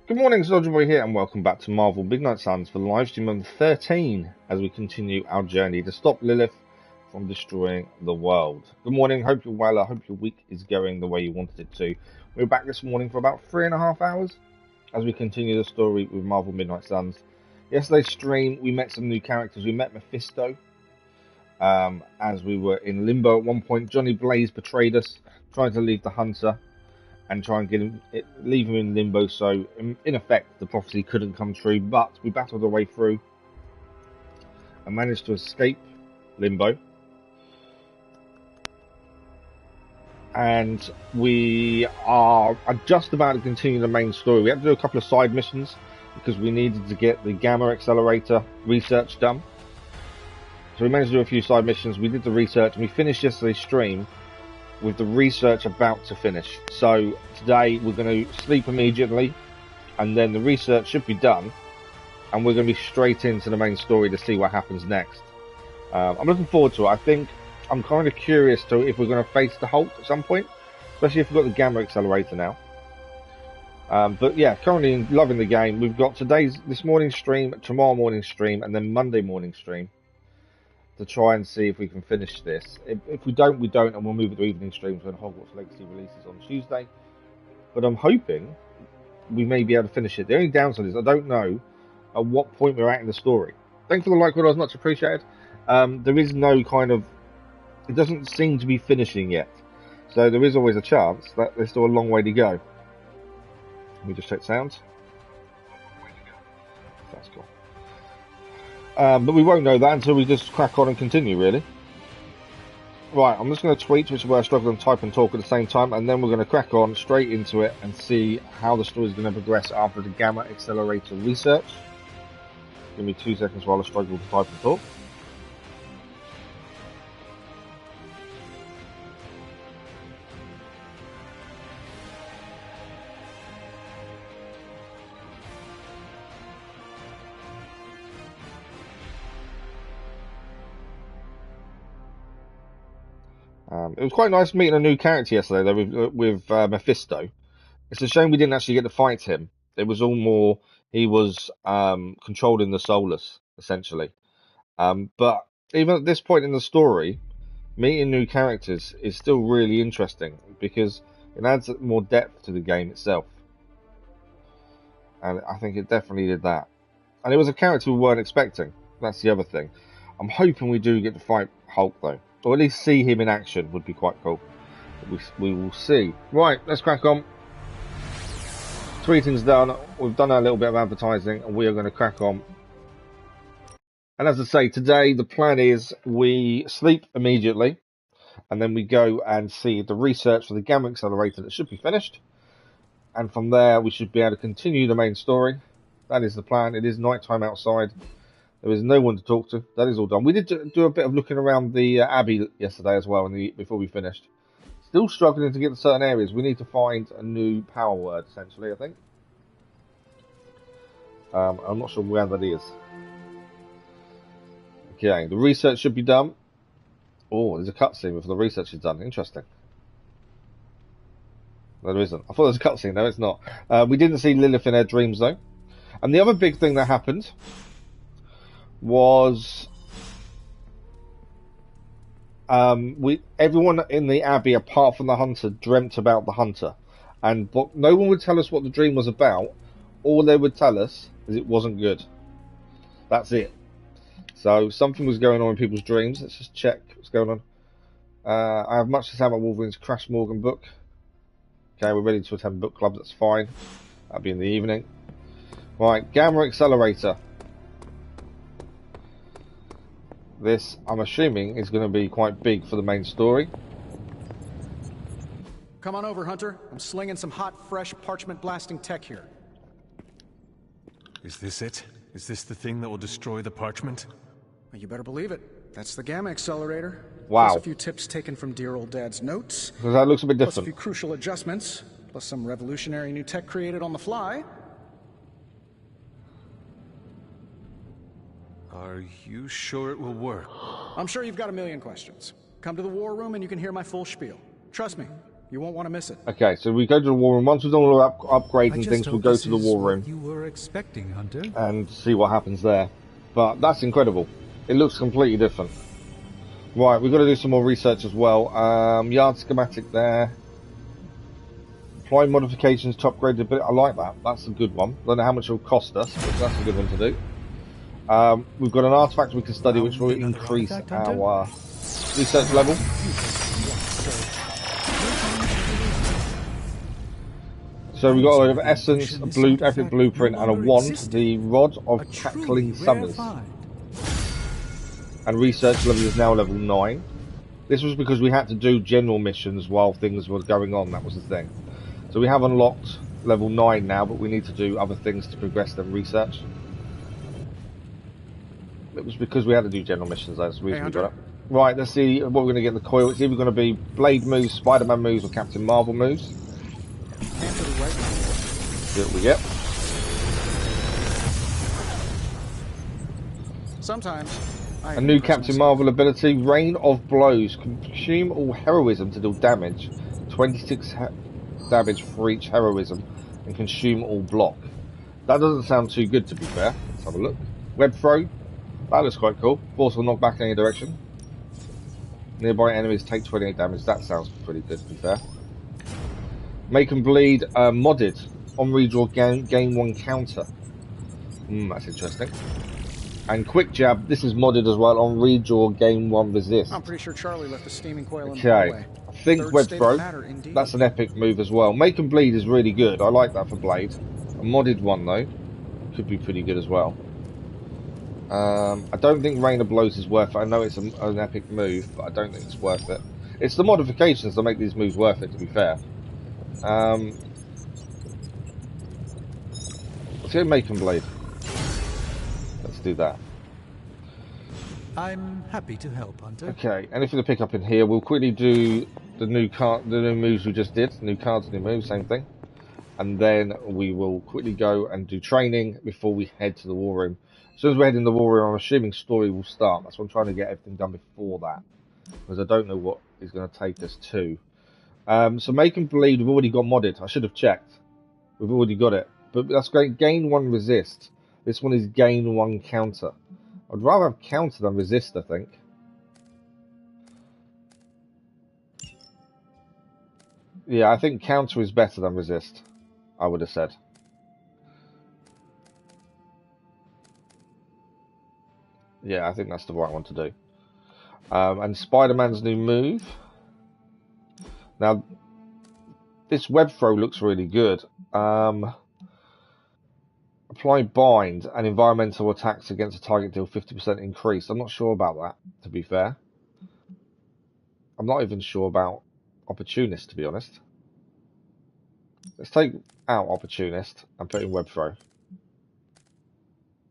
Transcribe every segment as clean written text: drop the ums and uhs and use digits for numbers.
Good morning, Soldier Boy here, and welcome back to Marvel Midnight Suns for the live stream on 13 as we continue our journey to stop Lilith from destroying the world. Good morning, hope you're well. I hope your week is going the way you wanted it to. We're back this morning for about 3.5 hours as we continue the story with Marvel Midnight Suns. Yesterday's stream, we met some new characters. We met Mephisto as we were in limbo at one point. Johnny Blaze betrayed us, trying to leave the Hunter and try and leave him in limbo, so in effect the prophecy couldn't come true, but we battled our way through and managed to escape limbo, and we are just about to continue the main story. We had to do a couple of side missions because we needed to get the Gamma Accelerator research done, so we managed to do a few side missions. We did the research and we finished yesterday's stream with the research about to finish. So today we're going to sleep immediately, and then the research should be done, and we're going to be straight into the main story to see what happens next. I'm looking forward to it. I think I'm kind of curious to if we're going to face the Hulk at some point, especially if we've got the Gamma Accelerator now. But yeah, currently loving the game. We've got this morning's stream, tomorrow morning's stream, and then Monday morning stream to try and see if we can finish this. If we don't, we don't, and we'll move it to evening streams when Hogwarts Legacy releases on Tuesday. But I'm hoping we may be able to finish it. The only downside is I don't know at what point we're at in the story. Thanks for the like, Will, much appreciated. There is no kind of... It doesn't seem to be finishing yet. So there is always a chance that there's still a long way to go. Let me just check sounds. That's cool. But we won't know that until we just crack on and continue, really. Right, I'm just going to tweet, which is where I struggle and type and talk at the same time, and then we're going to crack on straight into it and see how the story is going to progress after the Gamma Accelerator research. Give me 2 seconds while I struggle to type and talk. It was quite nice meeting a new character yesterday, though, with Mephisto. It's a shame we didn't actually get to fight him. It was all more... He was controlling the Solus, essentially. But even at this point in the story, meeting new characters is still really interesting because it adds more depth to the game itself. And I think it definitely did that. And it was a character we weren't expecting. That's the other thing. I'm hoping we do get to fight Hulk, though. Or at least see him in action would be quite cool. We will see. Right, let's crack on. Tweeting's done. We've done our little bit of advertising, and we are going to crack on. And as I say, today the plan is we sleep immediately, and then we go and see the research for the Gamma Accelerator that should be finished. And from there, we should be able to continue the main story. That is the plan. It is nighttime outside. There is no one to talk to. That is all done. We did do a bit of looking around the Abbey yesterday as well before we finished. Still struggling to get to certain areas. We need to find a new power word, essentially, I think. I'm not sure where that is. Okay, the research should be done. Oh, there's a cutscene before the research is done. Interesting. No, there isn't. I thought there was a cutscene. No, it's not. We didn't see Lilith in her dreams, though. And the other big thing that happened was everyone in the Abbey apart from the Hunter dreamt about the Hunter, but no one would tell us what the dream was about. All they would tell us is it wasn't good. That's it. So something was going on in people's dreams. Let's just check what's going on. I have much to say about Wolverine's Crash Morgan book. Okay, we're ready to attend book club. That's fine. That'll be in the evening. Right, Gamma Accelerator. This, I'm assuming, is going to be quite big for the main story. Come on over, Hunter. I'm slinging some hot, fresh parchment blasting tech here. Is this it? Is this the thing that will destroy the parchment? Well, you better believe it. That's the Gamma Accelerator. Wow. Plus a few tips taken from dear old Dad's notes. Because that looks a bit Plus a different. few crucial adjustments. Plus some revolutionary new tech created on the fly. Are you sure it will work? I'm sure you've got a million questions. Come to the war room and you can hear my full spiel. Trust me, You won't want to miss it. Okay, so we go to the war room. Once we've done all the upgrades and things, we'll go to the war room. You were expecting, Hunter. And see what happens there. But that's incredible. It looks completely different. Right, we've got to do some more research as well. Yard schematic there. Apply modifications to upgrade a bit. I like that. That's a good one. Don't know how much it'll cost us, but that's a good one to do. We've got an artifact we can study which will increase our research level. So we've got an essence, a blue, epic blueprint, and a wand, the rod of cackling summers. And research level is now level 9. This was because we had to do general missions while things were going on, that was the thing. So we have unlocked level 9 now, but we need to do other things to progress the research. It was because we had to do general missions, that's the reason we got it. Right, let's see what we're going to get in the coil. It's either going to be Blade moves, Spider-Man moves, or Captain Marvel moves. See what we get. Sometimes. A new Captain Marvel ability, Rain of Blows. Consume all heroism to deal damage. 26 damage for each heroism. And consume all block. That doesn't sound too good, to be fair. Let's have a look. Web throw. That looks quite cool. Force will knock back in any direction. Nearby enemies take 28 damage. That sounds pretty good, to be fair. Make and bleed modded. On redraw gain 1 counter. That's interesting. And quick jab, this is modded as well. On redraw gain 1 resist. I'm pretty sure Charlie left the steaming coil in the Okay. hallway. I think web throw. That's an epic move as well. Make and bleed is really good. I like that for Blade. A modded one though could be pretty good as well. I don't think Rain of Blows is worth it. I know it's an epic move, but I don't think it's worth it. It's the modifications that make these moves worth it, to be fair. Let's go Make and Blade. Let's do that. I'm happy to help, Hunter. Okay, anything to pick up in here? We'll quickly do the new moves we just did. New cards, new moves, same thing. And then we will quickly go and do training before we head to the war room. As soon as we head in the war room, I'm assuming story will start. That's why I'm trying to get everything done before that, because I don't know what is going to take us to. So Make and Bleed, we've already got modded. I should have checked. We've already got it. But that's great. Gain 1 resist. This one is gain 1 counter. I'd rather have counter than resist, I think. Yeah, I think counter is better than resist, I would have said. Yeah, I think that's the right one to do. And Spider-Man's new move. Now, this web throw looks really good. Apply bind and environmental attacks against a target deal 50% increase. I'm not sure about that, to be fair. I'm not even sure about opportunist, to be honest. Let's take out opportunist and put in web throw.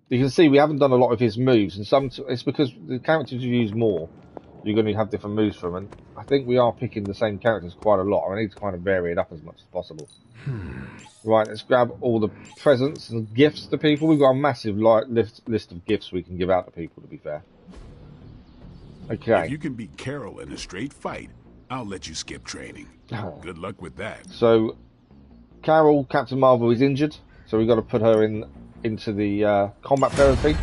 You can see we haven't done a lot of his moves, and it's because the characters you use more, you're going to have different moves from, and I think we are picking the same characters quite a lot. I need to kind of vary it up as much as possible. Right, let's grab all the presents and gifts to people. We've got a massive list of gifts we can give out to people, to be fair. Okay. If you can beat Carol in a straight fight, I'll let you skip training. Good luck with that. So, Carol, Captain Marvel, is injured, so we've got to put her into the combat therapy.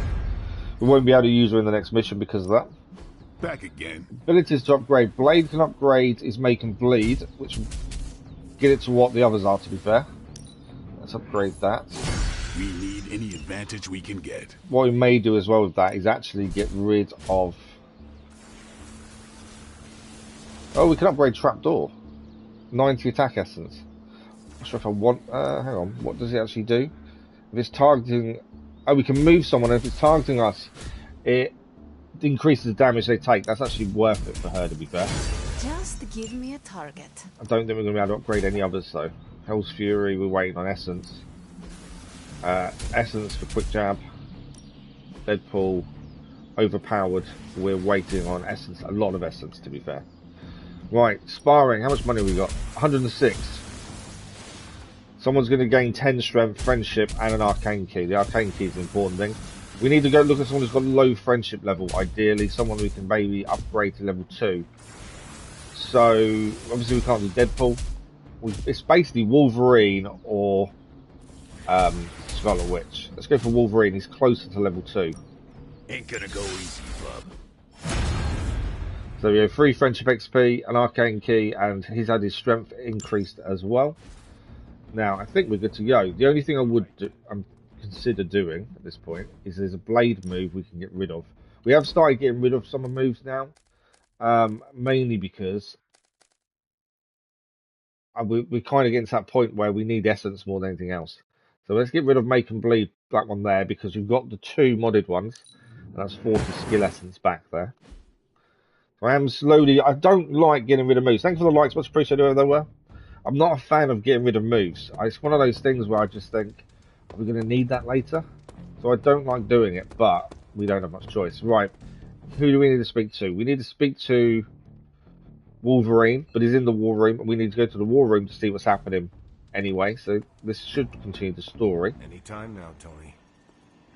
We won't be able to use her in the next mission because of that. Back again. Abilities to upgrade. Blade can upgrade is Make and Bleed, which will get it to what the others are, to be fair. Let's upgrade that. We need any advantage we can get. What we may do as well with that is actually get rid of... Oh, we can upgrade Trapdoor. 90 attack essence. Not sure if I want... hang on, what does it actually do? If it's targeting... Oh, we can move someone, and if it's targeting us, it increases the damage they take. That's actually worth it for her, to be fair. Just give me a target. I don't think we're going to be able to upgrade any others, though. Hell's Fury, we're waiting on Essence. Essence for Quick Jab. Deadpool. Overpowered. We're waiting on Essence. A lot of Essence, to be fair. Right, sparring. How much money have we got? 106. Someone's going to gain 10 strength, friendship, and an arcane key. The arcane key is an important thing. We need to go look at someone who's got low friendship level, ideally. Someone we can maybe upgrade to level 2. So obviously we can't do Deadpool. It's basically Wolverine or Scarlet Witch. Let's go for Wolverine. He's closer to level 2. Ain't gonna go easy, bub. So we have 3 friendship XP, an arcane key, and he's had his strength increased as well. Now I think we're good to go. The only thing I would consider doing at this point is there's a blade move we can get rid of. We have started getting rid of some of the moves now, mainly because we're kind of getting to that point where we need essence more than anything else. So let's get rid of Make and Bleed, that one there, because we've got the 2 modded ones, and that's 40 skill essence back there. So I am slowly, I don't like getting rid of moves. Thanks for the likes, much appreciated whoever they were. I'm not a fan of getting rid of moves. It's one of those things where I just think, are we going to need that later? So I don't like doing it, but we don't have much choice. Right, who do we need to speak to? We need to speak to Wolverine, but he's in the war room, and we need to go to the war room to see what's happening anyway, so this should continue the story. Anytime now, Tony.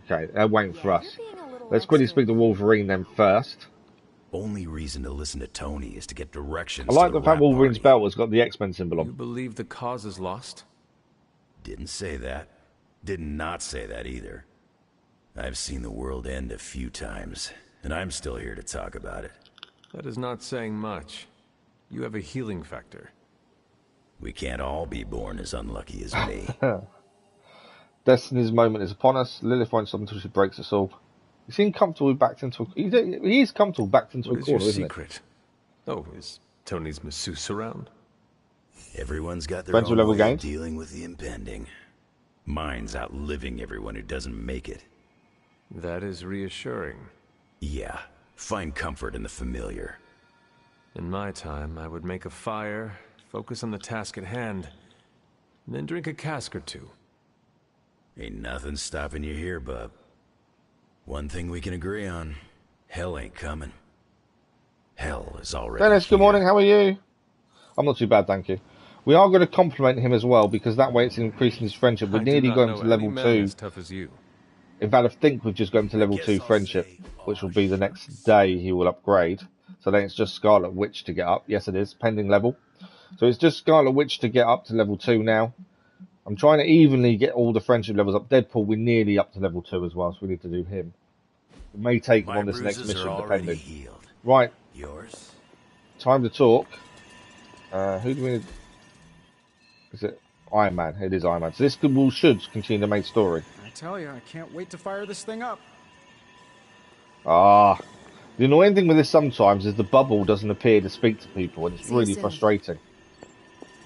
Okay, they're waiting for us. Let's quickly speak to Wolverine then first. Only reason to listen to Tony is to get directions. I like to the fact Wolverine's belt has got the X-Men symbol You on. believe the cause is lost? Didn't say that. Did not say that either. I've seen the world end a few times, and I'm still here to talk about it. That is not saying much. You have a healing factor. We can't all be born as unlucky as me. Destiny's moment is upon us. Lilith won't stop until she breaks us all. He seemed comfortable backed into he is comfortable backed into What a is your corner, isn't secret? Oh, is Tony's masseuse around? Everyone's got their Friends own with level way of gains? dealing with the impending. Mine's outliving everyone who doesn't make it. That is reassuring. Yeah, find comfort in the familiar. In my time, I would make a fire, focus on the task at hand, and then drink a cask or 2. Ain't nothing stopping you here, bub. One thing we can agree on, hell ain't coming. Hell is already Dennis, good here. morning, how are you? I'm not too bad, thank you. We are going to compliment him as well, because that way it's increasing his friendship. We're I nearly do not going know to level any man 2. as tough as you. In fact, I think we've just gone to level 2 friendship, which will be the next day he will upgrade. So then it's just Scarlet Witch to get up. Yes, it is, pending level. So it's just Scarlet Witch to get up to level 2 now. I'm trying to evenly get all the friendship levels up. Deadpool, we're nearly up to level 2 as well, so we need to do him. We may take him My on this next bruises mission, are already depending. healed. Right, Yours? time to talk. Who do we need? Is it Iron Man? It is Iron Man. So this should continue the main story. I tell you, I can't wait to fire this thing up. Ah, the annoying thing with this sometimes is the bubble doesn't appear to speak to people, and it's See you really soon. frustrating.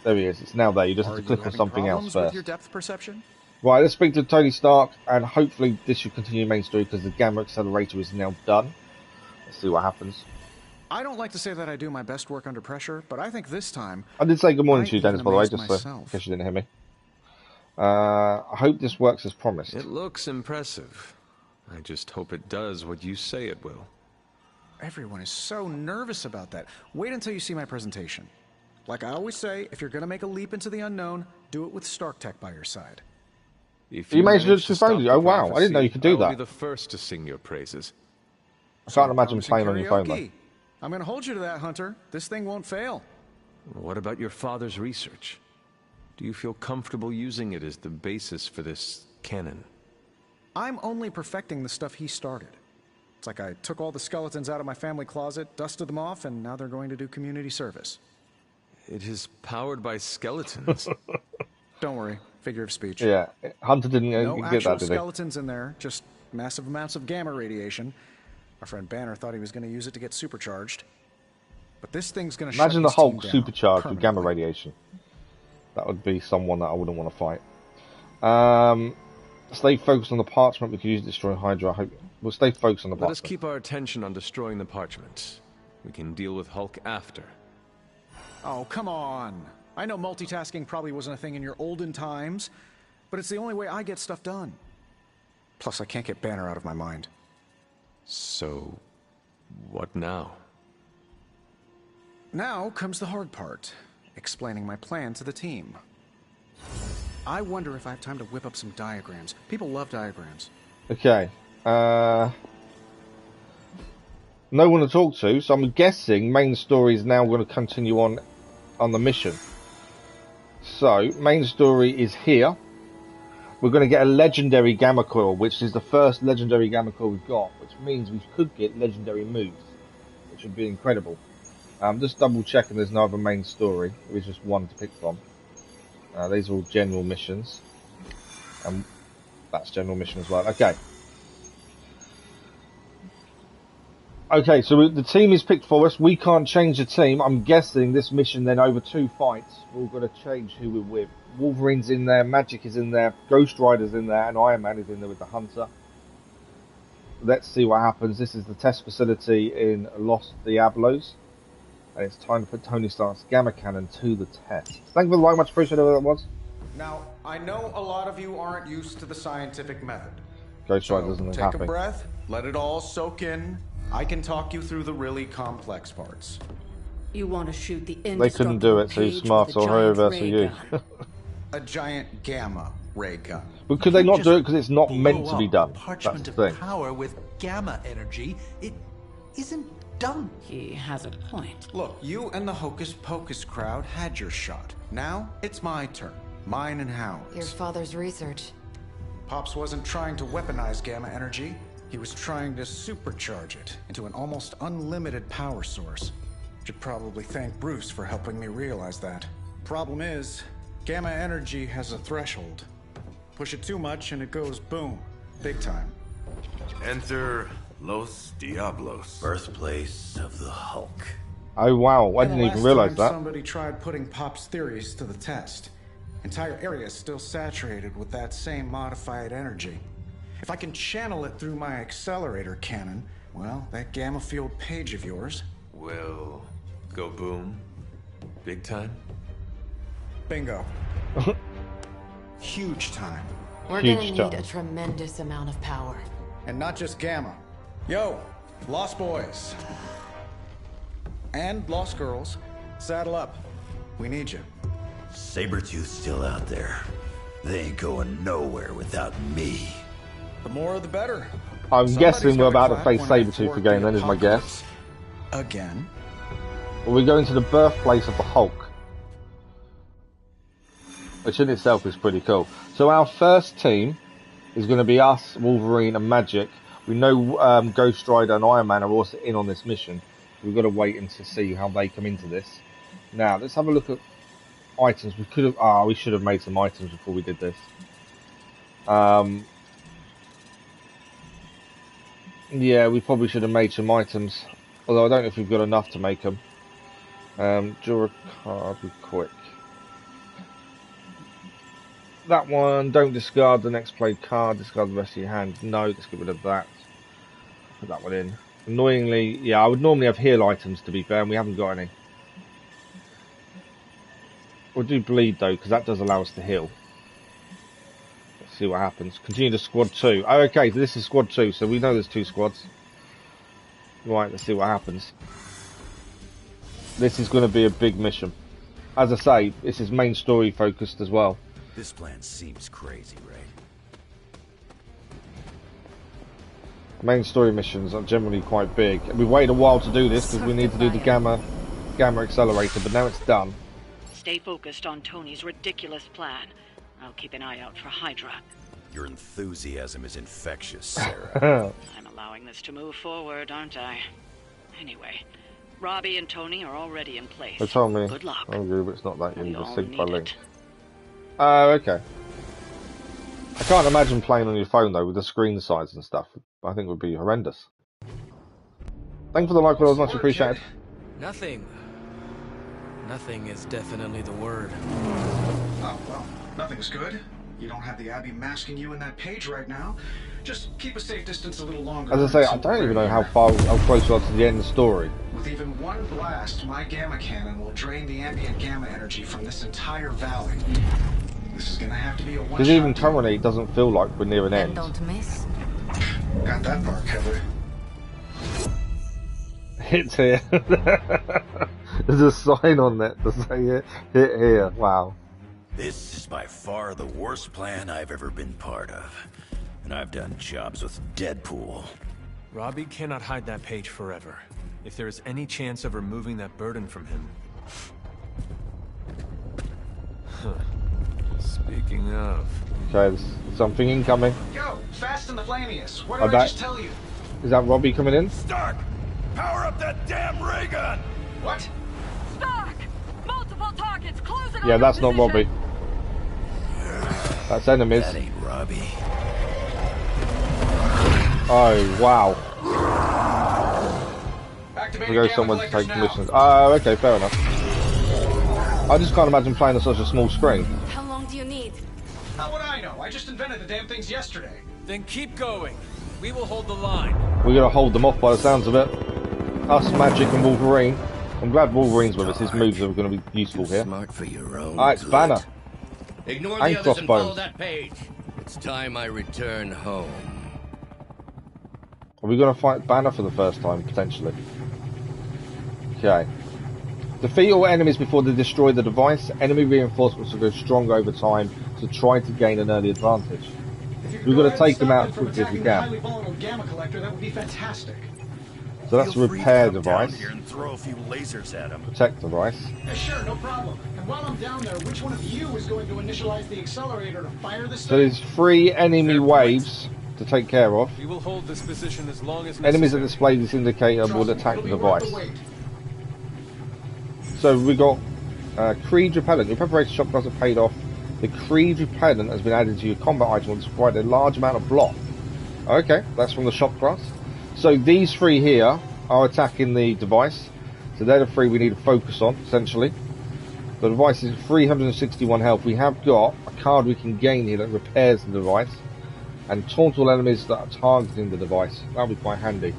There he is. It's now there. You just Are have to you click on having something else problems with first. your depth perception? Right, let's speak to Tony Stark, and hopefully this should continue main story because the gamma accelerator is now done. Let's see what happens. I don't like to say that I do my best work under pressure, but I think this time I did say good morning I to you, Dennis, even by the way, amazed just in myself. case you didn't hear me. I hope this works as promised. It looks impressive. I just hope it does what you say it will. everyone is so nervous about that. Wait until you see my presentation. Like I always say, if you're going to make a leap into the unknown, do it with Stark Tech by your side. If You managed to do it manage through stop phone? the Oh, wow. I didn't know you could do prophecy, I will that. be the first to sing your praises. I can't imagine Promising playing on your phone, though. karaoke. I'm going to hold you to that, Hunter. This thing won't fail. What about your father's research? Do you feel comfortable using it as the basis for this canon? I'm only perfecting the stuff he started. It's like I took all the skeletons out of my family closet, dusted them off, and now they're going to do community service. It is powered by skeletons. Don't worry, figure of speech. Yeah, Hunter didn't No get actual that, did he? skeletons in there, just massive amounts of gamma radiation. Our friend Banner thought he was going to use it to get supercharged. But this thing's going to shut Imagine the his team Hulk down supercharged with gamma permanently. radiation. That would be someone that I wouldn't want to fight. Stay focused on the parchment. We could use it to destroy Hydra. I hope we'll stay focused on the Let us parchment. keep our attention on destroying the parchment. We can deal with Hulk after. Oh, come on. I know multitasking probably wasn't a thing in your olden times, but it's the only way I get stuff done. Plus, I can't get Banner out of my mind. So, what now? Now comes the hard part, explaining my plan to the team. I wonder if I have time to whip up some diagrams. People love diagrams. Okay. No one to talk to, so I'm guessing main story is now going to continue on the mission. So, main story is here. We're going to get a legendary gamma coil, which is the first legendary gamma coil we've got, which means we could get legendary moves, which would be incredible. Just double checking there's no other main story. There is just one to pick from. These are all general missions. That's general mission as well. Okay. Okay, so the team is picked for us. We can't change the team. I'm guessing this mission then over 2 fights, we're going to change who we're with. Wolverine's in there, Magic is in there, Ghost Rider's in there, and Iron Man is in there with the Hunter. Let's see what happens. This is the test facility in Los Diablos. And it's time to put Tony Stark's gamma cannon to the test. Thank you for the like, much appreciated whatever that was. Now, I know a lot of you aren't used to the scientific method. Ghost Rider doesn't look happy. Take a breath, let it all soak in. I can talk you through the really complex parts. You want to shoot the They couldn't do it, so he's smart or whoever, so you. A giant gamma ray gun. But could they not do it because it's not meant to be done? Parchment That's the of thing. power with gamma energy. It isn't done. He has a point. Look, you and the Hocus Pocus crowd had your shot. Now, it's my turn. Mine and Howard's. Your father's research. Pops wasn't trying to weaponize gamma energy. He was trying to supercharge it into an almost unlimited power source. Should probably thank Bruce for helping me realize that. Problem is, gamma energy has a threshold. Push it too much and it goes boom. Big time. Enter Los Diablos. Birthplace of the Hulk. Oh wow, I didn't even realize that. Somebody tried putting Pop's theories to the test. Entire area is still saturated with that same modified energy. If I can channel it through my accelerator cannon, well, that gamma field page of yours will go boom. Big time? Bingo. Huge time. We're gonna need a tremendous amount of power. And not just gamma. Yo, Lost Boys. And Lost Girls, saddle up. We need you. Sabretooth's still out there. They ain't going nowhere without me. The more the better. I'm guessing we're about to face Sabretooth again, then is my guess. Again? We're going to the birthplace of the Hulk. Which in itself is pretty cool. So our first team is going to be us, Wolverine and Magic. We know Ghost Rider and Iron Man are also in on this mission. We've got to wait and to see how they come into this. Now, let's have a look at items. We could have... we should have made some items before we did this. Yeah, we probably should have made some items. Although I don't know if we've got enough to make them. Draw a card, be quick. That one, don't discard the next played card, discard the rest of your hand. No, let's get rid of that. Put that one in. Annoyingly, yeah, I would normally have heal items to be fair, and we haven't got any. We'll do bleed though, because that does allow us to heal. Let's see what happens. Continue to squad 2. Oh, okay, so this is squad 2, so we know there's 2 squads. Right, let's see what happens. This is going to be a big mission. As I say, this is main story focused as well. This plan seems crazy, right? Main story missions are generally quite big. We waited a while to do this because we need to do the gamma accelerator, but now it's done. Stay focused on Tony's ridiculous plan. I'll keep an eye out for Hydra. Your enthusiasm is infectious, Sarah. I'm allowing this to move forward, aren't I? Anyway, Robbie and Tony are already in place. They told me. Good luck. Oh, but it's not that you need a sync by link. It. Oh, okay. I can't imagine playing on your phone though with the screen size and stuff. I think it would be horrendous. Thank you for the like, Will. Much appreciated. Nothing is definitely the word. Oh, well, nothing's good. You don't have the Abbey masking you in that page right now. Just keep a safe distance a little longer. As I say, I don't even know how close we are to the end of the story. With even one blast, my gamma cannon will drain the ambient gamma energy from this entire valley. This is gonna have to be a one-shot. Because even currently, it doesn't feel like we're near an end. Don't miss. Got that part covered. Hit here. There's a sign on that to say hit here. Wow. This is by far the worst plan I've ever been part of. And I've done jobs with Deadpool. Robbie cannot hide that page forever. If there is any chance of removing that burden from him... Huh. Speaking of... Okay, there's something incoming. Yo, fast and the flamiest. What did I just tell you? Is that Robbie coming in? Stark! Power up that damn ray gun! What? Stark! Multiple targets closing on Yeah, that's not Robbie. That's enemies. That ain't Robbie. Oh, wow. Activating We go gamma somewhere to collectors take now. missions. Oh, okay, fair enough. I just can't imagine playing on such a small screen. How long do you need? How would I know? I just invented the damn things yesterday. Then keep going. We will hold the line. We're going to hold them off by the sounds of it. Us, Magic, and Wolverine. I'm glad Wolverine's with us. His moves are going to be useful here. Smart for your own Alright, it's Banner. Ignore And the others and follow Crossbones. that page. It's time I return home. Are we going to fight Banner for the first time, potentially? Okay. Defeat all enemies before they destroy the device. Enemy reinforcements will go stronger over time to try to gain an early advantage. We've got to take them out as quickly as we can. Highly vulnerable gamma collector, that would be fantastic. So that's a repair device. Here and throw a few lasers at him. Protect device. Yeah, sure, no problem. And while I'm down there, which one of you is going to initialize the accelerator to fire this So thing? there's 3 enemy waves to take care of. We will hold this position as long as Enemies that necessary. display this indicator will Trust me, attack it'll the be worth device. wait. So we got Creed Repellent. Your preparation shot class have paid off. The Creed Repellent has been added to your combat item and provide a large amount of block. Okay, that's from the shop class. So these 3 here are attacking the device. So they're the 3 we need to focus on, essentially. The device is 361 health. We have got a card we can gain here that repairs the device. And taunt all enemies that are targeting the device. That'll be quite handy.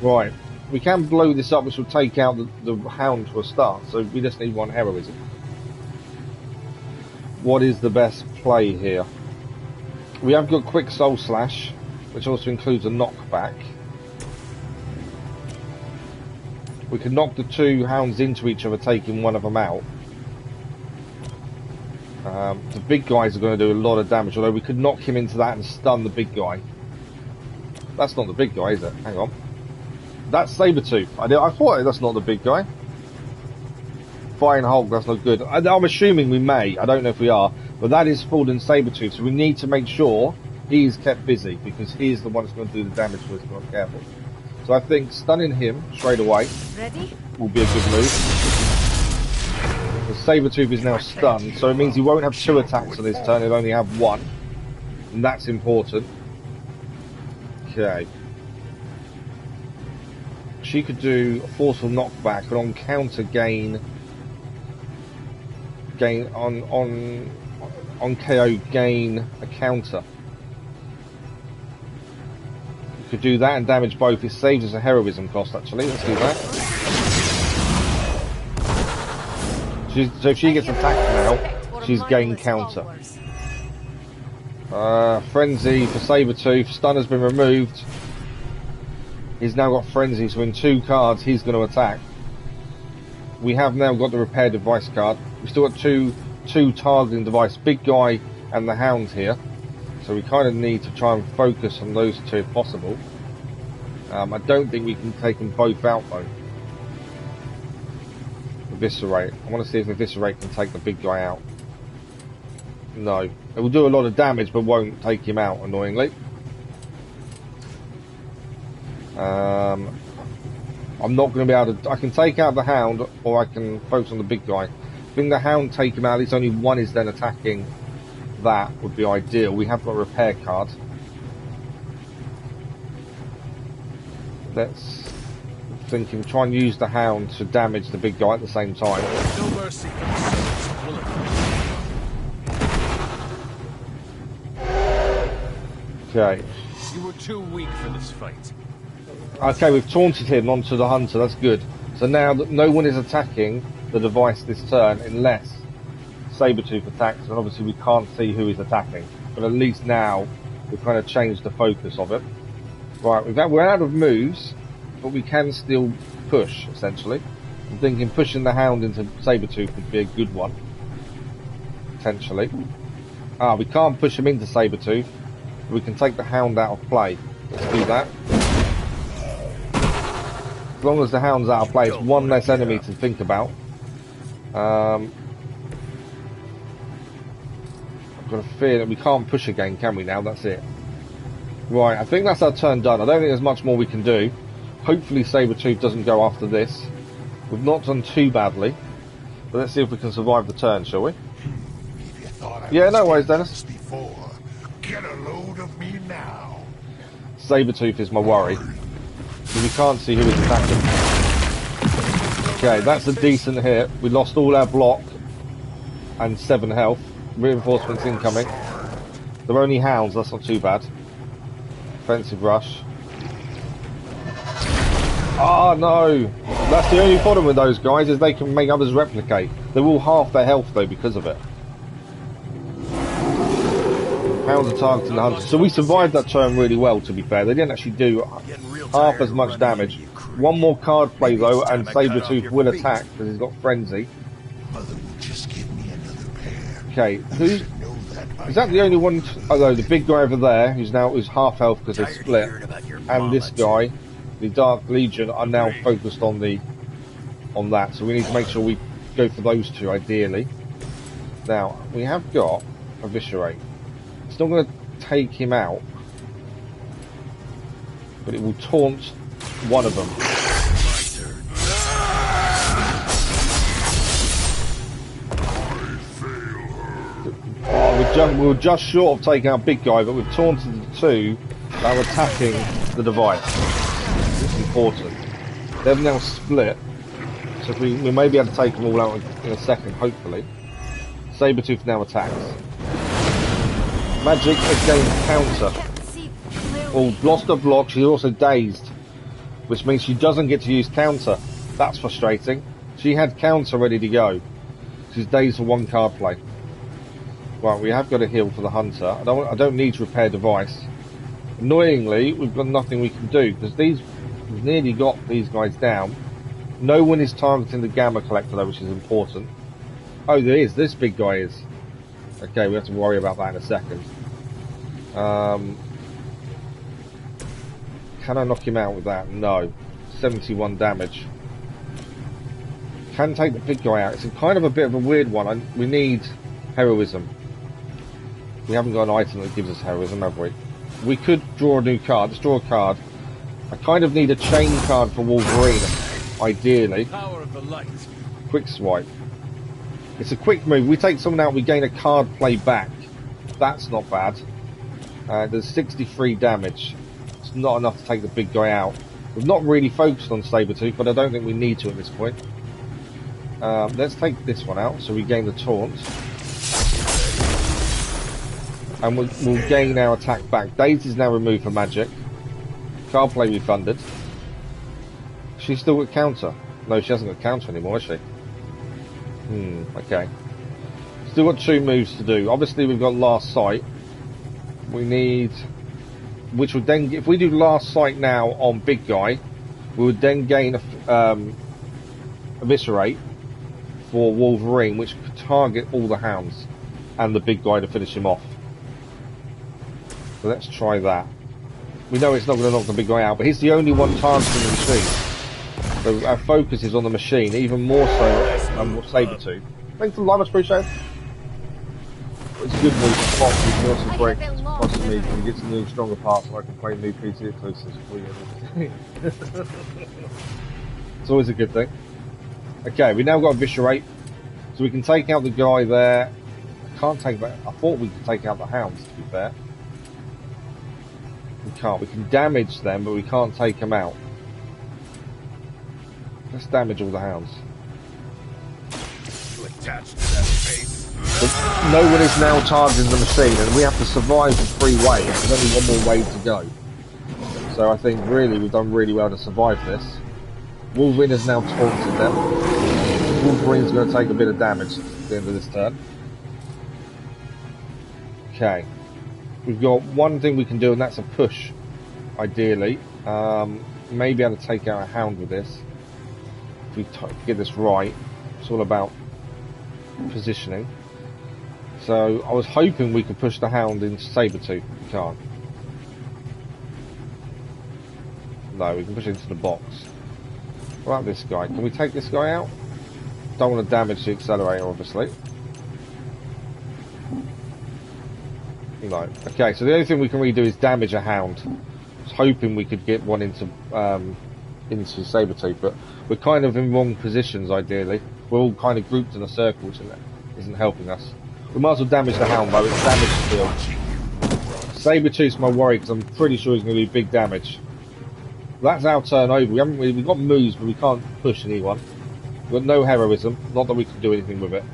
Right. We can blow this up, which will take out the hound for a start. So we just need 1 heroism. What is the best play here? We have got quick soul slash, which also includes a knockback. We can knock the 2 hounds into each other, taking one of them out. The big guys are going to do a lot of damage, although we could knock him into that and stun the big guy. That's not the big guy, is it? Hang on. That's Sabretooth. I thought that's not the big guy. Fire and Hulk, that's not good. I'm assuming we may. I don't know if we are. But that is Fallen Sabretooth, so we need to make sure he's kept busy, because he's the one that's going to do the damage to us if we're not careful. So I think stunning him straight away will be a good move. The Sabretooth is now stunned, so it means he won't have 2 attacks on his turn, he'll only have 1. And that's important. Okay. She could do a forceful knockback, and on counter gain on KO gain a counter. You could do that and damage both. It saves us a heroism cost actually. Let's do that. So if she gets attacked now, she's gained counter. Frenzy for Sabretooth. Stun has been removed. He's now got Frenzy, so in 2 cards he's going to attack. We have now got the repair device card. We've still got two targeting device, big guy and the hound here. So we kind of need to try and focus on those 2 if possible. I don't think we can take them both out though. Eviscerate. I want to see if Eviscerate can take the big guy out. No. It will do a lot of damage but won't take him out, annoyingly. I'm not going to be able to... I can take out the hound or I can focus on the big guy. I think the hound take him out, at least only 1 is then attacking. That would be ideal. We have got a repair card. Let's thinking try and use the hound to damage the big guy at the same time. No mercy. Okay. You were too weak for this fight. Okay, we've taunted him onto the hunter, that's good. So now that no one is attacking the device this turn unless Sabretooth attacks, and obviously we can't see who is attacking. But at least now we've kind of changed the focus of it. Right, we're out of moves, but we can still push, essentially. I'm thinking pushing the hound into Sabretooth would be a good one. Potentially. We can't push him into Sabretooth. We can take the hound out of play. Let's do that. As long as the hound's out of play, it's one less enemy to think about. I've got a fear that we can't push again, can we now? That's it. Right, I think that's our turn done. I don't think there's much more we can do. Hopefully Sabretooth doesn't go after this. We've not done too badly. But let's see if we can survive the turn, shall we? Yeah, no worries, Dennis. Before, get a load of me now. Sabretooth is my worry. We can't see who is attacking. Okay, that's a decent hit. We lost all our block and 7 health. Reinforcements incoming. They're only hounds, that's not too bad. Offensive rush. Oh no! That's the only problem with those guys, is they can make others replicate. They're all half their health though because of it. Hounds are targeting the hunters. So we survived that turn really well, to be fair. They didn't actually do half as much damage. One more card play though, and Sabretooth will attack because he's got frenzy. Okay, who's... Is that the only one? Although the big guy over there, who's half health because they split, and this guy, the Dark Legion, are now focused on that. So we need to make sure we go for those two ideally. Now we have got Eviscerate. It's not going to take him out, but it will taunt one of them. We were just short of taking out big guy, but we've taunted the two that are attacking the device. It's important. They've now split, so we may be able to take them all out in a second, hopefully. Sabretooth now attacks. Magic against counter. Oh, lost a block, she's also dazed, which means she doesn't get to use counter. That's frustrating. She had counter ready to go. She's dazed for 1 card play. Right, we have got a heal for the hunter. I don't need to repair device. Annoyingly, we've got nothing we can do because we've nearly got these guys down. No one is targeting the gamma collector though, which is important. Oh, there is. This big guy is. Okay, we have to worry about that in a second. Can I knock him out with that? No. 71 damage. Can take the big guy out. It's kind of a bit of a weird one. We need heroism. We haven't got an item that gives us heroism, have we? We could draw a new card. Let's draw a card. I kind of need a chain card for Wolverine, ideally. Power of the light. Quick swipe. It's a quick move. We take someone out, we gain a card play back. That's not bad. There's 63 damage. It's not enough to take the big guy out. We've not really focused on Sabretooth, but I don't think we need to at this point. Let's take this one out, so we gain the taunt. And we'll gain our attack back. Daze is now removed for magic. Card play refunded. She's still got counter. No, she hasn't got counter anymore, has she? Okay. Still got 2 moves to do. Obviously we've got Last Sight. We need... Which would then... If we do Last Sight now on big guy, we would then gain Eviscerate for Wolverine, which could target all the hounds and the big guy to finish him off. So let's try that. We know it's not going to knock the big guy out, but he's the only one targeting the machine. So our focus is on the machine, even more so than Sabretooth. Thanks for the live, much appreciated. It's a good move to spot with Wilson Break. Possibly me, can get some new stronger parts so I can play new PC exclusives for you. It's always a good thing. Okay, we now got Eviscerate, so we can take out the guy there. I can't take that. I thought we could take out the hounds, to be fair. We can't. We can damage them, but we can't take them out. Let's damage all the hounds. But no one is now targeting the machine, and we have to survive the 3 waves. There's only 1 more wave to go. So I think really we've done really well to survive this. Wolverine has now taunted them. Wolverine's going to take a bit of damage at the end of this turn. Okay. We've got one thing we can do, and that's a push, ideally. Maybe able to take out a hound with this. If we get this right, it's all about positioning. So I was hoping we could push the hound into Sabretooth. We can't. No, we can push it into the box. What about this guy? Can we take this guy out? Don't want to damage the accelerator, obviously. No. Okay, so the only thing we can really do is damage a hound. I was hoping we could get one into Sabretooth, but we're kind of in wrong positions, ideally. We're all kind of grouped in a circle, which isn't helping us. We might as well damage the hound, though. It's damage still. Sabretooth's my worry, because I'm pretty sure he's going to do big damage. That's our turn over. We've got moves, but we can't push anyone. We've got no heroism. Not that we can do anything with it.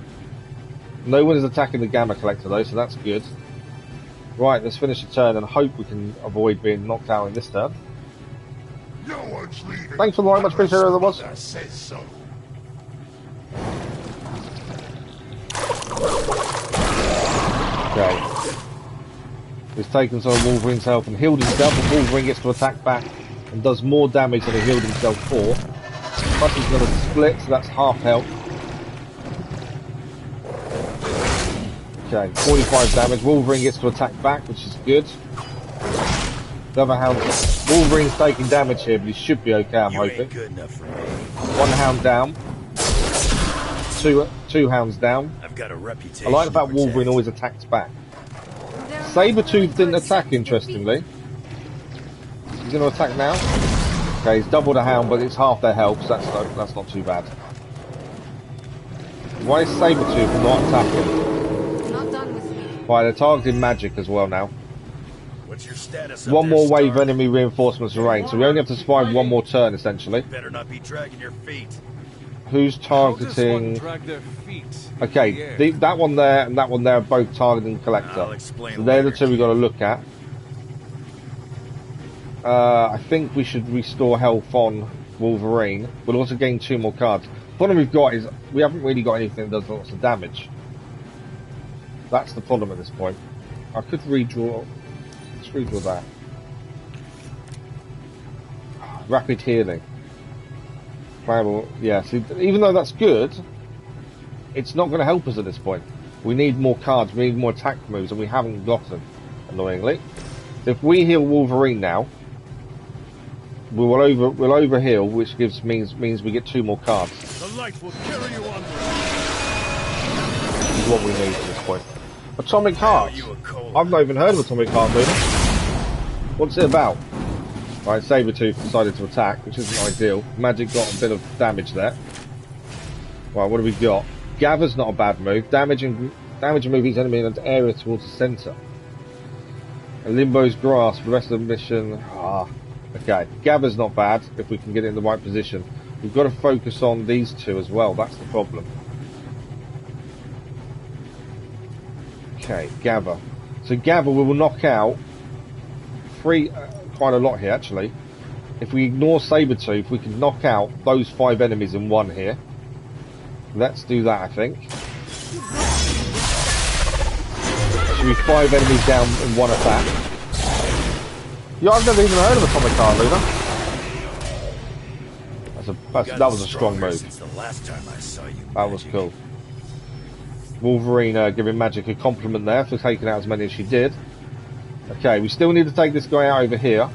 No one is attacking the Gamma Collector, though, so that's good. Right, let's finish the turn and hope we can avoid being knocked out in this turn. No one's leaving. Thanks for the much appreciated as it was. I said so. Okay. He's taken some of Wolverine's health and healed himself, and Wolverine gets to attack back and does more damage than he healed himself for. Plus he's got a split, so that's half health. Okay, 45 damage. Wolverine gets to attack back, which is good. The other hound, Wolverine's taking damage here, but he should be okay, I'm hoping. Good enough for me. One hound down. Two hounds down. I've got a reputation. I like the fact Wolverine always attacks back. Sabretooth didn't attack, interestingly. He's going to attack now. Okay, he's doubled a hound, but it's half their health, so that's not too bad. Why is Sabretooth not attacking? Not done with me. Right, they're targeting magic as well now. What's your status? One more wave enemy reinforcements range, so we only have to survive one more turn, essentially. Better not be dragging your feet. Who's targeting? Okay, that one there and that one there are both targeting Collector. So they're the two we've got to look at. I think we should restore health on Wolverine. We'll also gain 2 more cards. The problem we've got is we haven't really got anything that does lots of damage. That's the problem at this point. I could redraw. Let's redraw that. Rapid healing. Playable, yeah, see, even though that's good, it's not going to help us at this point. We need more cards, we need more attack moves, and we haven't got them, annoyingly. So if we heal Wolverine now, we'll overheal, which means we get 2 more cards. The light will carry you on. This is what we need at this point. Atomic Heart. I've not even heard of Atomic Heart movie. What's it about? Right, Sabretooth decided to attack, which isn't ideal. Magic got a bit of damage there. Right, what do we got? Gather's not a bad move. Damage and move each enemy in an area towards the centre. And Limbo's Grasp for the rest of the mission. Okay. Gather's not bad if we can get it in the right position. We've got to focus on these two as well. That's the problem. Okay, Gather. So Gather we will knock out 3. Quite a lot here, actually. If we ignore Sabretooth, we can knock out those 5 enemies in one here. Let's do that, I think. Should be 5 enemies down in one attack. Yeah, I've never even heard of Atomic Heart, Luna. That was a strong move. Since the last time I saw you, that was cool. Wolverine giving Magic a compliment there for taking out as many as she did. Okay, we still need to take this guy out over here.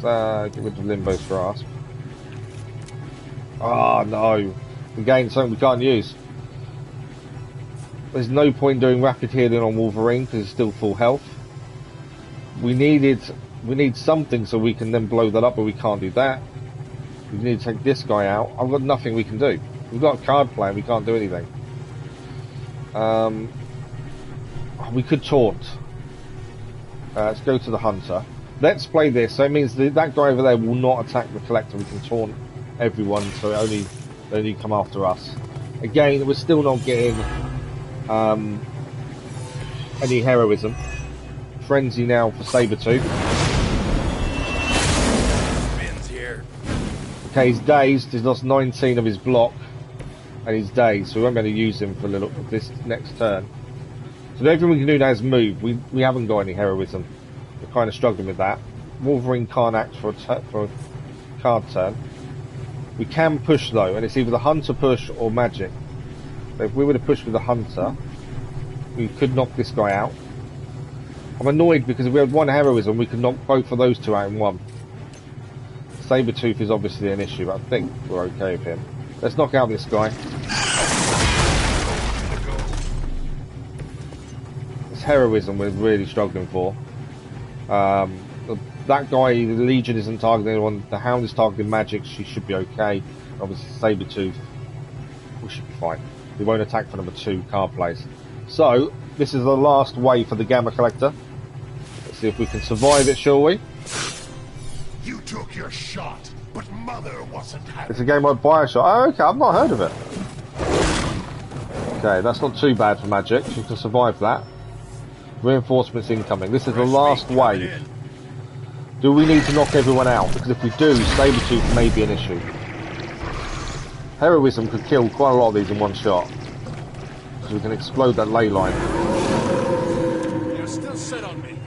Let's get rid of Limbo's Grasp. Oh no, we gained something we can't use. There's no point doing rapid healing on Wolverine because he's still full health. We need something so we can then blow that up, but we can't do that. We need to take this guy out. I've got nothing we can do. We've got a card play, we can't do anything. We could taunt. Let's go to the Hunter. Let's play this. So it means that guy over there will not attack the Collector. We can taunt everyone, so they only come after us. Again, we're still not getting any heroism. Frenzy now for Sabretooth. Okay, he's dazed. He's lost 19 of his block, and he's dazed, so we won't be able to use him for this next turn. So the only thing we can do now is move. We haven't got any heroism. We're kind of struggling with that. Wolverine can't act for a card turn. We can push though, and it's either the Hunter push or Magic. So if we were to push with the Hunter, we could knock this guy out. I'm annoyed because if we had 1 heroism, we could knock both of those 2 out in one. Sabretooth is obviously an issue, but I think we're okay with him. Let's knock out this guy. It's heroism we're really struggling for. That guy, the Legion isn't targeting anyone. The Hound is targeting magic. She should be okay. Obviously, Sabretooth, we should be fine. We won't attack for number 2 card plays. So, this is the last wave for the Gamma Collector. Let's see if we can survive it, shall we? You took your shot, but Mother wasn't happy. It's a game like Bioshock. Oh, okay, I've not heard of it. Okay, that's not too bad for magic. You can survive that. Reinforcements incoming. This is the last wave. Do we need to knock everyone out? Because if we do, Sabretooth may be an issue. Heroism could kill quite a lot of these in one shot. So we can explode that ley line. You're still set on me.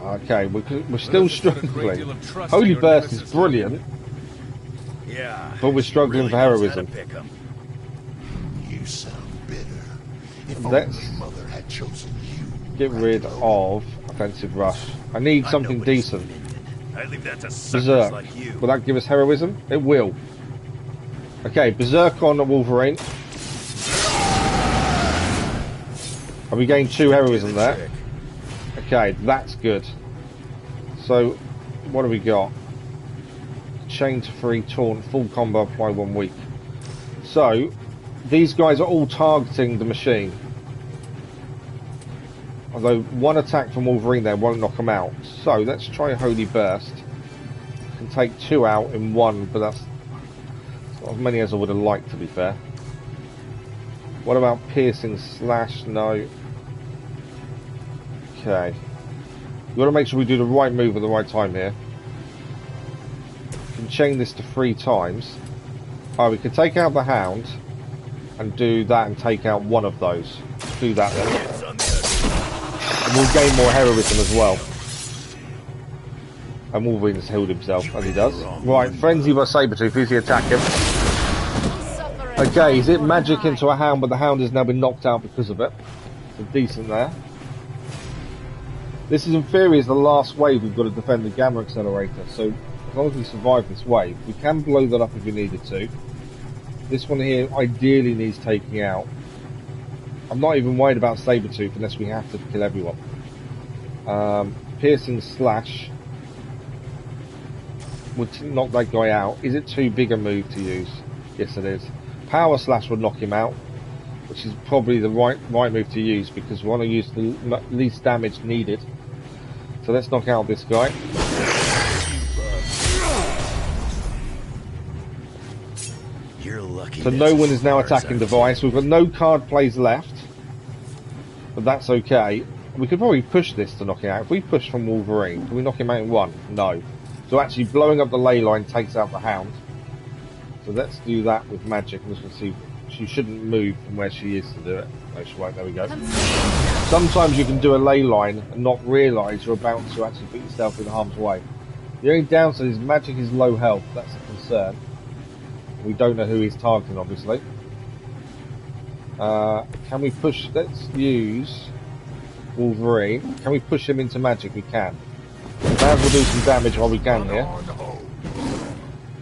Okay, we're still struggling. Holy Burst is brilliant. Yeah. But we're struggling for heroism. You sound bitter. If Let's only Mother had chosen you. get rid of offensive rush. I need something decent. I leave that to suckers Berserk. like you. Will that give us heroism? It will. Okay, Berserk on Wolverine. Have we gained 2 heroism there? Okay, that's good. So, what do we got? Chain to 3, taunt, full combo, apply 1 week. So, these guys are all targeting the machine. Although, 1 attack from Wolverine there won't knock them out. So, let's try Holy Burst. Can take 2 out in 1, but that's not as many as I would have liked, to be fair. What about Piercing Slash? No. Okay. We want to make sure we do the right move at the right time here. We can chain this to 3 times. Oh, we can take out the Hound and do that and take out 1 of those. Do that then. And we'll gain more heroism as well. And Wolverine has healed himself, as he does. Right, Frenzy by Sabretooth. Who's he attacking? Okay, he's hit magic into a Hound, but the Hound has now been knocked out because of it. So decent there. This is in theory is the last wave we've got to defend the Gamma Accelerator, so as long as we survive this wave, we can blow that up if we needed to. This one here ideally needs taking out. I'm not even worried about Sabretooth unless we have to kill everyone. Piercing Slash would knock that guy out. Is it too big a move to use? Yes it is. Power Slash would knock him out, which is probably the right move to use because we want to use the least damage needed. So let's knock out this guy. You're lucky. So no one is now attacking Device. We've got no card plays left, but that's okay. We could probably push this to knock it out. If we push from Wolverine, can we knock him out in 1? No. So actually blowing up the ley line takes out the Hound. So let's do that with magic. I'm just going to see. She shouldn't move from where she is to do it. No, she won't. There we go. Sometimes you can do a ley line and not realise you're about to actually put yourself in harm's way. The only downside is magic is low health. That's a concern. We don't know who he's targeting, obviously. Can we push... Let's use Wolverine. Can we push him into magic? We can. May as well do some damage while we can here.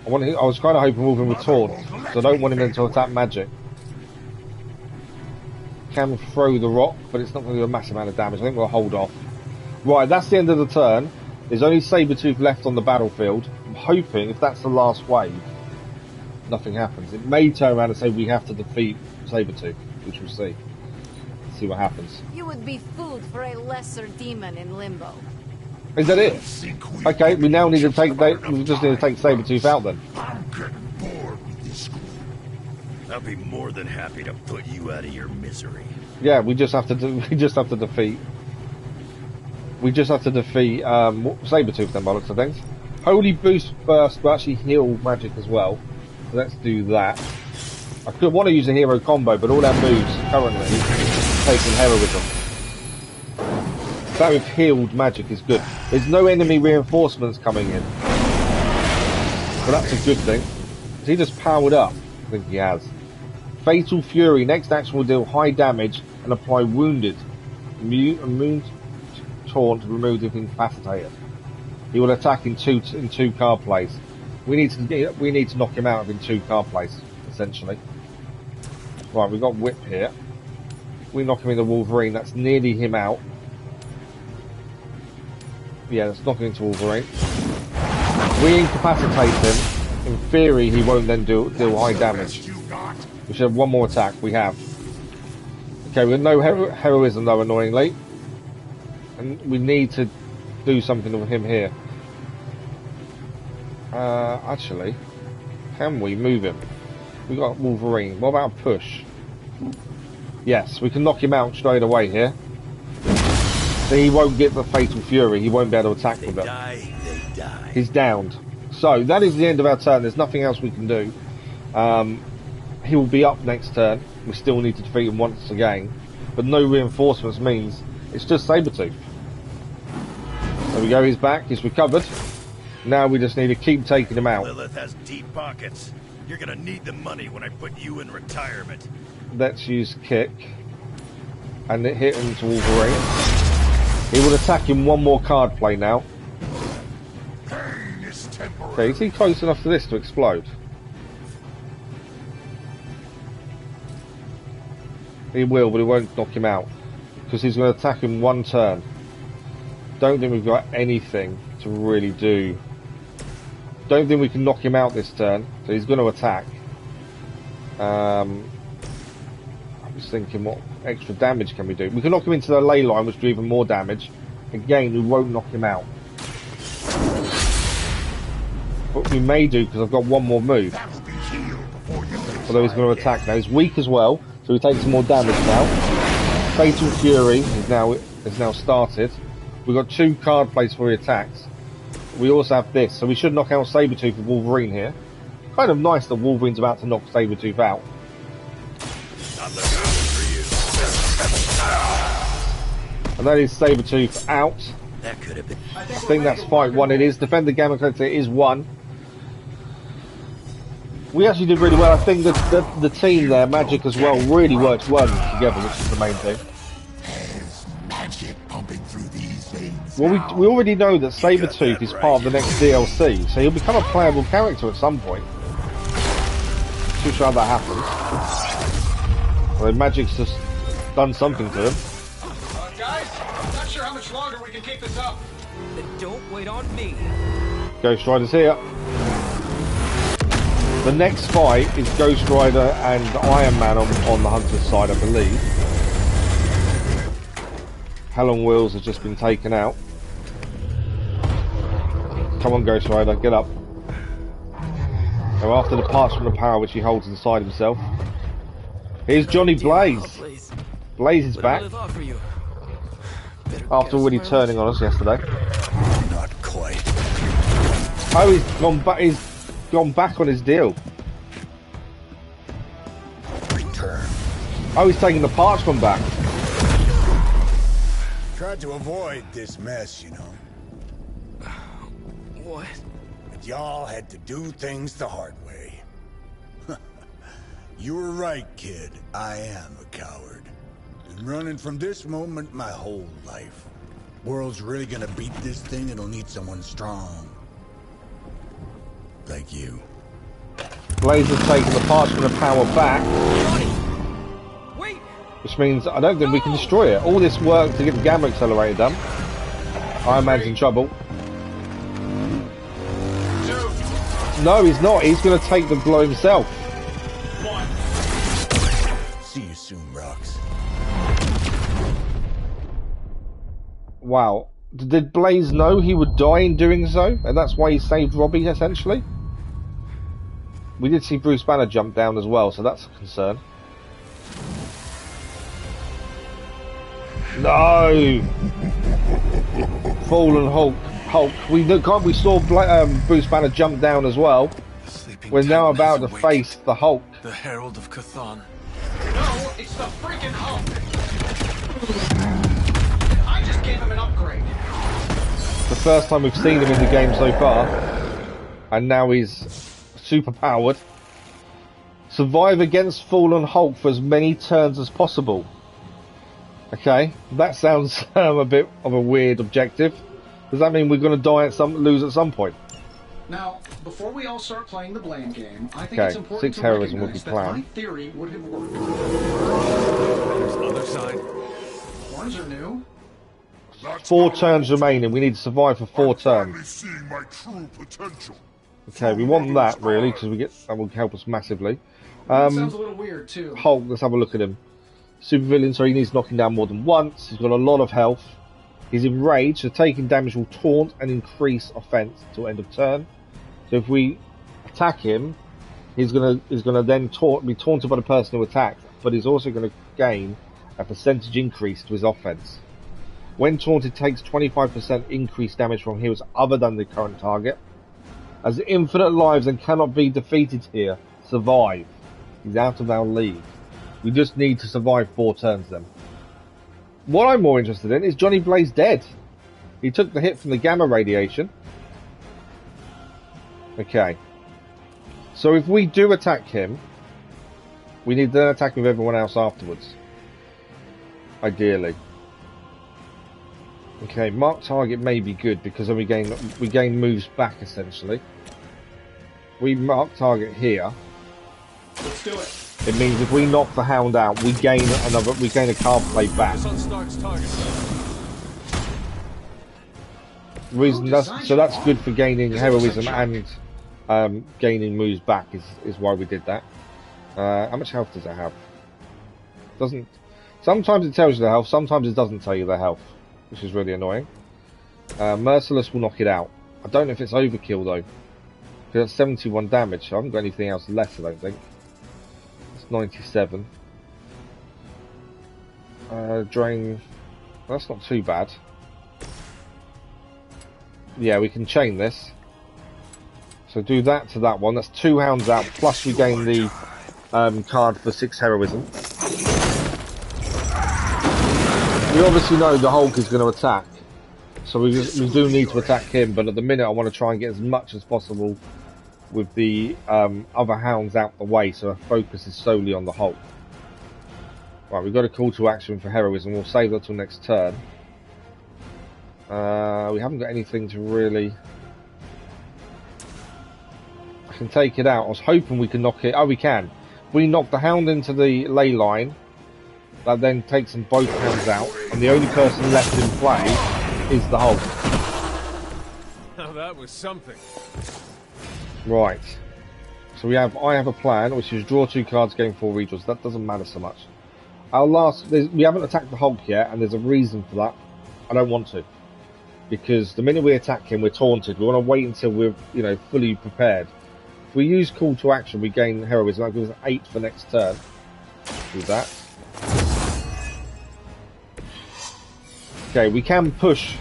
I was kind of hoping Wolverine would taunt, so I don't want him to attack magic. Can throw the rock, but it's not going to do a massive amount of damage. I think we'll hold off. Right, that's the end of the turn. There's only Sabretooth left on the battlefield. I'm hoping, if that's the last wave, nothing happens. It may turn around and say we have to defeat Sabretooth, which we'll see. Let's see what happens. You would be food for a lesser demon in limbo. Is that it? Okay, we now need to take... We just need to take Sabretooth out then. I'm getting bored with this school. I'll be more than happy to put you out of your misery. Yeah, we just have to defeat. We just have to defeat Sabretooth then, by looks of things. Holy Boost Burst will actually heal magic as well. So let's do that. I could want to use a hero combo, but all our moves currently taking heroism. That with healed magic is good. There's no enemy reinforcements coming in. So that's a good thing. Has he just powered up? I think he has. Fatal Fury. Next action will deal high damage and apply wounded. Immune taunt removed if incapacitated. he will attack in two card plays. We need to knock him out in 2 card plays, essentially. Right, we've got Whip here. We knock him into Wolverine, that's nearly him out. Yeah, let's knock him into Wolverine. We incapacitate him. In theory, he won't then deal high damage. We should have 1 more attack. We have. Okay, we have no heroism though, annoyingly. And we need to do something with him here. Actually, can we move him? We got Wolverine. What about a push? Yes, we can knock him out straight away here. So he won't get the Fatal Fury. He won't be able to attack with it. They die. He's downed. So that is the end of our turn. There's nothing else we can do. He will be up next turn. We still need to defeat him once again. But no reinforcements means it's just Sabretooth. There we go, he's back, he's recovered. Now we just need to keep taking him out. Lilith has deep pockets. You're gonna need the money when I put you in retirement. Let's use kick. And hit him to Wolverine. He will attack in 1 more card play now. Okay, is he close enough to this to explode? He will, but he won't knock him out. Because he's going to attack in 1 turn. Don't think we've got anything to really do. Don't think we can knock him out this turn. So he's going to attack. I'm just thinking, what extra damage can we do? We can knock him into the ley line, which will do even more damage. Again, we won't knock him out. What we may do, because I've got 1 more move. Although he's going to attack now. He's weak as well, so he takes some more damage now. Fatal Fury is now started. We've got 2 card plays for the attacks. We also have this, so we should knock out Sabretooth with Wolverine here. Kind of nice that Wolverine's about to knock Sabretooth out. And that is Sabretooth out. That could have been. I think that's fight 1. It is. Defend the Gamma Collector is 1. We actually did really well. I think the team there, Magic as well, really worked well together, which is the main thing. Well, we already know that Sabretooth is part of the next DLC, so he'll become a playable character at some point. Too sure how that happens. Well, Magic's just done something to him. Guys, I'm not sure how much longer we can keep this up. Don't wait on me. Ghost Rider's here. The next fight is Ghost Rider and Iron Man on the Hunter's side, I believe. Hell on Wheels has just been taken out. Come on, Ghost Rider, get up. Now, after the parts from the power which he holds inside himself. Here's Johnny Blaze. Blaze is back. After already turning on us yesterday. Not quite. Oh, he's gone back. He's gone back on his deal. Return. Oh, he's taking the parts from back. Tried to avoid this mess, you know. What? But y'all had to do things the hard way. You were right, kid. I am a coward. Been running from this moment my whole life. World's really gonna beat this thing, it'll need someone strong. Like you. Blaze has taken the parts from the power back. Wait. Which means I don't think we can destroy it. All this work to get the Gamma Accelerator done. Iron Man's in trouble. No, he's not. He's going to take the blow himself. See you soon, Rox. Wow. Did Blaze know he would die in doing so? And that's why he saved Robbie, essentially? We did see Bruce Banner jump down as well, so that's a concern. No! Fallen Hulk. We saw Bruce Banner jump down as well. We're now about to face the Hulk. The Herald of Cthon. No, it's the freaking Hulk. I just gave him an upgrade. The first time we've seen him in the game so far. And now he's super powered. Survive against Fallen Hulk for as many turns as possible. Okay, that sounds a bit of a weird objective. Does that mean we're going to die lose at some point? Now, before we all start playing the blame game, I think Okay, it's important 6 to heroism would be recognize that my planned. theory would have worked. There's the other side. Horns are new. 4 turns remaining. We need to survive for 4 turns. Seeing my true potential. Okay, we want that really because that will help us massively. Sounds a little weird too. Hulk, let's have a look at him. Supervillain, so he needs knocking down more than once. He's got a lot of health. He's enraged, so taking damage will taunt and increase offense till end of turn. So if we attack him, he's gonna then be taunted by the person who attacked, but he's also going to gain a percentage increase to his offense. When taunted, takes 25% increased damage from heroes other than the current target. Has infinite lives and cannot be defeated here. Survive. He's out of our league. We just need to survive 4 turns then. What I'm more interested in is Johnny Blaze dead. He took the hit from the gamma radiation. Okay. So if we do attack him, we need to then attack with everyone else afterwards. Ideally. Okay, mark target may be good because then we gain moves back essentially. We mark target here. Let's do it. It means if we knock the Hound out, we gain a card play back. So that's good for gaining heroism and gaining moves back is why we did that. How much health does it have? Doesn't. Sometimes it tells you the health, sometimes it doesn't tell you the health, which is really annoying. Merciless will knock it out. I don't know if it's overkill though, because that's 71 damage. So I haven't got anything else less, I don't think. 97. Drain. That's not too bad. Yeah, we can chain this. So do that to that one. That's 2 hounds out. Plus we gain the card for 6 heroism. We obviously know the Hulk is going to attack, so we do need to attack him. But at the minute, I want to try and get as much as possible with the other hounds out the way, so our focus is solely on the Hulk. Right, we've got a call to action for heroism. We'll save that till next turn. We haven't got anything to really... I can take it out. I was hoping we could knock it... Oh, we can. We knock the Hound into the ley line. That then takes them both hounds out, and the only person left in play is the Hulk. Now that was something. Right. So I have a plan, which is draw 2 cards, gain 4 redraws. That doesn't matter so much. We haven't attacked the Hulk yet, and there's a reason for that. I don't want to, because the minute we attack him, we're taunted. We want to wait until we're, fully prepared. If we use call to action, we gain heroism. That gives us 8 for next turn. Do that. Okay, we can push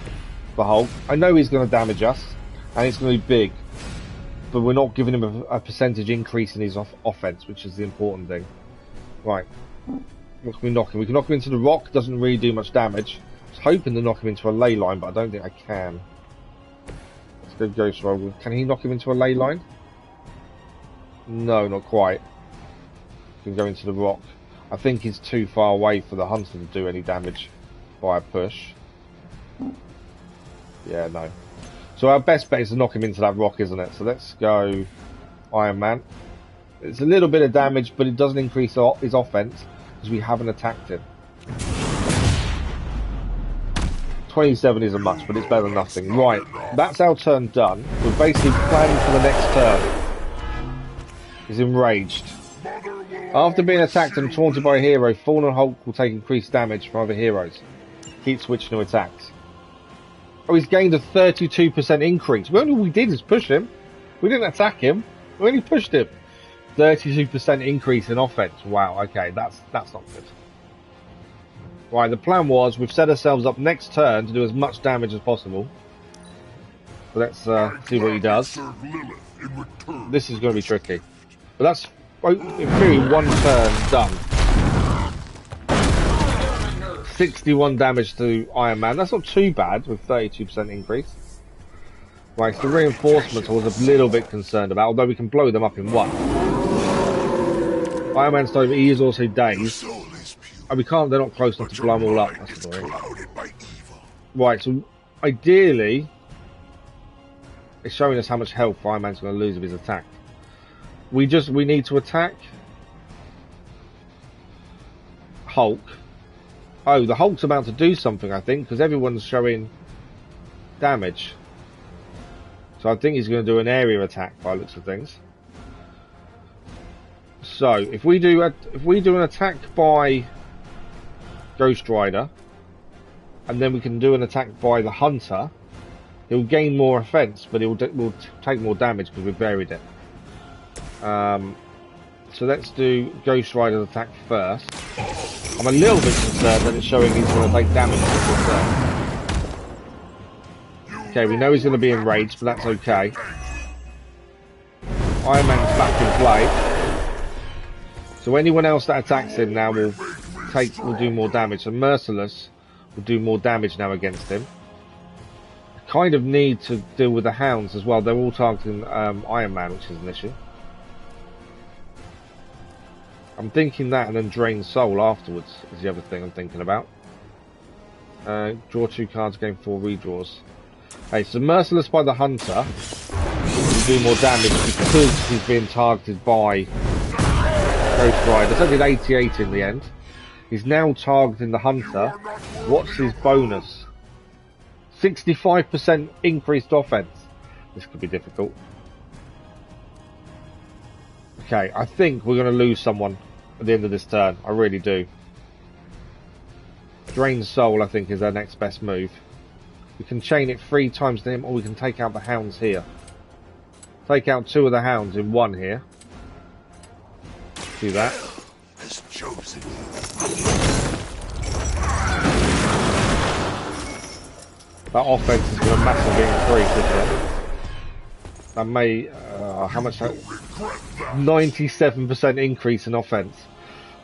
the Hulk. I know he's going to damage us, and it's going to be big, but we're not giving him a percentage increase in his offense, which is the important thing. Right. What can we knock him? We can knock him into the rock. Doesn't really do much damage. I was hoping to knock him into a ley line, but I don't think I can. Let's go Ghost Roll. Can he knock him into a ley line? No, not quite. He can go into the rock. I think he's too far away for the Hunter to do any damage by a push. Yeah, no. So our best bet is to knock him into that rock, isn't it? So let's go Iron Man. It's a little bit of damage, but it doesn't increase his offense because we haven't attacked him. 27 isn't much, but it's better than nothing. Right, that's our turn done. We're basically planning for the next turn. He's enraged. After being attacked and taunted by a hero, Fallen Hulk will take increased damage from other heroes. Keep switching to attacks. Oh, he's gained a 32% increase. All we did is push him. We didn't attack him. We only pushed him. 32% increase in offense. Wow, okay, that's not good. Right, the plan was we've set ourselves up next turn to do as much damage as possible. So let's see what he does. This is going to be tricky. But that's, in theory, 1 turn done. 61 damage to Iron Man. That's not too bad with 32% increase. Right, it's the reinforcements I was a little bit concerned about, although we can blow them up in 1. Iron Man's time, he is also dazed. And we can't, they're not close enough to blow them all up. That's annoying. Right, so ideally, it's showing us how much health Iron Man's going to lose if he's attacked. We need to attack Hulk. Oh, the Hulk's about to do something, I think, because everyone's showing damage. So I think he's going to do an area attack by the looks of things. So if we do an attack by Ghost Rider, and then we can do an attack by the Hunter, he'll gain more offense, but we'll take more damage because we've buried it. So let's do Ghost Rider's attack first. I'm a little bit concerned that it's showing he's going to take damage this turn. Okay, we know he's going to be enraged, but that's okay. Iron Man's back in play. So anyone else that attacks him now will do more damage. So Merciless will do more damage now against him. I kind of need to deal with the Hounds as well. They're all targeting Iron Man, which is an issue. I'm thinking that, and then Drain Soul afterwards is the other thing I'm thinking about. Draw 2 cards, gain 4 redraws. Okay, so Merciless by the Hunter will do more damage because he's being targeted by Ghost Rider. So I did 88 in the end. He's now targeting the Hunter. What's his bonus? 65% increased offense. This could be difficult. Okay, I think we're going to lose someone at the end of this turn. I really do. Drain Soul, I think, is our next best move. We can chain it 3 times to him, or we can take out the Hounds here. Take out 2 of the Hounds in 1 here. Do that. That offense is going to massively increase, isn't it? That may... how much? 97% increase in offense.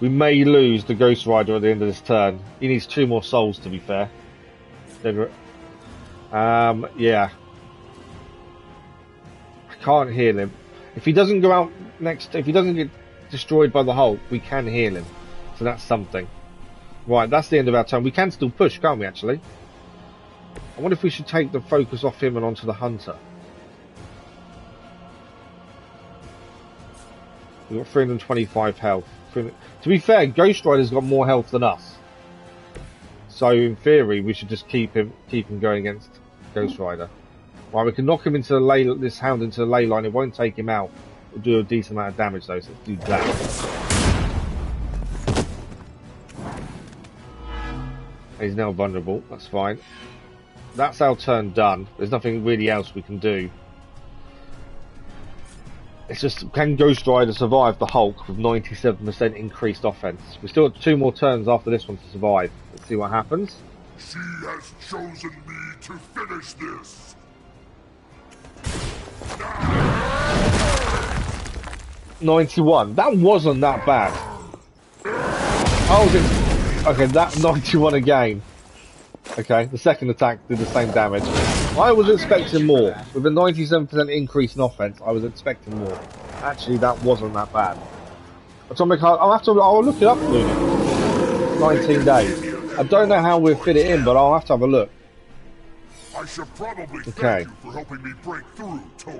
We may lose the Ghost Rider at the end of this turn. He needs 2 more souls, to be fair. Yeah. I can't heal him. If he doesn't go out if he doesn't get destroyed by the Hulk, we can heal him. So that's something. Right, that's the end of our turn. We can still push, can't we, actually? I wonder if we should take the focus off him and onto the Hunter. We've got 325 health. To be fair, Ghost Rider's got more health than us. So in theory, we should just keep him going against Ghost Rider. Right, we can knock him into the this Hound into the ley line. It won't take him out. It'll do a decent amount of damage though, so let's do that. He's now vulnerable. That's fine. That's our turn done. There's nothing really else we can do. It's just, can Ghost Rider survive the Hulk with 97% increased offense? We still have 2 more turns after this one to survive. Let's see what happens. She has chosen me to finish this. 91. That wasn't that bad. Oh, okay, that 91 again. Okay, the second attack did the same damage. I was expecting more. With a 97% increase in offense, I was expecting more. Actually, that wasn't that bad. Atomic Heart, I'll look it up for you. 19 days. I don't know how we'll fit it in, but I'll have to have a look. I should probably thank you for helping me break through, Tony.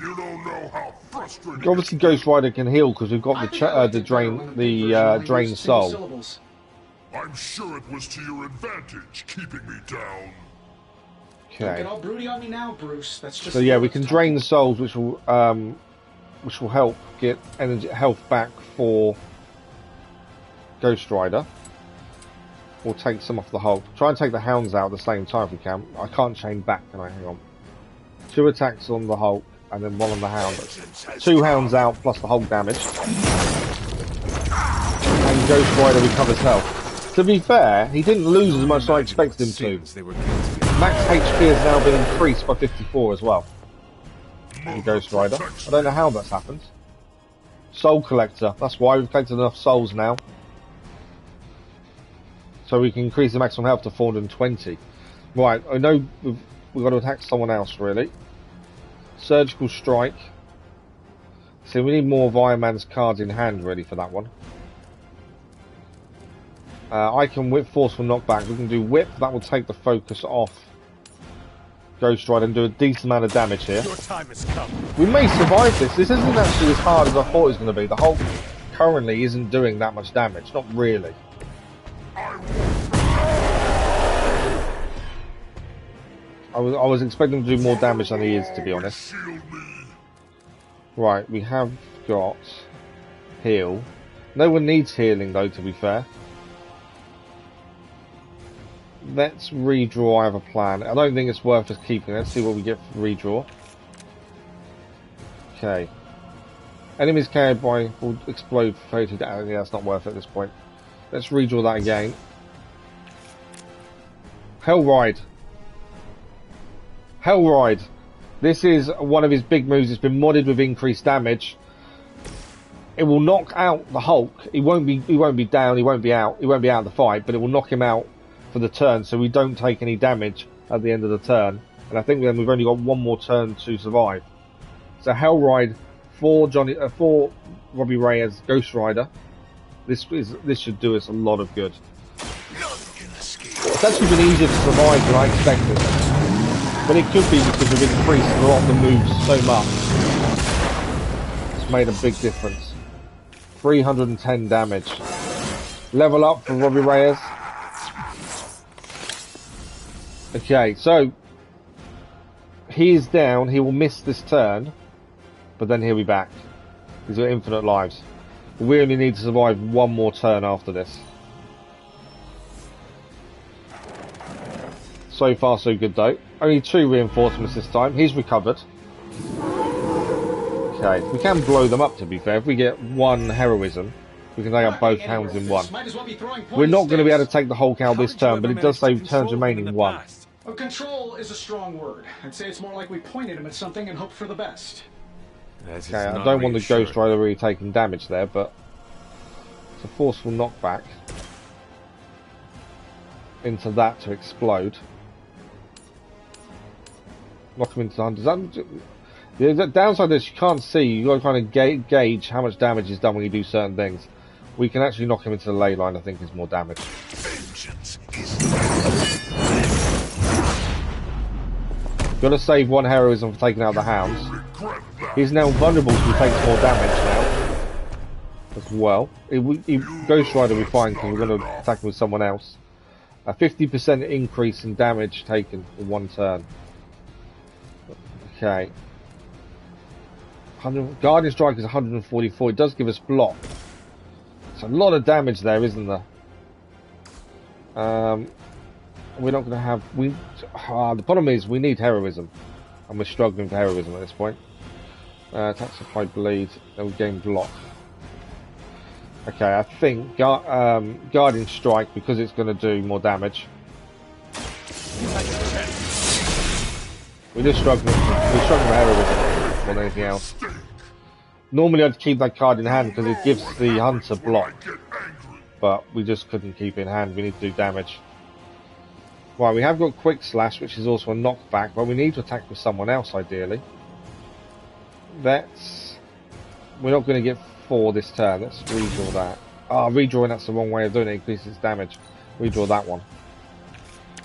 You don't know how frustrating. Obviously, Ghost Rider can heal because we've got the drain soul. I'm sure it was to your advantage keeping me down. Okay. Don't get all broody on me now, Bruce. That's just. So yeah, we can drain the souls, which will help get health back for Ghost Rider. We'll take some off the Hulk. Try and take the Hounds out at the same time if we can. I can't chain back, can I? Hang on. 2 attacks on the Hulk and then 1 on the Hound. 2 Hounds out plus the Hulk damage. And Ghost Rider recovers health. To be fair, he didn't lose as much as I expected him to. Max HP has now been increased by 54 as well. In Ghost Rider. I don't know how that's happened. Soul Collector. That's why we've collected enough souls now. So we can increase the maximum health to 420. Right, I know we've got to attack someone else, really. Surgical Strike. So we need more of Iron Man's cards in hand, really, for that one. I can whip Forceful Knockback. We can do Whip. That will take the focus off Ghost Rider and do a decent amount of damage here. Your time has come. We may survive this. This isn't actually as hard as I thought it was going to be. The Hulk currently isn't doing that much damage. Not really. I was expecting him to do more damage than he is, to be honest. Right, we have got heal. No one needs healing though, to be fair. Let's redraw. I have a plan. I don't think it's worth us keeping. Let's see what we get for redraw. Okay. Enemies carried by will explode for 30 damage. Yeah, that's not worth it at this point. Let's redraw that again. Hellride. Hellride. This is one of his big moves. It's been modded with increased damage. It will knock out the Hulk. He won't be down. He won't be out. He won't be out of the fight, but it will knock him out for the turn, so we don't take any damage at the end of the turn. And I think then we've only got one more turn to survive. So Hellride for Robbie Reyes, Ghost Rider. This should do us a lot of good. It's actually been easier to survive than I expected, but it could be because we've increased a lot of the moves so much. It's made a big difference. 310 damage. Level up for Robbie Reyes. Okay, so he is down. He will miss this turn, but then he'll be back. He's got infinite lives. We only need to survive one more turn after this. So far, so good though. Only 2 reinforcements this time. He's recovered. Okay, we can blow them up, to be fair. If we get 1 heroism, we can take out both hounds in 1. We're not going to be able to take the Hulk out this turn, but it does say turns remaining 1. Well, control is a strong word. I'd say it's more like we pointed him at something and hoped for the best. Okay, I don't want the Ghost Rider really taking damage there, but it's a forceful knockback into that to explode. Knock him into the hunters. The downside is you can't see. You've got to kind of gauge how much damage is done when you do certain things. We can actually knock him into the ley line, I think, is more damage. Got to save 1 heroism for taking out the hounds. He's now vulnerable, so he takes more damage now as well. Ghost Rider will be fine because we're going to attack him with someone else. A 50% increase in damage taken in 1 turn. Okay. Guardian Strike is 144. It does give us block. It's a lot of damage there, isn't there? We're not going to have... the problem is we need heroism. And we're struggling for heroism at this point. Attack supply bleed. Then we gain block. Okay, I think Guardian Strike, because it's going to do more damage. We're just struggling for heroism more than anything else. Normally I'd keep that card in hand because it gives the hunter block. But we just couldn't keep it in hand. We need to do damage. Right, we have got Quick Slash, which is also a knockback, but we need to attack with someone else, ideally. We're not going to get 4 this turn. Let's redraw that. Redrawing, that's the wrong way of doing it. Increases damage. Redraw that one.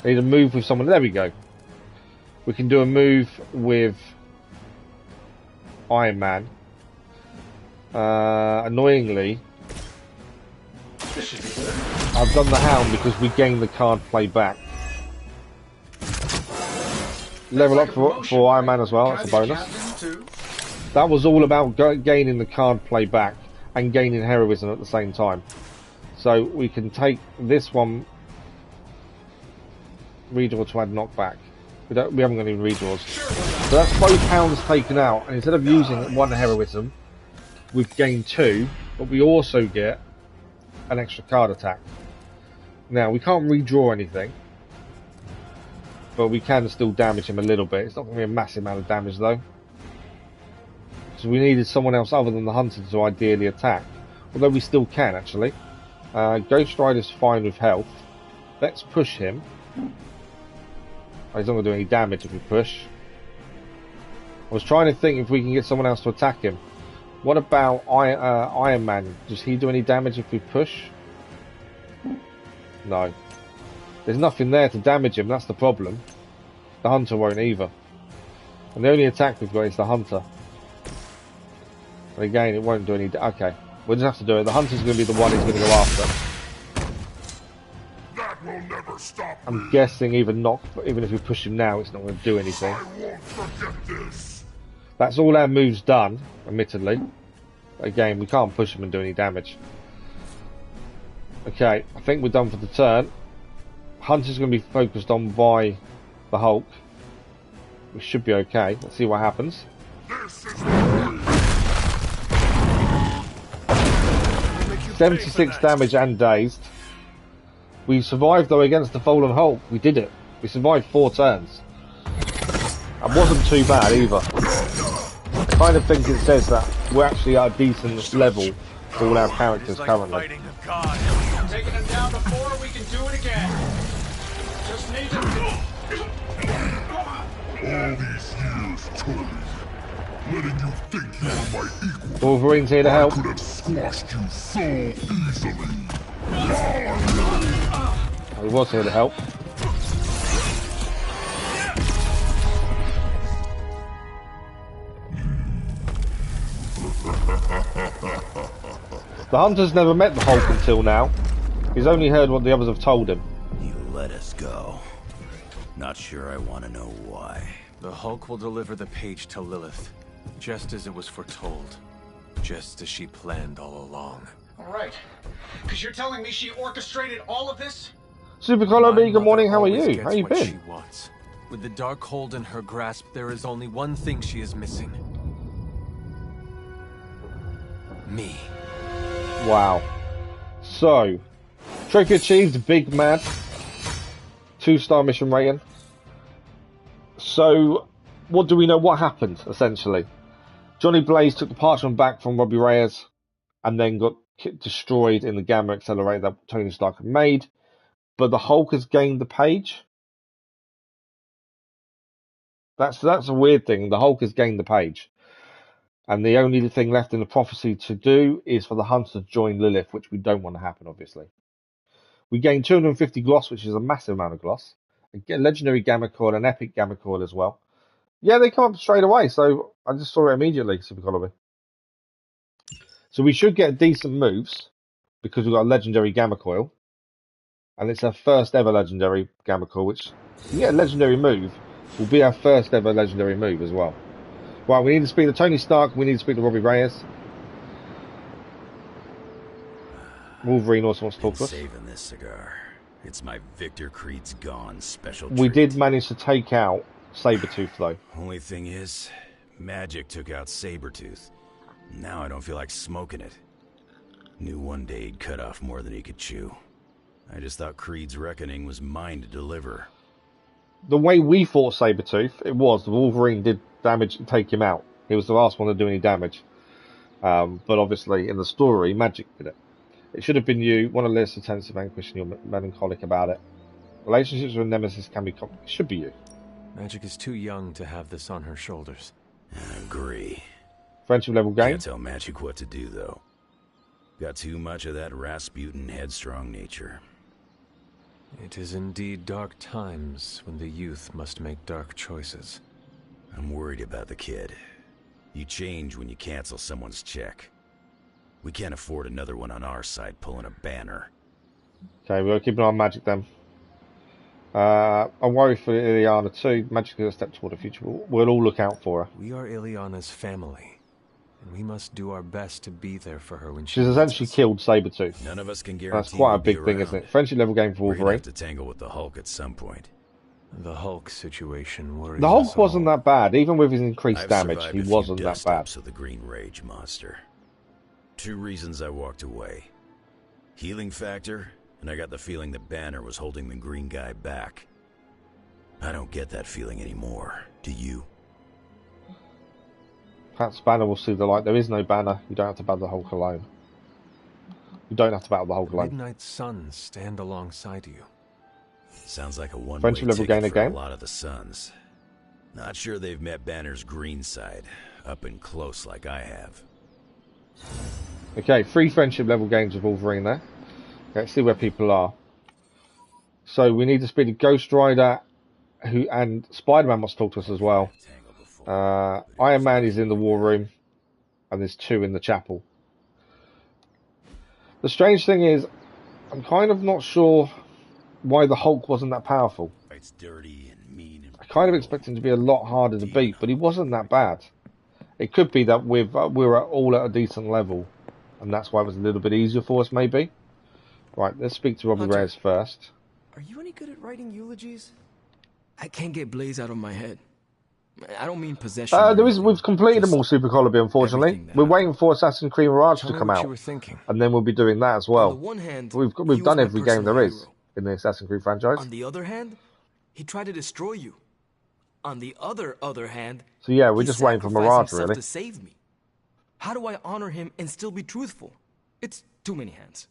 I need a move with someone. There we go. We can do a move with Iron Man. Annoyingly, I've done the Hound because we gain the card play back. Level up for Iron Man as well, that's a bonus. That was all about gaining the card play back and gaining heroism at the same time. So we can take this one, redraw to add knockback. We haven't got any redraws. So that's both hounds taken out, and instead of using 1 heroism, we've gained 2, but we also get an extra card attack. Now, we can't redraw anything, but we can still damage him a little bit. It's not going to be a massive amount of damage though. So we needed someone else other than the hunter to ideally attack. Although we still can actually. Ghost Rider's fine with health. Let's push him. He's not going to do any damage if we push. I was trying to think if we can get someone else to attack him. What about Iron Man? Does he do any damage if we push? No. There's nothing there to damage him, that's the problem. The Hunter won't either. And the only attack we've got is the Hunter. And again, it won't do any... Okay, we'll just have to do it. The Hunter's going to be the one he's going to go after. That will never stop I'm guessing even if we push him now, it's not going to do anything. I won't forget this. That's all our moves done, admittedly. Again, we can't push him and do any damage. Okay, I think we're done for the turn. Hunter's going to be focused on by the Hulk. We should be okay. Let's see what happens. 76 damage and dazed. We survived though against the Fallen Hulk. We did it. We survived 4 turns. That wasn't too bad either. I kind of think it says that we're actually at a decent level for all our characters currently. Taking him down before we can do it again. Just need to... All these years, Tony, letting you think you were my equal. Wolverine's here to help. I could have squashed you so easily. He was here to help. The Hunter's never met the Hulk until now. He's only heard what the others have told him. You let us go. Not sure I want to know why. The Hulk will deliver the page to Lilith, just as it was foretold. Just as she planned all along. Alright. Because you're telling me she orchestrated all of this? Super Color B, good morning, how are you? How you What she been? wants. With the Darkhold in her grasp, there is only one thing she is missing. Me. Wow. So, trophy achieved, Big Mad. 2-star mission rating. So, what do we know? What happened, essentially? Johnny Blaze took the parchment back from Robbie Reyes and then got destroyed in the gamma accelerator that Tony Stark had made. But the Hulk has gained the page. That's a weird thing. The Hulk has gained the page. And the only thing left in the prophecy to do is for the Hunter to join Lilith, which we don't want to happen, obviously. We gain 250 gloss, which is a massive amount of gloss. A legendary gamma coil, an epic gamma coil as well. Yeah, they come up straight away, so I just saw it immediately, Super Colby. So we should get decent moves, because we've got a legendary gamma coil. And it's our first ever legendary gamma coil, which, if we get a legendary move, will be our first ever legendary move as well. Right, we need to speak to Tony Stark, we need to speak to Robbie Reyes. Wolverine also wants to talk to us. Saving this cigar. It's my Victor Creed's Gone special We treat. did manage to take out Sabretooth though. Only thing is, magic took out Sabretooth. Now I don't feel like smoking it. Knew one day he'd cut off more than he could chew. I just thought Creed's reckoning was mine to deliver. The way we fought Sabretooth, it was the Wolverine did take him out. He was the last one to do any damage. But obviously in the story, magic did it. It should have been you. One of Lilith's attempts of vanquishing, you're melancholic about it. Relationships with Nemesis can be it should be you. Magic is too young to have this on her shoulders. I agree. Friendship level game. Can't tell Magic what to do, though. Got too much of that Rasputin headstrong nature. It is indeed dark times when the youth must make dark choices. I'm worried about the kid. You change when you cancel someone's check. We can't afford another one on our side pulling a banner. Okay, we'll keep an eye on Magic then. I worry for Ileana too. Magic is a step toward the future. We'll all look out for her. We are Ileana's family, and we must do our best to be there for her when she's essentially killed Sabretooth. None of us can guarantee. That's quite a big thing, isn't it? Friendship level game for Wolverine. We're gonna have to tangle with the Hulk at some point. The Hulk situation worries The Hulk us wasn't all. that bad, even with his increased I've damage. survived He a few wasn't that bad. dust-ups of the Green Rage monster. 2 reasons I walked away. Healing factor, and I got the feeling that Banner was holding the green guy back. I don't get that feeling anymore. Do you? Perhaps Banner will see the light. There is no Banner. You don't have to battle the Hulk alone. You don't have to battle the Hulk alone. Midnight suns stand alongside you. Sounds like a one-way Friendship level ticket gain for a again. lot of the Suns. Not sure they've met Banner's green side, up and close like I have. Okay, 3 friendship level games with Wolverine there. Okay, let's see where people are. So we need to speak to Ghost Rider and Spider-Man wants to talk to us as well. Iron Man is in the war room, and there's 2 in the chapel. The strange thing is, I'm kind of not sure why the Hulk wasn't that powerful. It's dirty and mean. And I kind of expect him to be a lot harder to beat, but he wasn't that bad. It could be that we were all at a decent level, and that's why it was a little bit easier for us, maybe. Right, let's speak to Robbie Reyes first. Are you any good at writing eulogies? I can't get Blaze out of my head. I don't mean possession. We've completed them all, Super Colby, unfortunately. We're waiting for Assassin's Creed Mirage to come out. And then we'll be doing that as well. On the one hand, we've done every game there is in the Assassin's Creed franchise. On the other hand, he tried to destroy you. On the other hand, so yeah, we're just waiting for Mirage, really. To save me. How do I honor him and still be truthful? It's too many hands.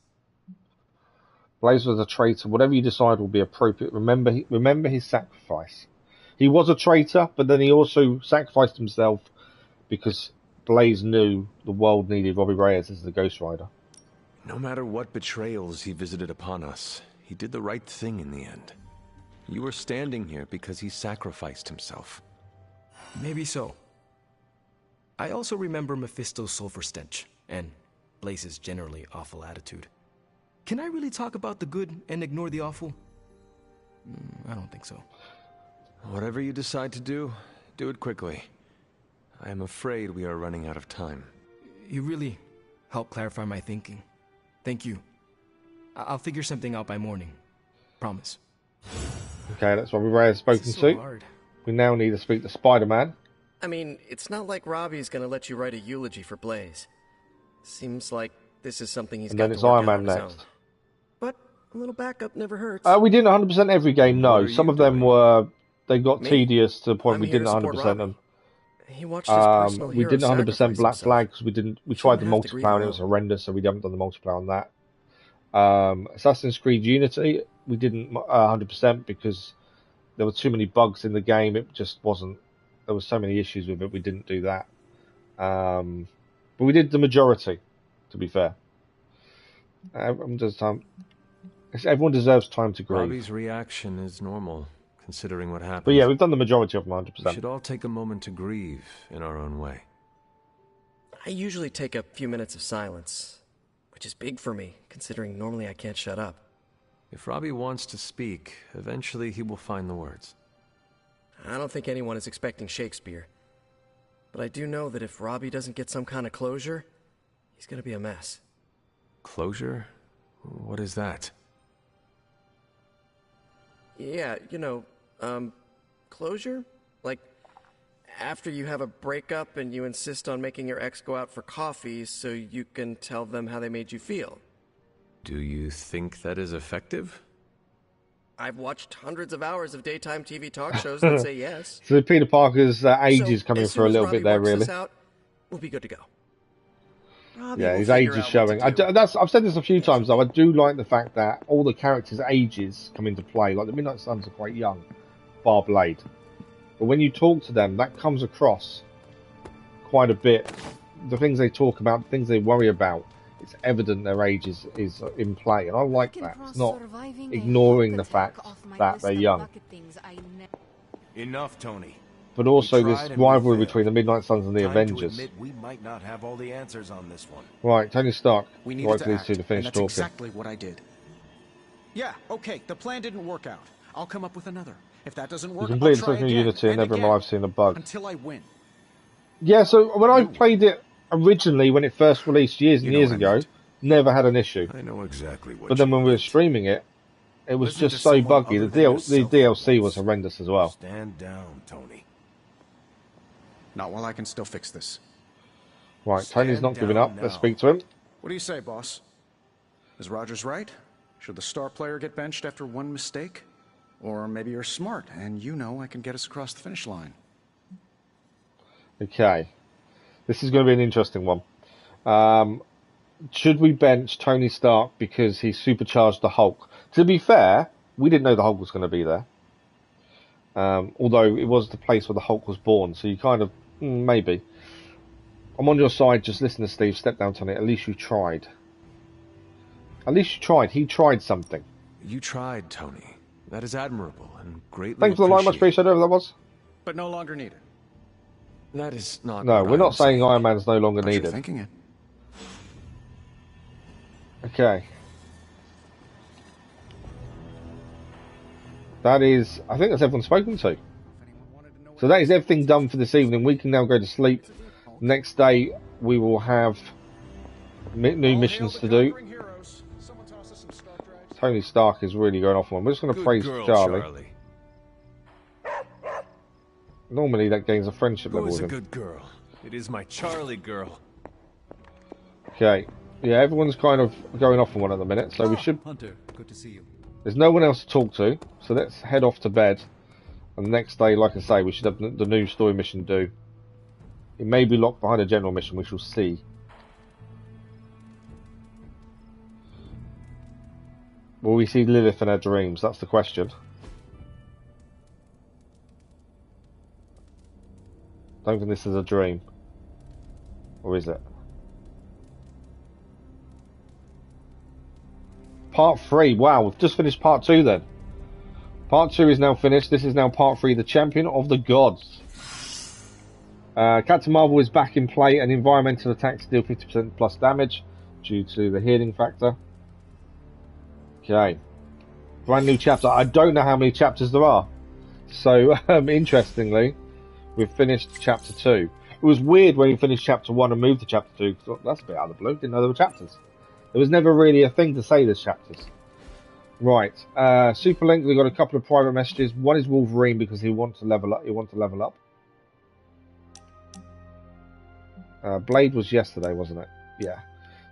Blaze was a traitor. Whatever you decide will be appropriate. Remember his sacrifice. He was a traitor, but then he also sacrificed himself because Blaze knew the world needed Robbie Reyes as the Ghost Rider. No matter what betrayals he visited upon us, he did the right thing in the end. You were standing here because he sacrificed himself. Maybe so. I also remember Mephisto's sulfur stench, and Blaze's generally awful attitude. Can I really talk about the good and ignore the awful? I don't think so. Whatever you decide to do, do it quickly. I am afraid we are running out of time. You really helped clarify my thinking. Thank you. I'll figure something out by morning. Promise. Okay, that's Robbie Reyes spoken to. Hard. We now need to speak to Spider-Man. I mean, it's not like Robbie's gonna let you write a eulogy for Blaze. Seems like this is something he's got to work out on his own. And then it's Iron Man next. But a little backup never hurts. We didn't 100% every game, no. Some of them were... They got tedious to the point we didn't 100% them. He watched his personal we didn't 100% Black Flag because we tried the multiplayer and it was horrendous, so we haven't done the multiplayer on that. Assassin's Creed Unity, we didn't 100% because there were too many bugs in the game. It just wasn't. There were so many issues with it. We didn't do that. But we did the majority, to be fair. Everyone deserves time to grieve. Robbie's reaction is normal, considering what happened. But yeah, we've done the majority of them 100%. We should all take a moment to grieve in our own way. I usually take a few minutes of silence, which is big for me, considering normally I can't shut up. If Robbie wants to speak, eventually he will find the words. I don't think anyone is expecting Shakespeare. But I do know that if Robbie doesn't get some kind of closure, he's gonna be a mess. Closure? What is that? Yeah, closure? Like, after you have a breakup and you insist on making your ex go out for coffee so you can tell them how they made you feel. Do you think that is effective? I've watched hundreds of hours of daytime TV talk shows that say yes. So Peter Parker's age is coming for a little bit there, really. We'll be good to go. Yeah, his age is showing. I've said this a few times, though. I do like the fact that all the characters' ages come into play. Like, the Midnight Suns are quite young, bar Blade. But when you talk to them, that comes across quite a bit. The things they talk about, the things they worry about, it's evident their age is in play. And I like that. It's not ignoring the fact that they're young. Enough, Tony. But also this rivalry between the Midnight Suns and the Avengers. We might not have all the answers on this one. Right, Tony Stark. We needed right to act, to finish and that's talking. exactly what I did. Yeah, okay, the plan didn't work out. I'll come up with another. If that doesn't work, I'll try again, Unity and never in my life seen a bug. Until I win. Yeah, so when I played it originally, when it first released years and years ago, never had an issue. I know exactly what. But then when we were streaming it, it was just so buggy. The DLC was horrendous as well. Stand down, Tony. Not while I can still fix this. Right, Tony's not giving up. Let's speak to him. What do you say, boss? Is Rogers right? Should the star player get benched after one mistake? Or maybe you're smart, and you know I can get us across the finish line. Okay. This is going to be an interesting one. Should we bench Tony Stark because he supercharged the Hulk? To be fair, we didn't know the Hulk was going to be there. Although it was the place where the Hulk was born, so you kind of... maybe. I'm on your side. Just listen to Steve. Step down, Tony. At least you tried. At least you tried. He tried something. You tried, Tony. That is admirable and greatly Thanks for the light, much appreciated, whoever that was. But no longer needed. That is not. No, we're not saying Iron Man's no longer But you're needed. thinking it. Okay. That is, I think that's everyone spoken to. So that is everything done for this evening. We can now go to sleep. Next day we will have new missions to do. Tony Stark is really going off on. We're just going to praise Charlie. Normally that gains a friendship level with him. Who is a good girl? It is my Charlie girl. Okay. Yeah, everyone's kind of going off on one at the minute, so we should... Hunter, good to see you. There's no one else to talk to, so let's head off to bed. And the next day, like I say, we should have the new story mission due. It may be locked behind a general mission, we shall see. Will we see Lilith in her dreams? That's the question. Don't think this is a dream. Or is it? Part 3. Wow, we've just finished part 2 then. Part 2 is now finished. This is now part 3, the Champion of the Gods. Captain Marvel is back in play, and environmental attacks deal 50% plus damage due to the healing factor. Okay. Brand new chapter. I don't know how many chapters there are. So, interestingly, we've finished chapter 2. It was weird when you finished chapter 1 and moved to chapter 2. Because that's a bit out of the blue. Didn't know there were chapters. There was never really a thing to say there's chapters. Right. Superlink, we've got a couple of private messages. One is Wolverine because he wants to level up. Blade was yesterday, wasn't it? Yeah.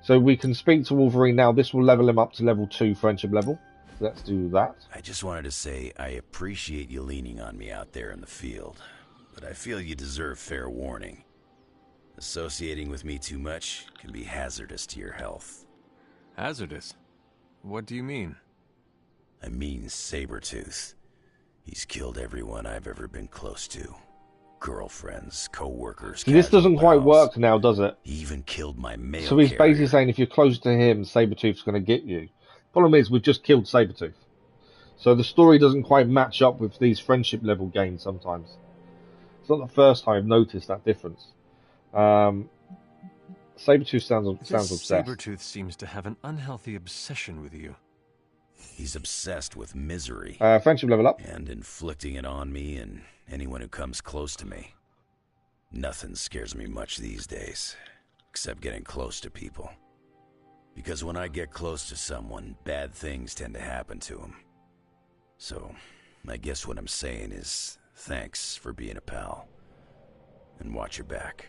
So we can speak to Wolverine now. This will level him up to level 2 friendship level. Let's do that. I just wanted to say I appreciate you leaning on me out there in the field, but I feel you deserve fair warning. Associating with me too much can be hazardous to your health. Hazardous? What do you mean? I mean Sabretooth. He's killed everyone I've ever been close to. Girlfriends, co-workers. This doesn't quite work now, does it? He even killed my mail So he's carrier. basically saying if you're close to him, Sabretooth's going to get you. Problem is, we've just killed Sabretooth. So the story doesn't quite match up with these friendship level games sometimes. It's not the first time I've noticed that difference. Sabretooth sounds obsessed. Sabretooth seems to have an unhealthy obsession with you. He's obsessed with misery. Friendship level up. And inflicting it on me and anyone who comes close to me. Nothing scares me much these days, except getting close to people. Because when I get close to someone, bad things tend to happen to them. So, I guess what I'm saying is, thanks for being a pal. And watch your back.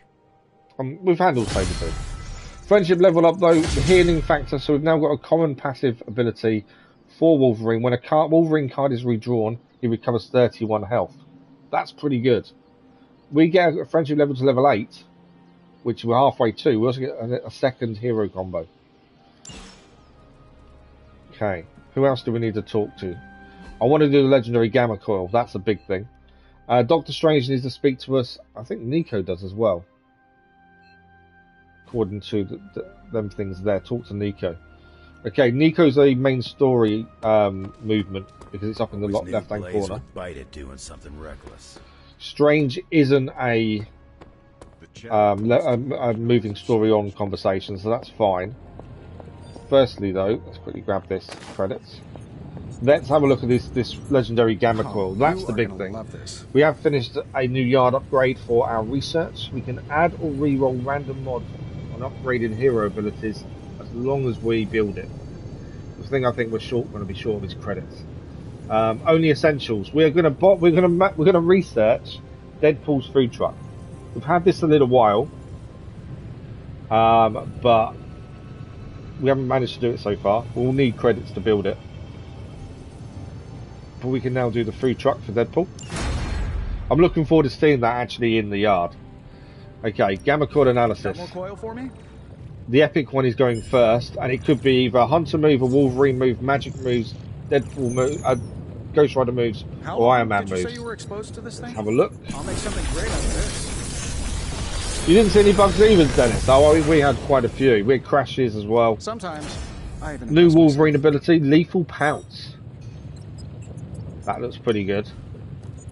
We've handled Sabretooth. Friendship level up though, the healing factor, so we've now got a common passive ability for Wolverine. When a Wolverine card is redrawn, he recovers 31 health. That's pretty good. We get a friendship level to level 8, which we're halfway to. We also get a second hero combo. Okay, who else do we need to talk to? I want to do the legendary Gamma Coil. That's a big thing. Doctor Strange needs to speak to us. I think Nico does as well. According to them things there. Talk to Nico. Okay, Nico's a main story movement because it's up in the left-hand corner. Bite it doing something reckless. Strange isn't a moving story on conversation, so that's fine. Firstly, though, let's quickly grab this credits. Let's have a look at this legendary Gamma Coil. That's the big thing. We have finished a new yard upgrade for our research. We can add or reroll random mods on upgraded hero abilities as long as we build it. The thing I think we're going to be short of is credits. Only essentials. We're going to research Deadpool's food truck. We've had this a little while, but we haven't managed to do it so far. We'll need credits to build it. But we can now do the food truck for Deadpool. I'm looking forward to seeing that actually in the yard. Okay, Gamma Coil analysis. Got more coil for me? The epic one is going first, and it could be either a Hunter move, a Wolverine move, magic moves, Deadpool move, Ghost Rider moves, or Iron Man moves. Did you say you were exposed to this thing? Let's have a look. I'll make something great out of this. You didn't see any bugs either, Dennis? Oh, we had quite a few. We had crashes as well. Sometimes I even new Wolverine ability, Lethal Pounce. That looks pretty good.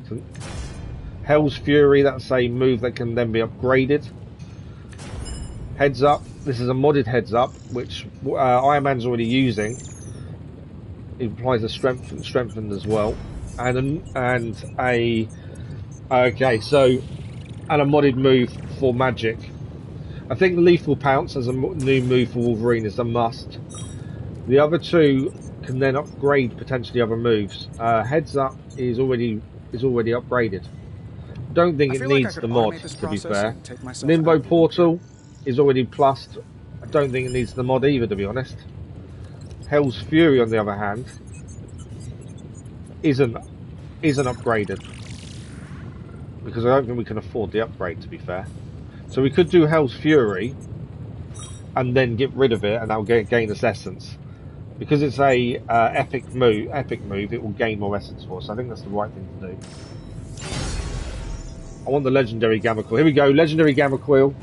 So, Hell's Fury, that's a move that can then be upgraded. Heads Up, this is a modded Heads Up, which Iron Man's already using. It implies a strengthened as well. And a modded move for magic. I think Lethal Pounce as a new move for Wolverine is a must. The other two can then upgrade potentially other moves. Heads Up is already upgraded. Don't think it needs the mod, to be fair. Limbo Portal is already plussed. I don't think it needs the mod either, to be honest. Hell's Fury, on the other hand, isn't upgraded, because I don't think we can afford the upgrade, to be fair. So we could do Hell's Fury and then get rid of it, and that'll gain us essence. Because it's a epic move, it will gain more essence for us. I think that's the right thing to do. I want the legendary Gamma Coil. Here we go, legendary Gamma Coil.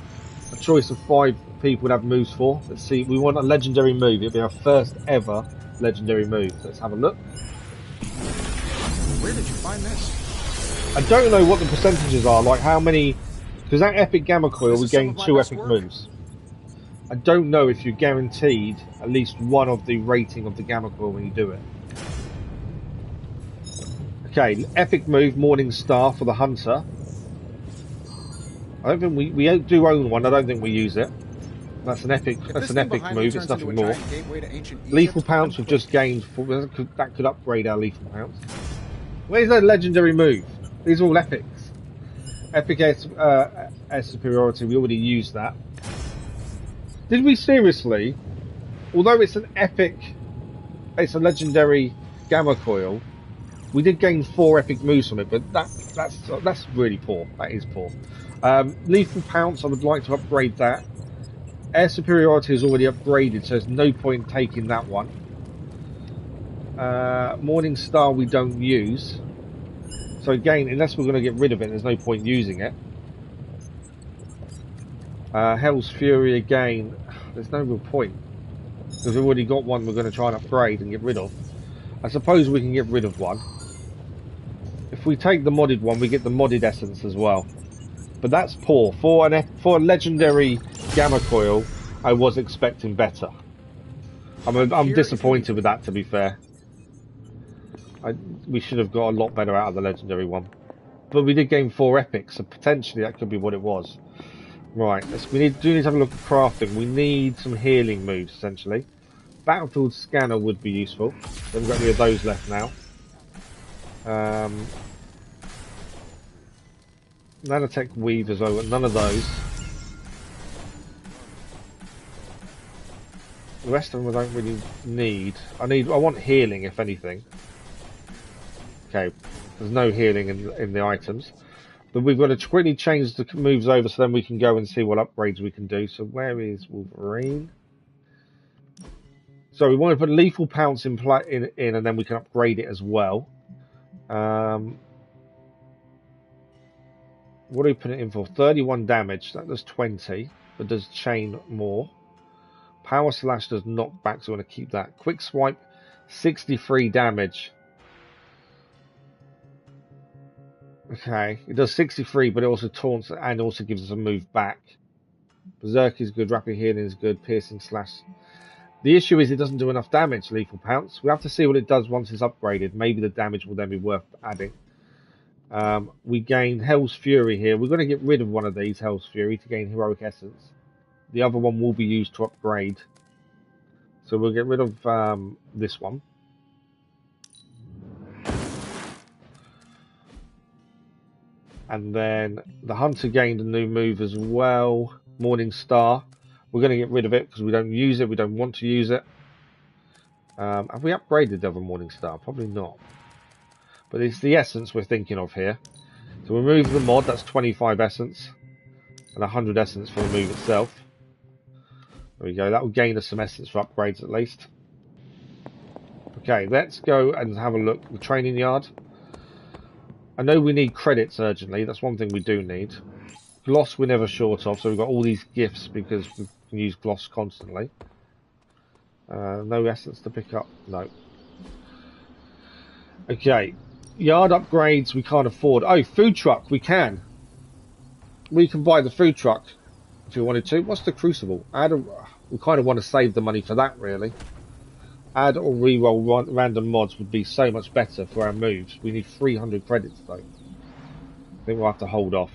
A choice of 5 people to have moves for. Let's see, we want a legendary move. It'll be our first ever legendary move. Let's have a look. Where did you find this? I don't know what the percentages are, like how many, because that epic Gamma Coil we gain 2 epic moves. I don't know if you're guaranteed at least one of the rating of the Gamma Coil when you do it. Okay, epic move, Morning Star for the Hunter. I don't think we do own one. I don't think we use it. That's an epic move. It's nothing more. Lethal Pounce we've just gained. That could upgrade our Lethal Pounce. Where's that legendary move? These are all epics. Epic air superiority. We already used that. Did we seriously? Although it's an epic, it's a legendary Gamma Coil. We did gain 4 epic moves from it, but that's really poor. That is poor. Lethal Pounce, I would like to upgrade that. Air Superiority is already upgraded, so there's no point in taking that one. Morning Star we don't use. So again, unless we're going to get rid of it, there's no point using it. Hell's Fury again, there's no real point. Because we've already got one we're going to try and upgrade and get rid of. I suppose we can get rid of one. If we take the modded one, we get the modded essence as well. But that's poor. For a legendary Gamma Coil, I was expecting better. I'm disappointed with that, to be fair. We should have got a lot better out of the legendary one. But we did gain 4 epics, so potentially that could be what it was. Right, do need to have a look at crafting. We need some healing moves, essentially. Battlefield Scanner would be useful. Haven't got any of those left now. Nanotech Weavers, I've got none of those. The rest of them I don't really need. I want healing, if anything. Okay, there's no healing in the items. But we've got to quickly change the moves over so then we can go and see what upgrades we can do. So where is Wolverine? So we want to put Lethal Pounce in and then we can upgrade it as well. What do we put it in for? 31 damage. That does 20, but does chain more. Power Slash does knockback, so we want to keep that. Quick Swipe, 63 damage. Okay, it does 63, but it also taunts and also gives us a move back. Berserk is good, Rapid Healing is good, Piercing Slash. The issue is it doesn't do enough damage, Lethal Pounce. We have to see what it does once it's upgraded. Maybe the damage will then be worth adding. We gain Hell's Fury here. We're going to get rid of one of these, Hell's Fury, to gain Heroic Essence. The other one will be used to upgrade. So we'll get rid of this one. And then the Hunter gained a new move as well. Morning Star. We're going to get rid of it because we don't use it. We don't want to use it. Have we upgraded the other Morning Star? Probably not. But it's the essence we're thinking of here. So we remove the mod. That's 25 essence. And 100 essence for the move itself. There we go. That will gain us some essence for upgrades at least. Okay, let's go and have a look at the training yard. I know we need credits urgently. That's one thing we do need. Gloss we're never short of, so we've got all these gifts because we can use gloss constantly. No essence to pick up. No. Okay. Yard upgrades we can't afford. Oh, food truck, we can. We can buy the food truck if you wanted to. What's the crucible? We kind of want to save the money for that, really. Add or reroll random mods would be so much better for our moves. We need 300 credits, though. I think we'll have to hold off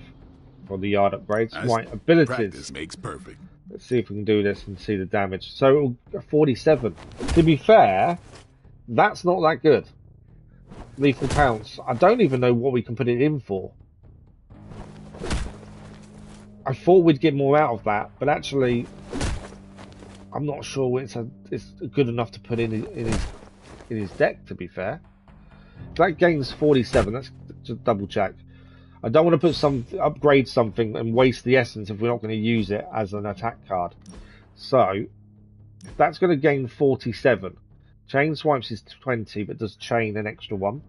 for the yard upgrades. Right, abilities. Practice makes perfect. Let's see if we can do this and see the damage. So, 47. To be fair, that's not that good. Lethal Pounce. I don't even know what we can put it in for. I thought we'd get more out of that, but actually, I'm not sure it's good enough to put in his deck, to be fair. That gains 47. Let's just double check. I don't want to upgrade something and waste the essence if we're not going to use it as an attack card. So, that's going to gain 47. Chain Swipes is 20, but does chain an extra 1.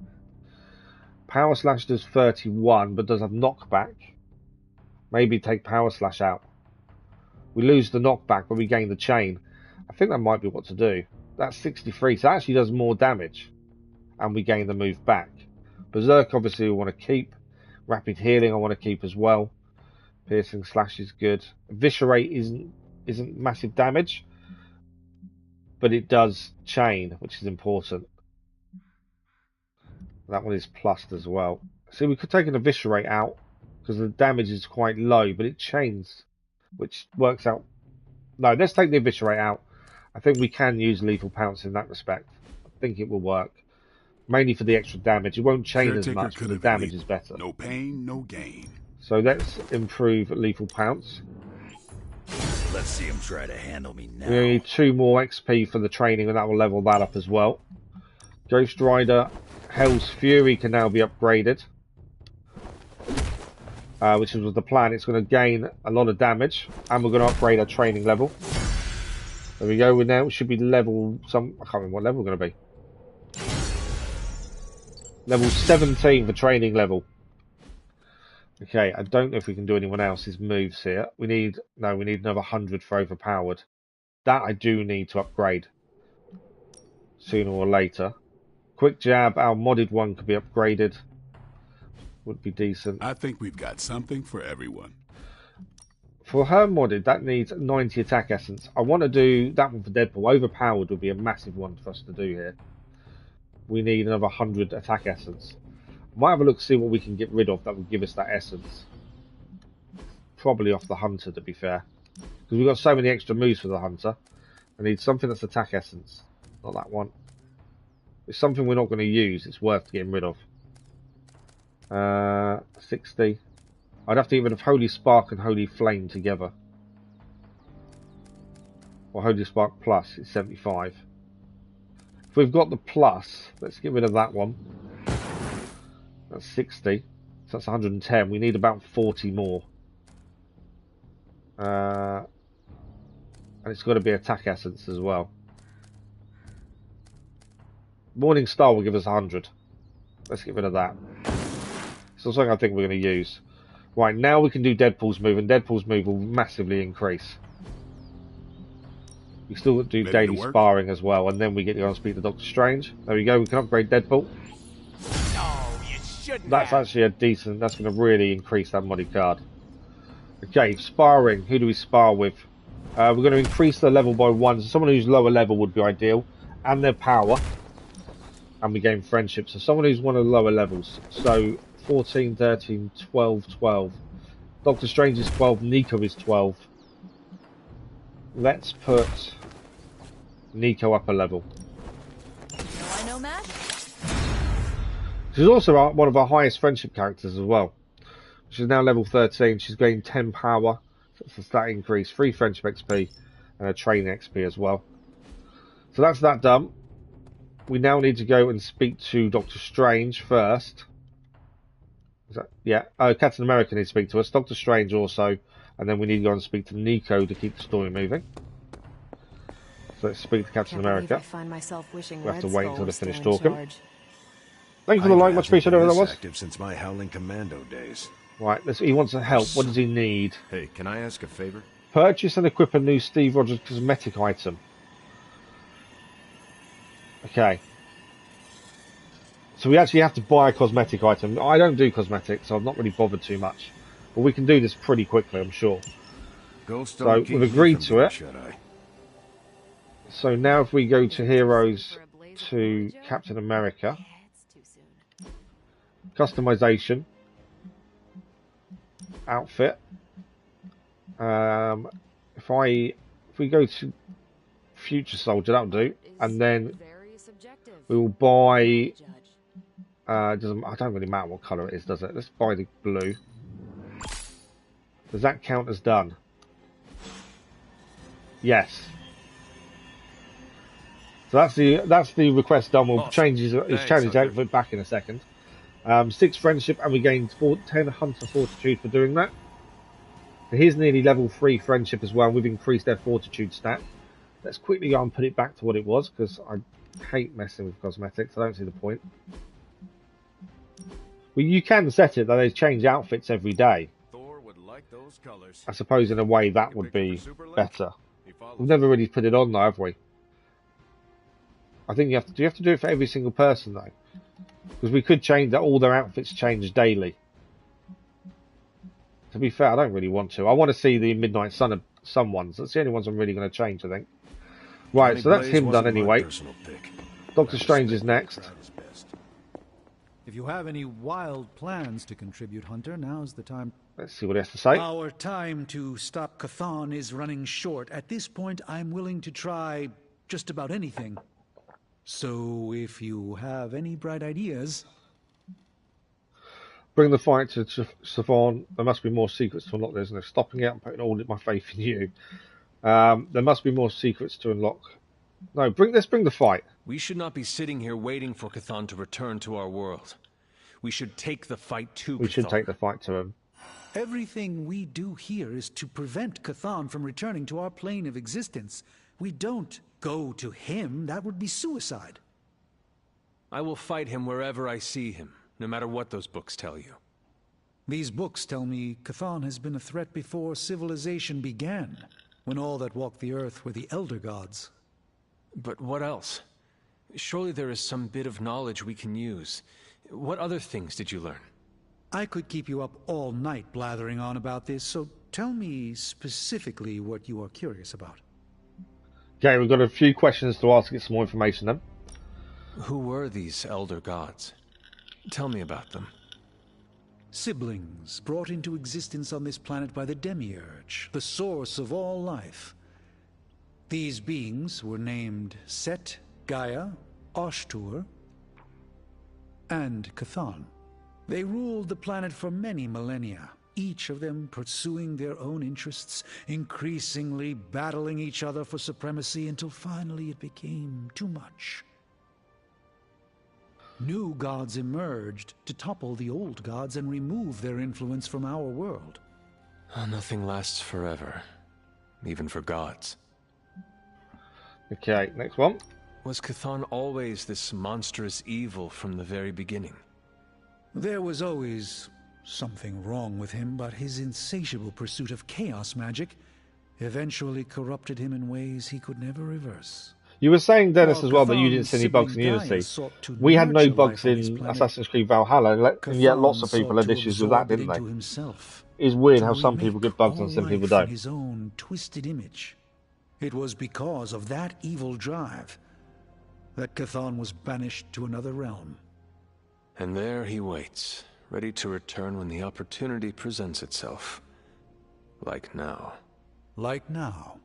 Power Slash does 31, but does have knockback. Maybe take Power Slash out. We lose the knockback, but we gain the chain. I think that might be what to do. That's 63, so it actually does more damage. And we gain the move back. Berserk, obviously, we want to keep. Rapid Healing, I want to keep as well. Piercing Slash is good. Eviscerate isn't massive damage, but it does chain, which is important. That one is plussed as well. See, we could take an Eviscerate out, because the damage is quite low, but it chains, which works out. No, let's take the Eviscerate out. I think we can use Lethal Pounce in that respect. I think it will work. Mainly for the extra damage. It won't chain as much, but the damage is better. No pain, no gain. So let's improve Lethal Pounce. Let's see him try to handle me now. We need 2 more XP for the training, and that will level that up as well. Ghost Rider, Hell's Fury can now be upgraded. Which was the plan. It's going to gain a lot of damage, and we're going to upgrade our training level. There we go. We should be level I can't remember what level we're going to be. Level 17 for training level. Okay, I don't know if we can do anyone else's moves here. We need another 100 for overpowered. That I do need to upgrade sooner or later. Quick Jab, our modded one could be upgraded. Would be decent. I think we've got something for everyone. For her modded, that needs 90 attack essence. I want to do that one for Deadpool. Overpowered would be a massive one for us to do here. We need another 100 attack essence. Might have a look to see what we can get rid of that would give us that essence. Probably off the Hunter, to be fair. Because we've got so many extra moves for the Hunter. I need something that's attack essence. Not that one. It's something we're not going to use. It's worth getting rid of. 60. I'd have to get rid of Holy Spark and Holy Flame together. Or Holy Spark Plus, it's 75. If we've got the plus, let's get rid of that one. That's 60. So that's 110. We need about 40 more. And it's got to be attack essence as well. Morning Star will give us 100. Let's get rid of that. So something I think we're going to use. Right, now we can do Deadpool's move, and Deadpool's move will massively increase. We still do daily sparring as well, and then we get to go and speak to Doctor Strange. There we go, we can upgrade Deadpool. That's actually a decent, that's going to really increase that modded card. Okay, sparring. Who do we spar with? We're going to increase their level by 1, so someone who's lower level would be ideal. And their power. And we gain friendship, so someone who's one of the lower levels. So 14, 13, 12, 12. Doctor Strange is 12, Nico is 12. Let's put Nico up a level. I know Matt? She's also one of our highest friendship characters as well. She's now level 13. She's gained 10 power. So it's a stat increase, 3 friendship XP, and a training XP as well. So that's that done. We now need to go and speak to Doctor Strange first. Yeah, Captain America needs to speak to us. Doctor Strange also. And then we need to go and speak to Nico to keep the story moving. So let's speak to Captain America. I find myself wishing we'll have to Red wait Skull until they was finish still in talking. charge. Thank you for the like, much appreciated, whoever that was. Active since my Howling Commando days. Right, he wants help. What does he need? Hey, can I ask a favor? Purchase and equip a new Steve Rogers cosmetic item. Okay. So we actually have to buy a cosmetic item. I don't do cosmetics, so I'm not really bothered too much. But we can do this pretty quickly, I'm sure. So we've agreed to it. So now if we go to Heroes to Captain America. Customization. Outfit. If we go to Future Soldier, that'll do. And then we will buy... I don't really matter what colour it is, does it? Let's buy the blue. Does that count as done? Yes. So that's the request done. We'll change his outfit back in a second. 6 friendship, and we gained 10 hunter fortitude for doing that. So here's nearly level 3 friendship as well. We've increased their fortitude stat. Let's quickly go and put it back to what it was, because I hate messing with cosmetics. I don't see the point. Well, you can set it that they change outfits every day. Thor would like those colors. I suppose in a way that would be better. We've never really put it on though, have we? I think you have to do it for every single person though, because we could change that all their outfits change daily. To be fair, I don't really want to. I want to see the Midnight Sun ones. That's the only ones I'm really going to change, I think. Right, so that's him done anyway. Doctor Strange is next. If you have any wild plans to contribute, Hunter, now's the time. Let's see what he has to say. Our time to stop Chthon is running short. At this point, I'm willing to try just about anything. So if you have any bright ideas... Bring the fight to Chthon. There must be more secrets to unlock. There's no stopping it. I'm putting all my faith in you. There must be more secrets to unlock. No, let's bring the fight. We should not be sitting here waiting for Chthon to return to our world. We should take the fight to Chthon. We should take the fight to him. Everything we do here is to prevent Chthon from returning to our plane of existence. We don't go to him. That would be suicide. I will fight him wherever I see him, no matter what those books tell you. These books tell me Chthon has been a threat before civilization began, when all that walked the earth were the Elder Gods. But what else? Surely there is some bit of knowledge we can use. What other things did you learn? I could keep you up all night blathering on about this, so tell me specifically what you are curious about. Okay, we've got a few questions to ask to get some more information then. Who were these Elder Gods? Tell me about them. Siblings brought into existence on this planet by the Demiurge, the source of all life. These beings were named Set, Gaia, Ashtur, and Chthon. They ruled the planet for many millennia, each of them pursuing their own interests, increasingly battling each other for supremacy until finally it became too much. New gods emerged to topple the old gods and remove their influence from our world. Nothing lasts forever, even for gods. Okay, next one. Was Chthon always this monstrous evil from the very beginning? There was always something wrong with him, but his insatiable pursuit of chaos magic eventually corrupted him in ways he could never reverse. You were saying, Dennis, as well, that you didn't see any bugs in Unity. We had no bugs in Assassin's Creed Valhalla, and yet lots of people had issues with that, didn't they? It's weird how some people get bugs and some people don't. His own twisted image. It was because of that evil drive that Chthon was banished to another realm. And there he waits, ready to return when the opportunity presents itself. Like now. Like now.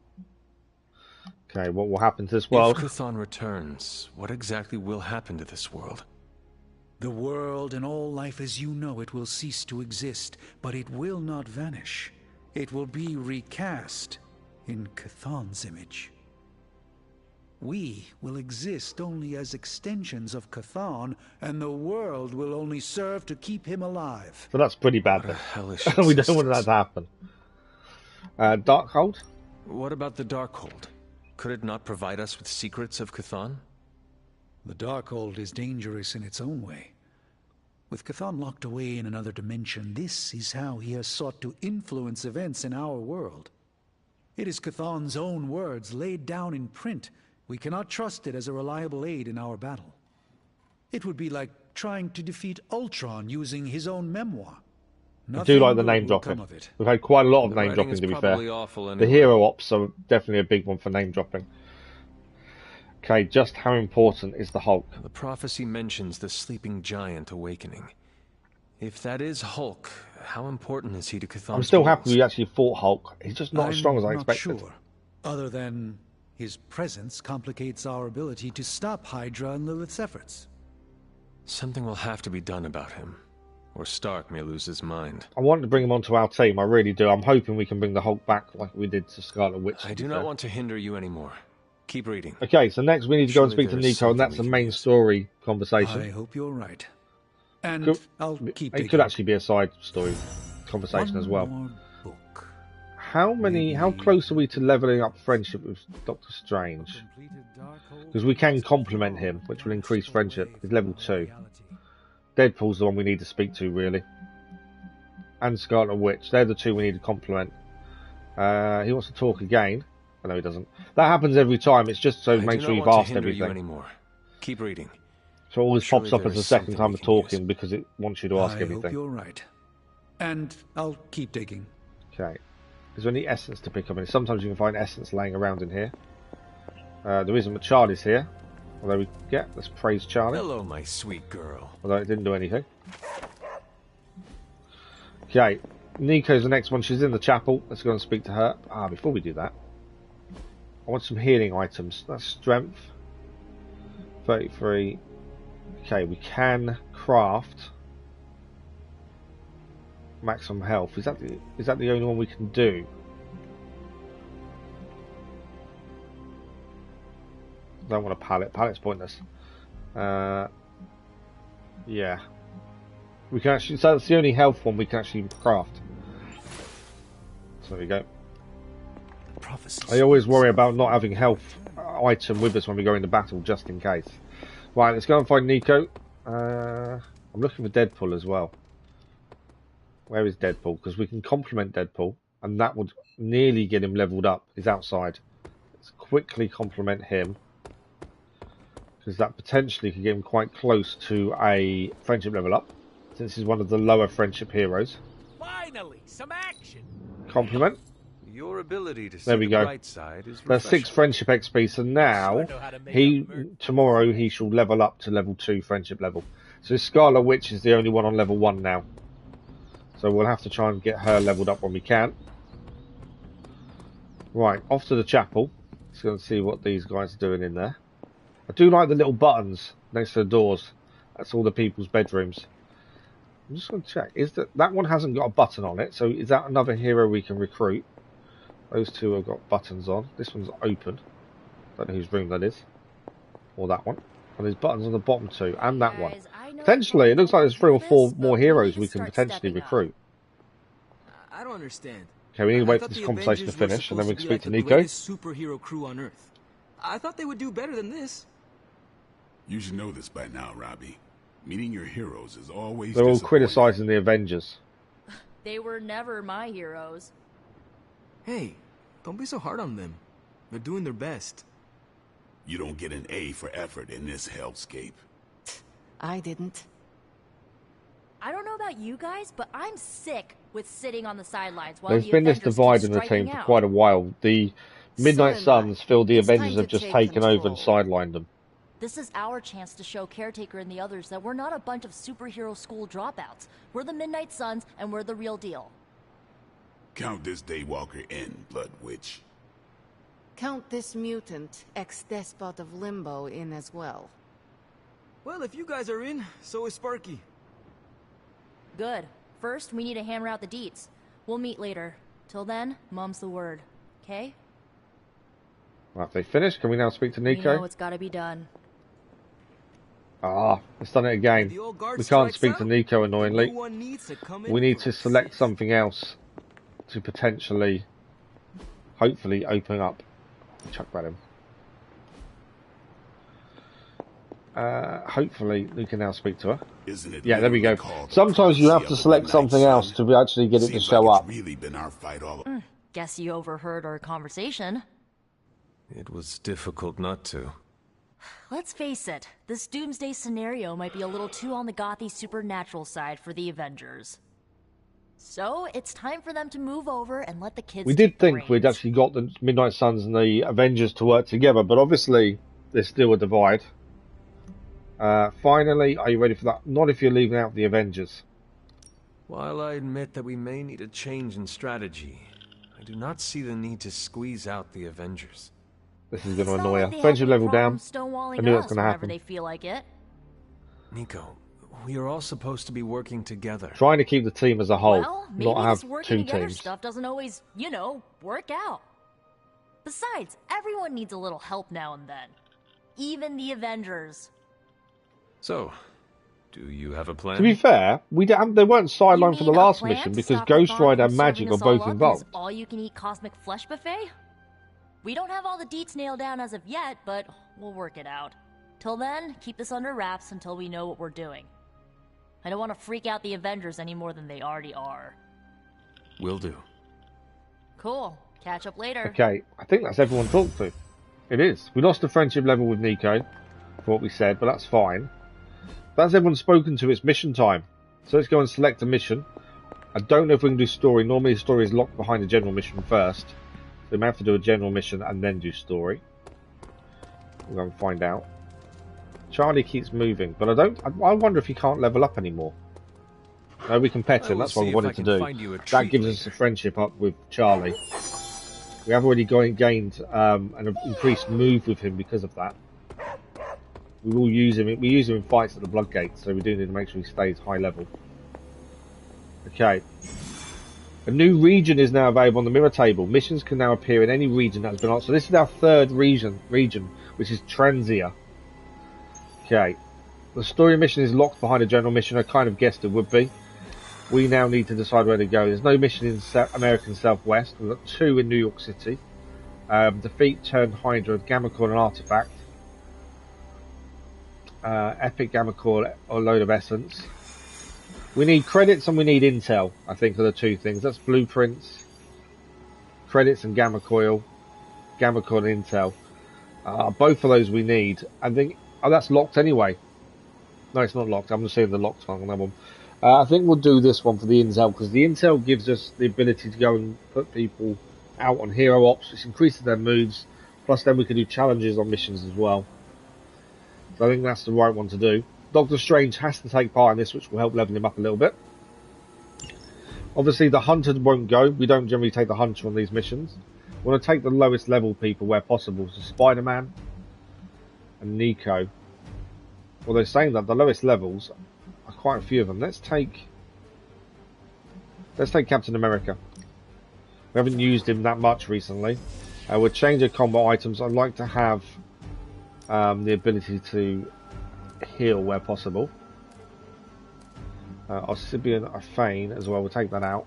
Okay, what will happen to this world? If Chthon returns, what exactly will happen to this world? The world and all life as you know it will cease to exist, but it will not vanish. It will be recast in Chthon's image. We will exist only as extensions of Chthon, and the world will only serve to keep him alive. So that's pretty bad then. We don't want that to happen. Darkhold? What about the Darkhold? Could it not provide us with secrets of Chthon? The Darkhold is dangerous in its own way. With Chthon locked away in another dimension, this is how he has sought to influence events in our world. It is Chthon's own words laid down in print. We cannot trust it as a reliable aid in our battle. It would be like trying to defeat Ultron using his own memoir. I do like the name dropping. We've had quite a lot of name dropping, to be fair. The hero ops are definitely a big one for name dropping. Okay, just how important is the Hulk? The prophecy mentions the sleeping giant awakening. If that is Hulk, how important is he to Chthon's I'm still goals? happy we actually fought Hulk. He's just not as strong as I expected. I'm not sure. Other than his presence complicates our ability to stop Hydra and Lilith's efforts. Something will have to be done about him, or Stark may lose his mind. I want to bring him onto our team, I really do. I'm hoping we can bring the Hulk back like we did to Scarlet Witch. I do not want to hinder you anymore. Keep reading. Okay, so next we need to go and speak to Nico, and that's the main story conversation. I hope you're right. And I'll keep it could actually be a side story conversation as well. How close are we to leveling up friendship with Doctor Strange? Because we can compliment him, which will increase friendship. He's level 2. Deadpool's the one we need to speak to, really. And Scarlet Witch. They're the two we need to compliment. He wants to talk again. Oh, no, he doesn't. That happens every time. It's just so make sure you've asked everything. Anymore. Keep reading. So it always pops up as the second time of talking because it wants you to ask everything. I hope you're right. And I'll keep digging. Okay. Is there any essence to pick up? And sometimes you can find essence laying around in here. There isn't, but Charlie's here. Although let's praise Charlie. Hello, my sweet girl. Although it didn't do anything. Okay, Nico's the next one. She's in the chapel. Let's go and speak to her. Before we do that, I want some healing items. That's strength. 33. Okay, we can craft maximum health. Is that the only one we can do? I don't want a pallet. Pallet's pointless. Yeah. We can actually. So that's the only health one we can actually craft. So there we go. I always worry about not having health item with us when we go into battle, just in case. Right, let's go and find Nico. I'm looking for Deadpool as well. Where is Deadpool? Because we can complement Deadpool, and that would nearly get him leveled up. He's outside. Let's quickly complement him, because that potentially could get him quite close to a friendship level up, since he's one of the lower friendship heroes. Finally, some action. Compliment. Your ability to see there we go. The right side is There's 6 friendship XP, so now tomorrow he shall level up to level 2 friendship level. So Scarlet Witch is the only one on level 1 now. So we'll have to try and get her leveled up when we can. Right, off to the chapel. Let's go and see what these guys are doing in there. I do like the little buttons next to the doors. That's all the people's bedrooms. I'm just going to check. That one hasn't got a button on it, so is that another hero we can recruit? Those two have got buttons on. This one's open. Don't know whose room that is. Or that one. And there's buttons on the bottom too, and that one. Potentially, it looks like there's 3 or 4 more heroes we can potentially recruit. I don't understand. Okay, we need to wait for this conversation to finish, and then we can speak to Nico. Superhero crew on Earth. I thought they would do better than this. You should know this by now, Robbie. Meeting your heroes is always. They're all criticizing the Avengers. They were never my heroes. Hey, don't be so hard on them. They're doing their best. You don't get an A for effort in this hellscape. I didn't. I don't know about you guys, but I'm sick with sitting on the sidelines while there's been this divide in the team for quite a while. The Midnight Suns feel the Avengers have just taken over and sidelined them. This is our chance to show Caretaker and the others that we're not a bunch of superhero school dropouts. We're the Midnight Suns, and we're the real deal. Count this Daywalker in, Blood Witch. Count this mutant, ex-despot of Limbo, in as well. Well, if you guys are in, so is Sparky. Good. First, we need to hammer out the deets. We'll meet later. Till then, mum's the word. Okay? Right, if they finish, can we now speak to Nico? We know it's gotta be done. It's done it again. We can't speak to Nico, annoyingly. We need to select something else to potentially, hopefully, open up. Chuck that in. Hopefully we can now speak to her. Yeah, there we go. Sometimes you have to select something else to actually get it to show up. Guess you overheard our conversation. It was difficult not to. Let's face it, this doomsday scenario might be a little too on the gothy supernatural side for the Avengers. So, it's time for them to move over and let the kids We did think we'd actually got the Midnight Suns and the Avengers to work together, but obviously there's still a divide. Finally, are you ready for that? Not if you're leaving out the Avengers. While I admit that we may need a change in strategy, I do not see the need to squeeze out the Avengers. This is going to annoy her. Friendship level down. I knew that's going to happen. They feel like it. Nico, we are all supposed to be working together. Trying to keep the team as a whole, well, maybe not have this working two together teams. Stuff doesn't always, you know, work out. Besides, everyone needs a little help now and then. Even the Avengers. So, do you have a plan? To be fair, they weren't sidelined for the last mission because Ghost Rider and Magic are both involved. All you can eat cosmic flesh buffet? We don't have all the deets nailed down as of yet, but we'll work it out. Till then, keep this under wraps until we know what we're doing. I don't want to freak out the Avengers any more than they already are. Will do. Cool. Catch up later. Okay, I think that's everyone talked to. It is. We lost the friendship level with Nico for what we said, but that's fine. That's everyone spoken to. It's mission time. So let's go and select a mission. I don't know if we can do story. Normally the story is locked behind the general mission first. So we may have to do a general mission and then do story. We'll go and find out. Charlie keeps moving, but I wonder if he can't level up anymore. No, we can pet him. That's what we wanted to do. That gives us a friendship up with Charlie. We have already gained an increased move with him because of that. We will use him. We use him in fights at the Bloodgate, so we do need to make sure he stays high level. Okay. A new region is now available on the mirror table. Missions can now appear in any region that has been answered. So this is our third region, which is Transia. Okay. The story mission is locked behind a general mission. I kind of guessed it would be. We now need to decide where to go. There's no mission in American Southwest. We've got 2 in New York City. Defeat Turned Hydra, Gamma Core and Artifact. Epic Gamma Core or Load of Essence. We need credits and we need intel, I think, are the 2 things. That's blueprints, credits and Gamma Coil, Gamma Core and intel. Both of those we need. I think, that's locked anyway. No, it's not locked. I'm just saying the locked one on that one. I think we'll do this one for the intel, because the intel gives us the ability to go and put people out on hero ops, which increases their moves, plus then we can do challenges on missions as well. So I think that's the right one to do. Doctor Strange has to take part in this, which will help level him up a little bit. Obviously the Hunter won't go. We don't generally take the Hunter on these missions. We want to take the lowest level people where possible. So Spider-Man and Nico. Although saying that, the lowest levels are quite a few of them. Let's take Captain America. We haven't used him that much recently. We'll change our combat items. I'd like to have the ability to heal where possible. Obsidian, a Feign as well. We'll take that out.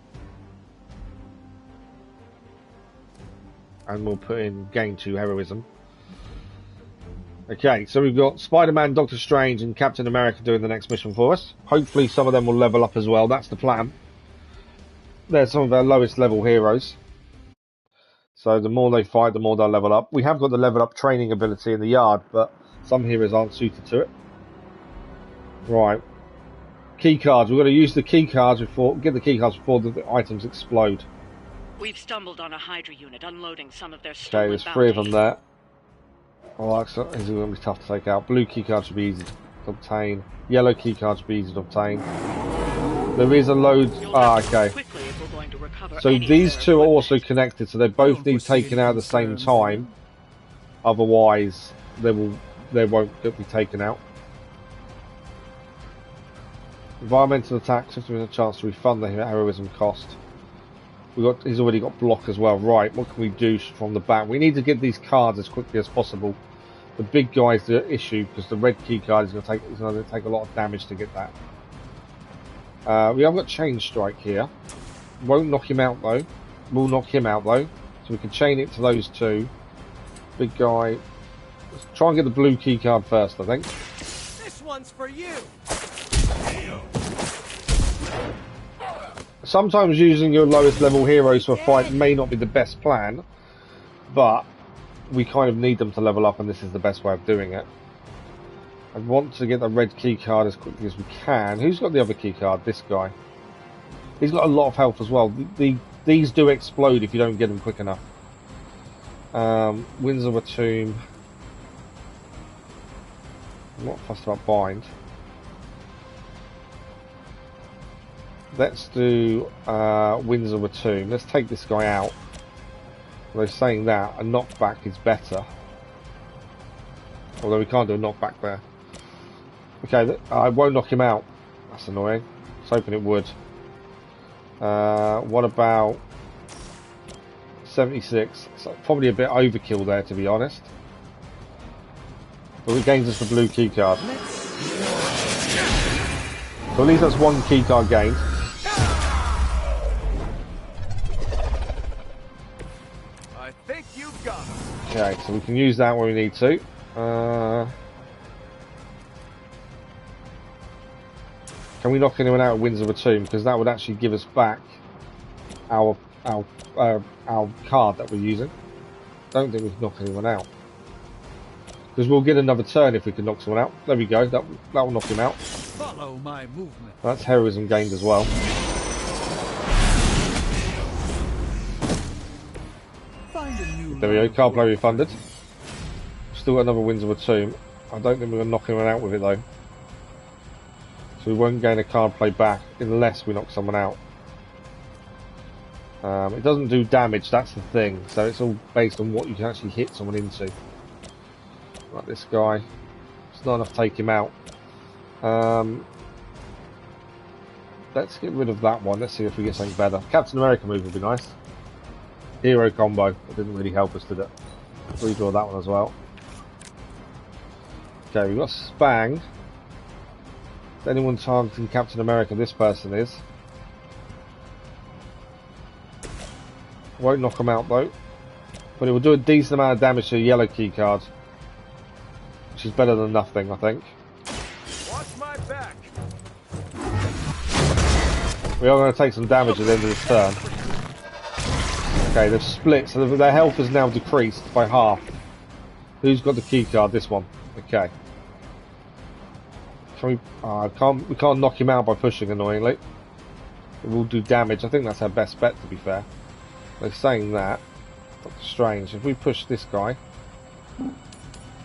And we'll put in gain 2 heroism. Okay, so we've got Spider-Man, Doctor Strange and Captain America doing the next mission for us. Hopefully some of them will level up as well. That's the plan. They're some of our lowest level heroes. So the more they fight, the more they'll level up. We have got the level up training ability in the yard, but some heroes aren't suited to it. Right. Key cards. We've got to use the key cards before the items explode. We've stumbled on a Hydra unit unloading some of their stolen bounty. Okay, there's 3 of them there. Oh, this is going to be tough to take out. Blue key cards should be easy to obtain. Yellow key cards should be easy to obtain. There is a load. Okay. So these 2 are also connected, so they both need taken out at the same time. Otherwise, they won't be taken out. Environmental attacks, 50% chance to refund the heroism cost. He's already got block as well. Right, what can we do from the back? We need to get these cards as quickly as possible. The big guy's the issue because the red key card is going to take a lot of damage to get that. We have got Chain Strike here. Won't knock him out though. Will knock him out though. So we can chain it to those 2. Big guy. Let's try and get the blue key card first, I think. This one's for you. Sometimes using your lowest level heroes for a fight may not be the best plan, but we kind of need them to level up and this is the best way of doing it. I want to get the red key card as quickly as we can. Who's got the other key card? This guy. He's got a lot of health as well. These do explode if you don't get them quick enough. Winds of a Tomb. I'm not fussed about bind. Let's do Winds of a Tomb. Let's take this guy out. Although saying that, a knockback is better. Although we can't do a knockback there. Okay, I won't knock him out. That's annoying. I was hoping it would. What about 76? It's probably a bit overkill there, to be honest. But it gains us the blue key card. So at least that's one key card gained. I think you've got him. Okay, so we can use that when we need to. Can we knock anyone out at Winds of a Tomb? Because that would actually give us back our card that we're using. Don't think we can knock anyone out. Because we'll get another turn if we can knock someone out. There we go. That will knock him out. Follow my movement. That's heroism gained as well. There we go. Card play refunded. Still got another Winds of a Tomb. I don't think we're going to knock anyone out with it though. So we won't gain a card play back unless we knock someone out. It doesn't do damage, that's the thing. So it's all based on what you can actually hit someone into. Like this guy. It's not enough to take him out. Let's get rid of that one. Let's see if we get something better. Captain America move would be nice. Hero combo. It didn't really help us, did it? Redraw that one as well. Okay, we've got Spang. Is anyone targeting Captain America? This person is. Won't knock him out though. But it will do a decent amount of damage to a yellow key card. Which is better than nothing, I think. Watch my back. We are going to take some damage at the end of this turn. Okay, they've split, so their health is now decreased by half. Who's got the key card? This one. Okay. Can we? We can't knock him out by pushing, annoyingly. It will do damage. I think that's our best bet, to be fair. They're saying that. That's strange. If we push this guy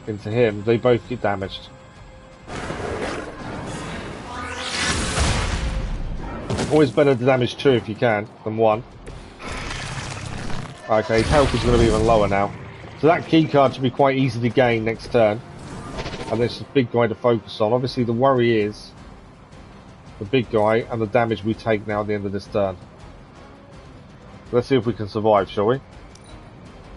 into him, they both get damaged. Always better to damage two if you can than one. Okay, his health is going to be even lower now. So that key card should be quite easy to gain next turn. And there's a big guy to focus on. Obviously the worry is the big guy and the damage we take now at the end of this turn. Let's see if we can survive, shall we?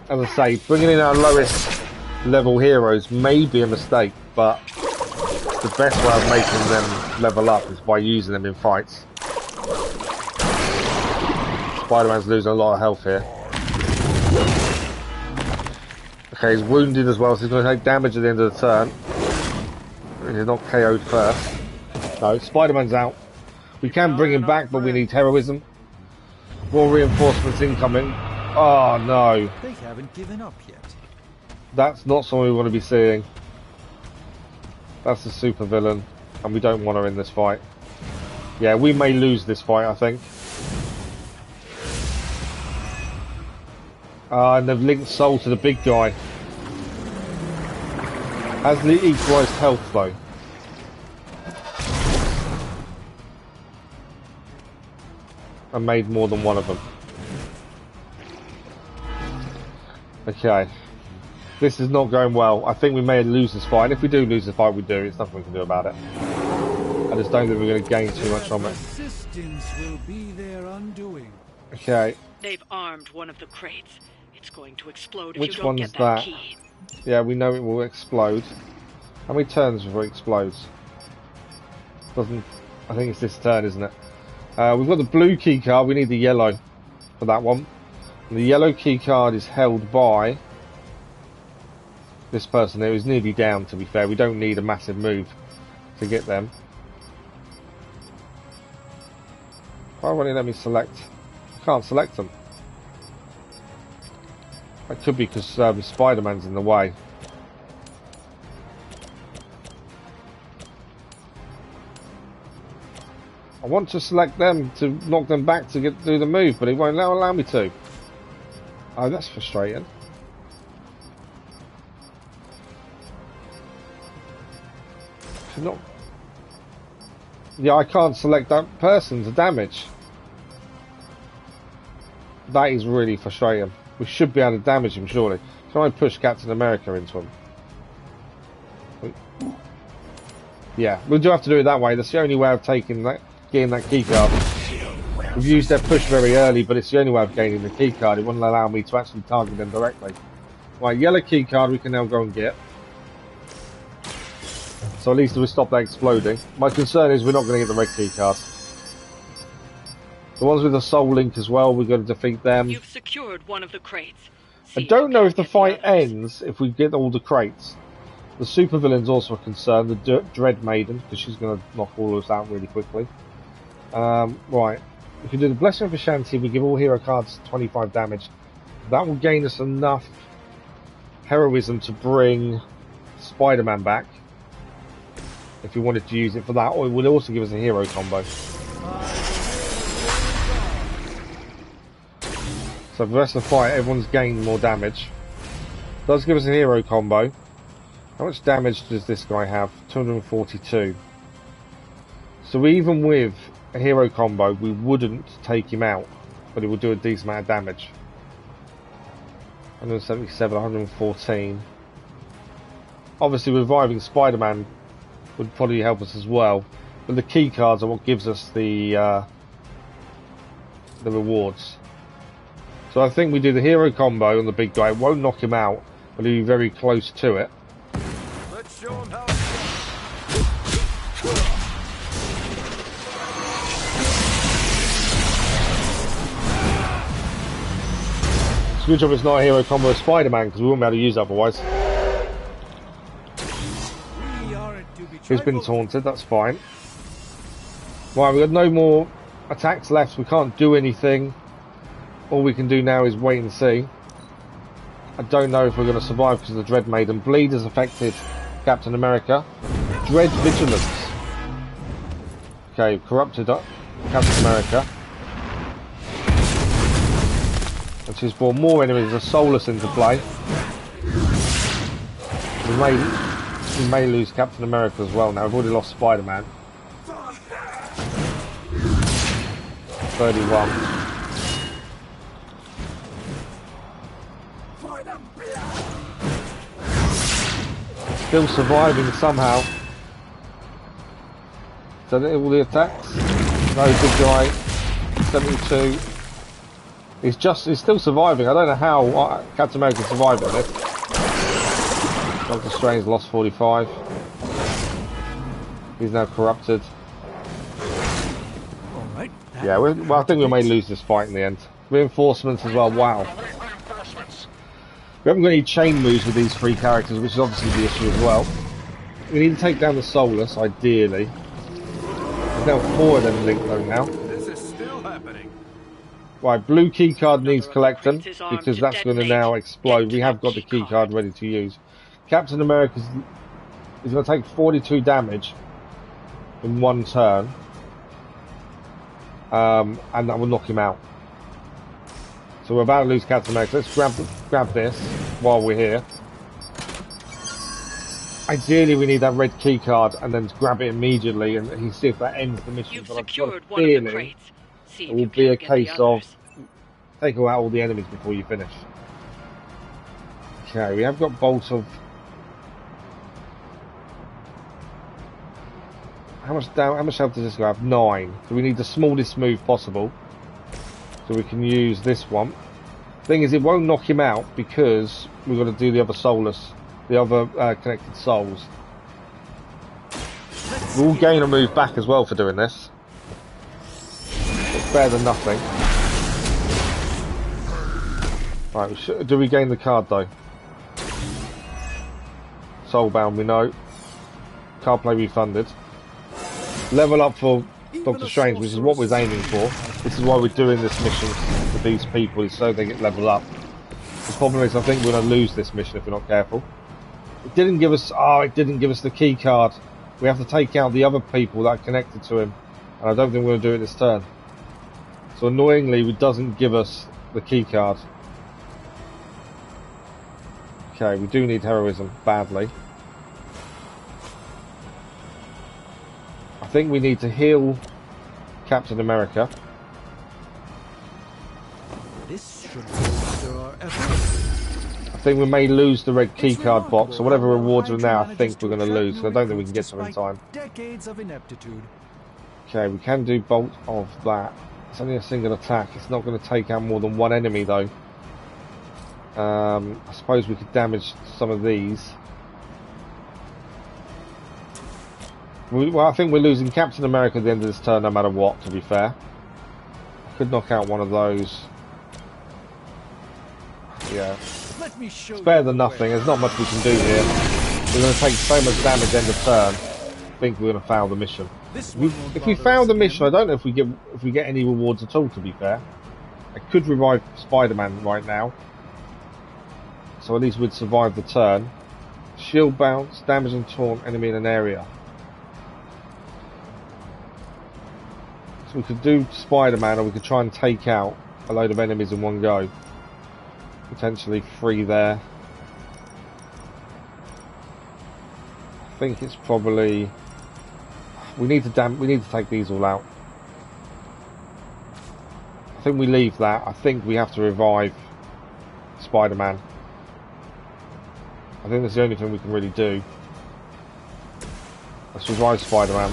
As I say, bringing in our lowest level heroes may be a mistake, but the best way of making them level up is by using them in fights. Spider-Man's losing a lot of health here. Okay, he's wounded as well, so he's going to take damage at the end of the turn. He's not KO'd first. No, Spider-Man's out. We can bring him back, but we need heroism. More reinforcements incoming. Oh no. They haven't given up yet. That's not someone we want to be seeing. That's a super villain, and we don't want her in this fight. Yeah, we may lose this fight, I think. And they've linked Soul to the big guy. Has the equalised health though. And made more than one of them. Okay. This is not going well. I think we may lose this fight. And if we do lose the fight, we do. It's nothing we can do about it. I just don't think we're going to gain too much from it. Resistance will be their undoing. Okay. They've armed one of the crates. It's going to explode if Which you don't one's get that that? key. Yeah, we know it will explode. How many turns before it explodes? Doesn't. I think it's this turn, isn't it? We've got the blue key card. We need the yellow for that one. And the yellow key card is held by this person here. Who's nearly down, to be fair. We don't need a massive move to get them. Why won't it let me select? I can't select them. That could be because Spider-Man's in the way. I want to select them to knock them back to do the move, but it won't allow me to. Oh, that's frustrating. Not... Yeah, I can't select that person to damage. That is really frustrating. We should be able to damage him, surely. Can I push Captain America into him? Yeah, we do have to do it that way. That's the only way of getting that key card. We've used their push very early, but it's the only way of gaining the key card. It wouldn't allow me to actually target them directly. Right, yellow key card we can now go and get. So at least we stop that exploding. My concern is we're not going to get the red key card. The ones with the soul link as well, we've got to defeat them. You've secured one of the crates. I don't know if the fight ends if we get all the crates. The supervillain's also a concern, the Dread Maiden, because she's going to knock all of us out really quickly. Right, if we do the Blessing of Ashanti, we give all hero cards 25 damage. That will gain us enough heroism to bring Spider-Man back. If we wanted to use it for that, or it would also give us a hero combo. So for the rest of the fight, everyone's gained more damage. Does give us a hero combo. How much damage does this guy have? 242. So even with a hero combo, we wouldn't take him out, but it would do a decent amount of damage. 177, 114. Obviously, reviving Spider-Man would probably help us as well, but the key cards are what gives us the rewards. So I think we do the hero combo on the big guy. It won't knock him out, but he'll be very close to it. Let's show him how. It's a good job it's not a hero combo with Spider-Man, because we wouldn't be able to use it otherwise. He's been taunted, that's fine. Right, we've got no more attacks left, we can't do anything. All we can do now is wait and see. I don't know if we're going to survive because of the Dread Maiden. Bleed has affected Captain America. Dread Vigilance. Okay, corrupted Captain America. Which has brought more enemies of Soulless into play. We may lose Captain America as well now. We've already lost Spider-Man. 31. Still surviving somehow. Is that all the attacks? No, good guy. 72. He's still surviving. I don't know how Captain America survived on this. Doctor Strange lost 45. He's now corrupted. Alright. Yeah, well, I think we may lose this fight in the end. Reinforcements as well, wow. We haven't got any chain moves with these three characters, which is obviously the issue as well. We need to take down the Soulless, ideally. There's now 4 of them linked though now. This is still happening. Right, blue key card needs collecting, because that's going to now explode. We have got the key card ready to use. Captain America is going to take 42 damage in one turn. And that will knock him out. So we're about to lose Captain America. Let's grab this while we're here. Ideally, we need that red key card and then grab it immediately and see if that ends the mission. You've but secured I've got a feeling it will be a case of take out all the enemies before you finish. Okay, we have got Bolt of... How much health does this guy have? 9. So we need the smallest move possible. So we can use this one. Thing is, it won't knock him out because we've got to do the other Soulless, the other connected souls. We'll gain a move back as well for doing this. It's better than nothing. Right, do we gain the card though? Soulbound, we know. Card play refunded. Level up for Doctor Strange, which is what we're aiming for. This is why we're doing this mission with these people, is so they get leveled up. The problem is, I think we're going to lose this mission if we're not careful. It didn't give us... Oh, it didn't give us the key card. We have to take out the other people that are connected to him. And I don't think we're going to do it this turn. So annoyingly, it doesn't give us the key card. Okay, we do need heroism badly. I think we need to heal Captain America. This should bolster our efforts. I think we may lose the red keycard box, or whatever rewards are now. I think we're going to lose, so I don't think we can get to them in time. Decades of ineptitude. Okay, we can do bolt of that. It's only a single attack. It's not going to take out more than one enemy, though. I suppose we could damage some of these. Well, I think we're losing Captain America at the end of this turn, no matter what, to be fair. I could knock out one of those. Yeah. It's better than nothing. There's not much we can do here. We're going to take so much damage end of turn. I think we're going to fail the mission. If we fail the mission, I don't know if we get any rewards at all, to be fair. I could revive Spider-Man right now. So at least we'd survive the turn. Shield bounce, damage and taunt enemy in an area. So we could do Spider-Man, or we could try and take out a load of enemies in one go. Potentially 3 there. I think it's probably we need to take these all out. I think we leave that. I think we have to revive Spider-Man. I think that's the only thing we can really do. Let's revive Spider-Man.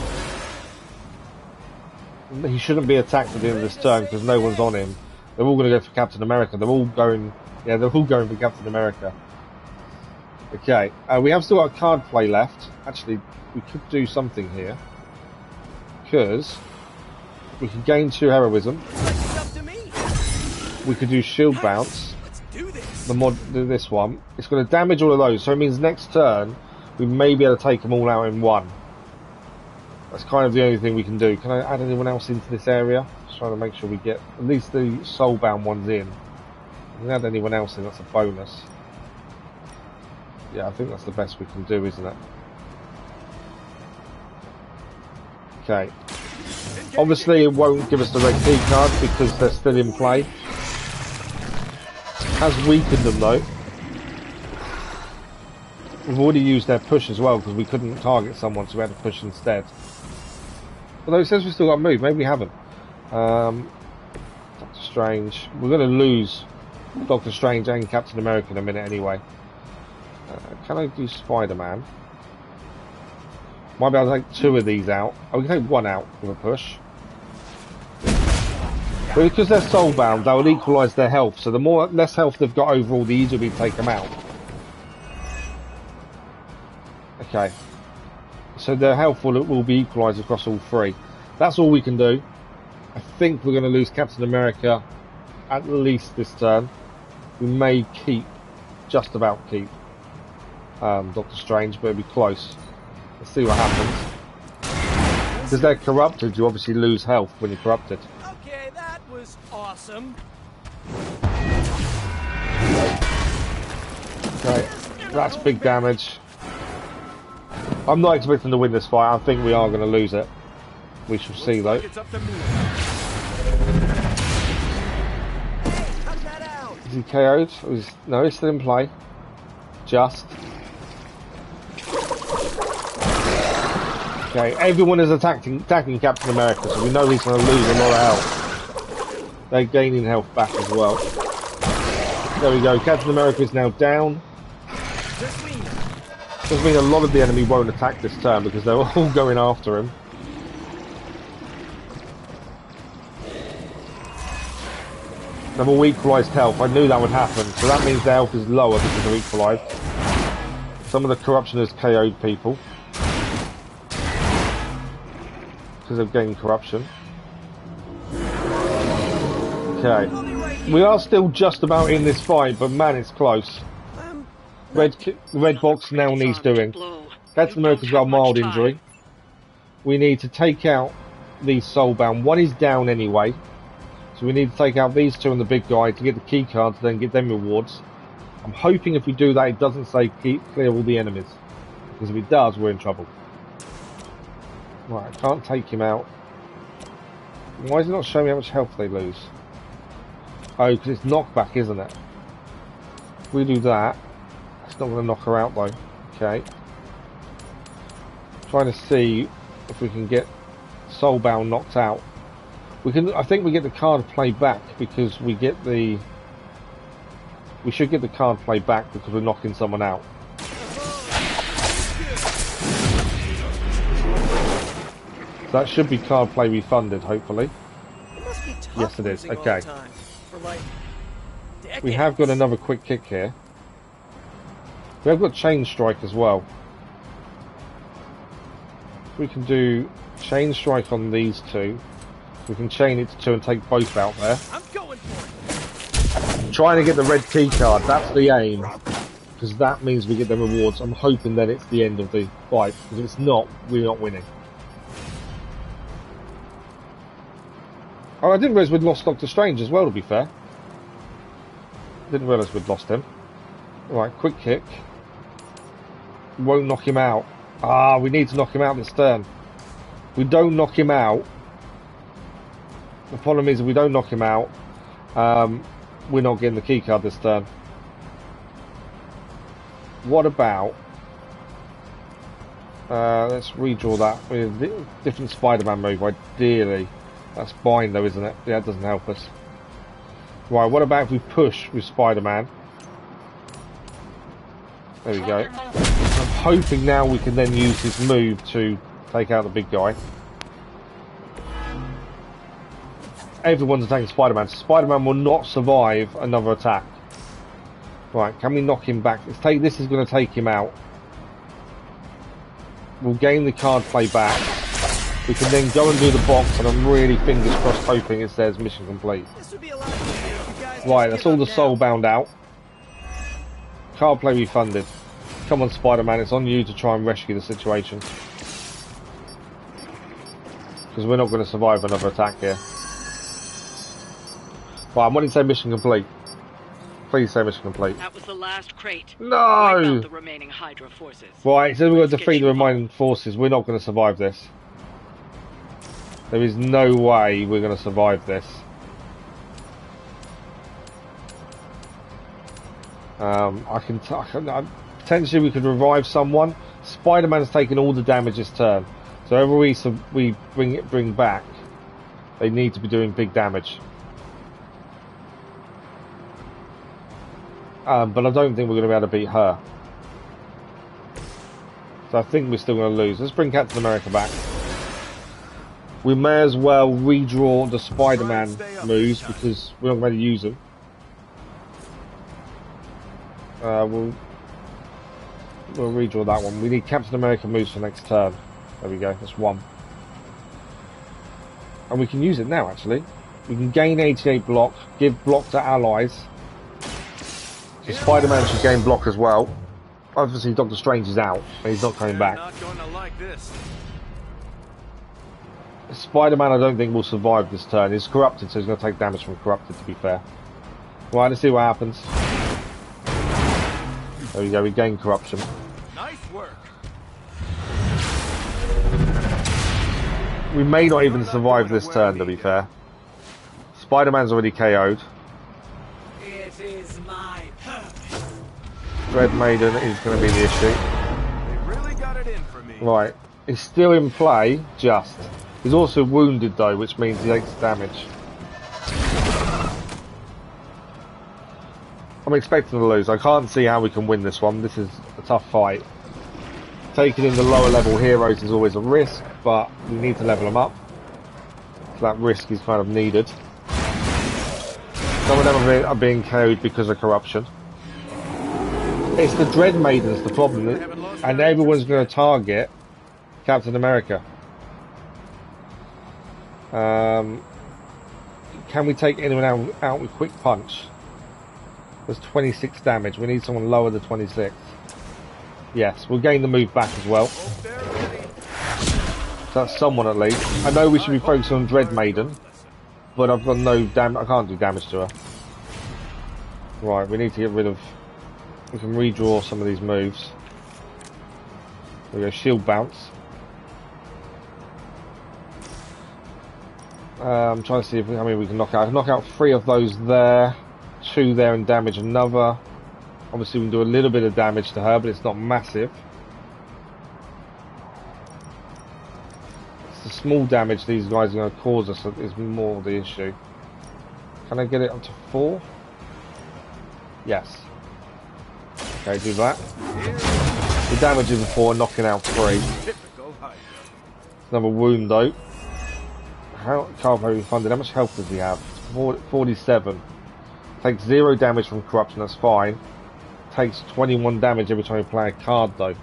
He shouldn't be attacked at the end of this turn because no one's on him. They're all going to go for Captain America. They're all going for Captain America. Okay, we have still got a card play left. Actually, we could do something here. Because we could gain 2 heroism. We could do shield bounce. Do this one. It's going to damage all of those, so it means next turn we may be able to take them all out in one. That's kind of the only thing we can do. Can I add anyone else into this area? Just trying to make sure we get at least the soulbound ones in. If we can add anyone else in, that's a bonus. Yeah, I think that's the best we can do, isn't it? Okay. Obviously it won't give us the red key card because they're still in play. Has weakened them though. We've already used their push as well because we couldn't target someone, so we had to push instead. Although it says we've still got to move, maybe we haven't. Doctor Strange. We're going to lose Doctor Strange and Captain America in a minute anyway. Can I do Spider-Man? Might be able to take 2 of these out. Oh, we can take 1 out with a push. But because they're soulbound, that will equalise their health. So the less health they've got overall, the easier we take them out. Okay. So their health will be equalised across all 3. That's all we can do. I think we're going to lose Captain America at least this turn. We may just about keep Doctor Strange, but it'll be close. Let's see what happens. Because they're corrupted, you obviously lose health when you're corrupted. Okay, that was awesome. Okay, that's big damage. I'm not expecting to win this fight. I think we are going to lose it. We shall see though. Is he KO'd? No, he's still in play. Just. Okay, everyone is attacking Captain America, so we know he's going to lose a lot of health. They're gaining health back as well. There we go, Captain America is now down. Does mean a lot of the enemy won't attack this turn because they're all going after him. They've all equalised health. I knew that would happen, so that means their health is lower because they're equalised. Some of the corruption has KO'd people because they've gained corruption. Okay, we are still just about in this fight, but man, it's close. The red box now needs doing. Captain America's got a mild injury. We need to take out these soulbound. One is down anyway, so we need to take out these 2 and the big guy to get the key card to then get them rewards. I'm hoping if we do that it doesn't say clear all the enemies, because if it does we're in trouble. Right, I can't take him out. Why is it not showing me how much health they lose? Oh, because it's knockback, isn't it? If we do that, it's not going to knock her out though. Okay. Trying to see if we can get Soulbound knocked out. We can. I think we get the card play back because we get the. We should get the card play back because we're knocking someone out. So that should be card play refunded, hopefully. Yes, it is. Okay. We have got another quick kick here. We have got chain strike as well. We can do chain strike on these two. We can chain it to 2 and take both out there. I'm going for it. Trying to get the red key card. That's the aim, because that means we get the rewards. I'm hoping that it's the end of the fight, because if it's not, we're not winning. Oh, I didn't realise we'd lost Doctor Strange as well, to be fair. Didn't realise we'd lost him. Right, quick kick. Won't knock him out. Ah, we need to knock him out this turn. If we don't knock him out, the problem is if we don't knock him out, we're not getting the key card this turn. What about... let's redraw that with a different Spider-Man move, ideally. That's bind though, isn't it? Yeah, it doesn't help us. Right, what about if we push with Spider-Man? There we go. I'm hoping now we can then use his move to take out the big guy. Everyone's attacking Spider-Man. Spider-Man will not survive another attack. Right, can we knock him back? This is going to take him out. We'll gain the card play back. We can then go and do the box, and I'm really fingers crossed hoping it says mission complete. Right, that's all the Soulbound out. Card play refunded. Come on, Spider-Man, it's on you to try and rescue the situation. Because we're not going to survive another attack here. Right, I'm wanting to say mission complete. Please say mission complete. That was the last crate. No! The remaining Hydra forces. Right, so we've got to defeat the remaining forces. We're not going to survive this. There is no way we're going to survive this. Potentially we could revive someone. Spider-Man's taking all the damage this turn. So whoever we bring back, they need to be doing big damage. But I don't think we're going to be able to beat her. So I think we're still going to lose. Let's bring Captain America back. We may as well redraw the Spider-Man moves because we're not going to use them. We'll redraw that one. We need Captain America moves for next turn. There we go, that's one. And we can use it now, actually. We can gain 88 block, give block to allies. So Spider-Man should gain block as well. Obviously, Doctor Strange is out, and he's not coming back. Spider-Man, I don't think will survive this turn. He's corrupted, so he's going to take damage from corrupted, to be fair. Right, let's see what happens. There we go, we gain corruption. Nice work. We may not even survive this turn, to be fair. Spider-Man's already KO'd. It is my purpose. Red Maiden is going to be the issue. They really got it in for me. Right, he's still in play, just. He's also wounded though, which means he takes damage. I'm expecting to lose. I can't see how we can win this one. This is a tough fight. Taking in the lower level heroes is always a risk, but we need to level them up. So that risk is kind of needed. Some of them are being KO'd because of corruption. It's the Dread Maidens, the problem, and everyone's going to target Captain America. Can we take anyone out with quick punch? There's 26 damage. We need someone lower than 26. Yes, we'll gain the move back as well. So that's someone at least. I know we should be focusing on Dread Maiden, but I've got no I can't do damage to her. Right, we need to get rid of... We can redraw some of these moves. There we go, shield bounce. I'm trying to see if we can knock out. I can knock out 3 of those there, 2 there, and damage another. Obviously, we can do a little bit of damage to her, but it's not massive. It's the small damage these guys are going to cause us that is more the issue. Can I get it up to 4? Yes. Okay, do that. The damage is 4, knocking out 3. Another wound though. Carbo refunded. How much health does he have? 47. Takes 0 damage from corruption, that's fine. Takes 21 damage every time you play a card though.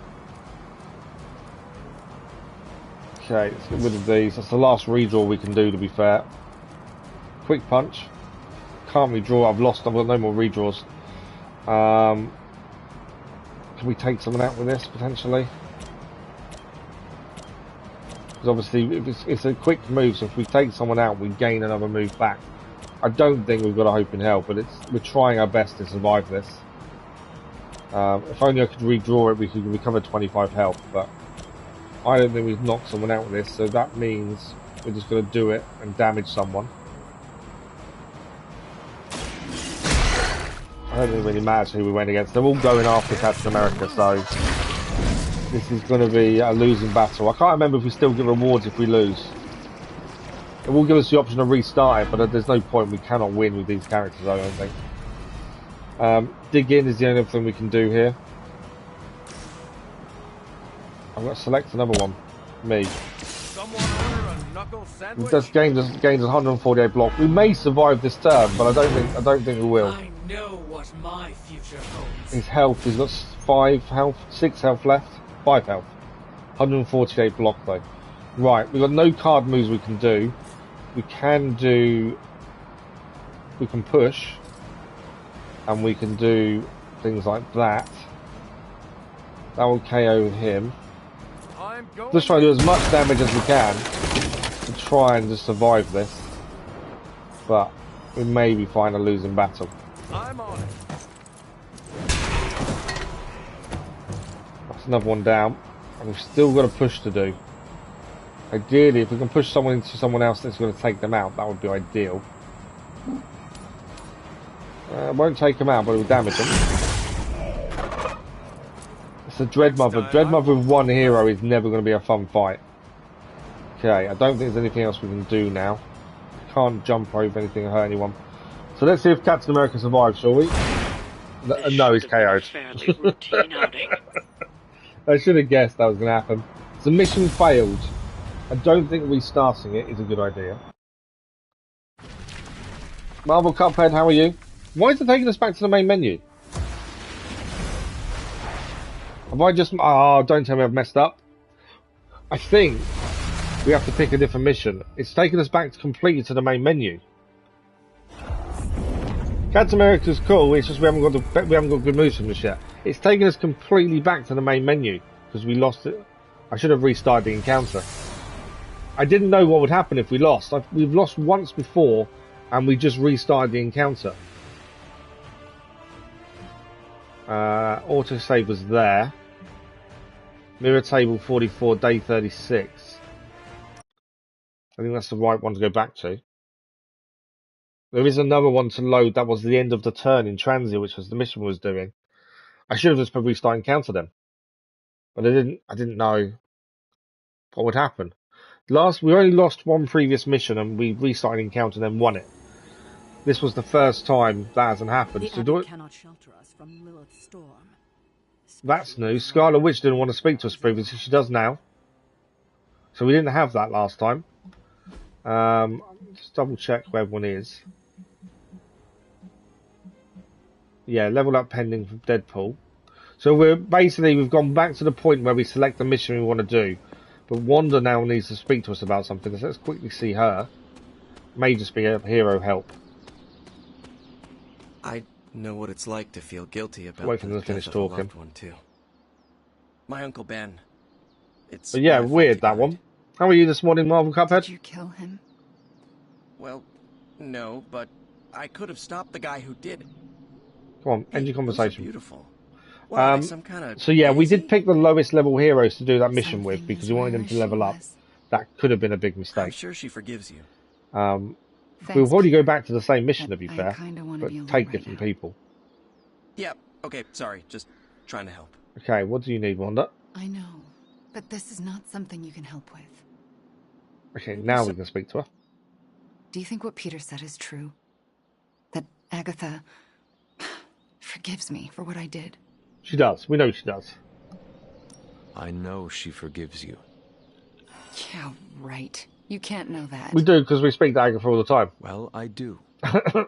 Okay, let's get rid of these. That's the last redraw we can do, to be fair. Quick punch. Can't redraw, I've got no more redraws. Can we take someone out with this, potentially? Because obviously, it's a quick move, so if we take someone out, we gain another move back. I don't think we've got a hope in hell, but we're trying our best to survive this. If only I could redraw it, we could recover 25 health, but I don't think we've knocked someone out with this, so that means we're just going to do it and damage someone. I don't think it really matters who we went against. They're all going after Captain America, so this is going to be a losing battle. I can't remember if we still get rewards if we lose. It will give us the option to restart it, but there's no point. We cannot win with these characters, I don't think. Dig in is the only thing we can do here. I'm going to select another one. Me. This gains us 148 block. We may survive this turn, but I don't think we will. I know what my future holds. His health, he's got 5 health, 6 health left, 5 health. 148 block though. Right, we've got no card moves we can do. We can push, and we can do things like that. That will KO him. Just try to do as much damage as we can to try and just survive this. But we maybe find a losing battle. I'm on it. That's another one down. And we've still got a push to do. Ideally, if we can push someone into someone else that's going to take them out, that would be ideal. It won't take them out, but it will damage them. It's a Dreadmother. Dreadmother with one hero is never going to be a fun fight. Okay, I don't think there's anything else we can do now. Can't jump over anything or hurt anyone. So let's see if Captain America survives, shall we? No, he's KO'd. I should have guessed that was going to happen. The mission failed. I don't think restarting it is a good idea. Marvel Cuphead, how are you? Why is it taking us back to the main menu? Have I just... Oh, don't tell me I've messed up. I think we have to pick a different mission. It's taking us back completely to the main menu. Captain America's cool, it's just we haven't got good moves from this yet. It's taking us completely back to the main menu because we lost it. I should have restarted the encounter. I didn't know what would happen if we lost. We've lost once before and we just restarted the encounter. Autosave was there. Mirror table 44, day 36. I think that's the right one to go back to. There is another one to load. That was the end of the turn in Transia, which was the mission we was doing. I should have just put restart encounter then, but I didn't know what would happen. We only lost one previous mission, and we restarted encounter and then won it. This was the first time that hasn't happened. The so do it. Cannot shelter us from Lilith's storm. That's new. Scarlet Witch didn't want to speak to us previously. She does now. So we didn't have that last time. Just double check where everyone is. Yeah, level up pending for Deadpool. So we've gone back to the point where we select the mission we want to do. But Wanda now needs to speak to us about something. So let's quickly see her. May just be a hero help. I know what it's like to feel guilty about wait for them to finish talking. Loved one too. My Uncle Ben. It's but yeah, weird that one. How are you this morning, Marvel Cuphead? Did you kill him? Well, no, but I could have stopped the guy who did. Come on, end your conversation. Beautiful. Well, some kind of so yeah, we did pick the lowest level heroes to do that mission with because we wanted them to level up. That could have been a big mistake. I'm sure she forgives you. We'll probably go back to the same mission, to be fair, but take different people. Yep. Okay, sorry. Just trying to help. Okay, what do you need, Wanda? I know, but this is not something you can help with. Okay, now we can speak to her. Do you think what Peter said is true? That Agatha forgives me for what I did? She does. We know she does. I know she forgives you. Yeah, right. You can't know that. We do, because we speak to Agatha all the time. Well, I do.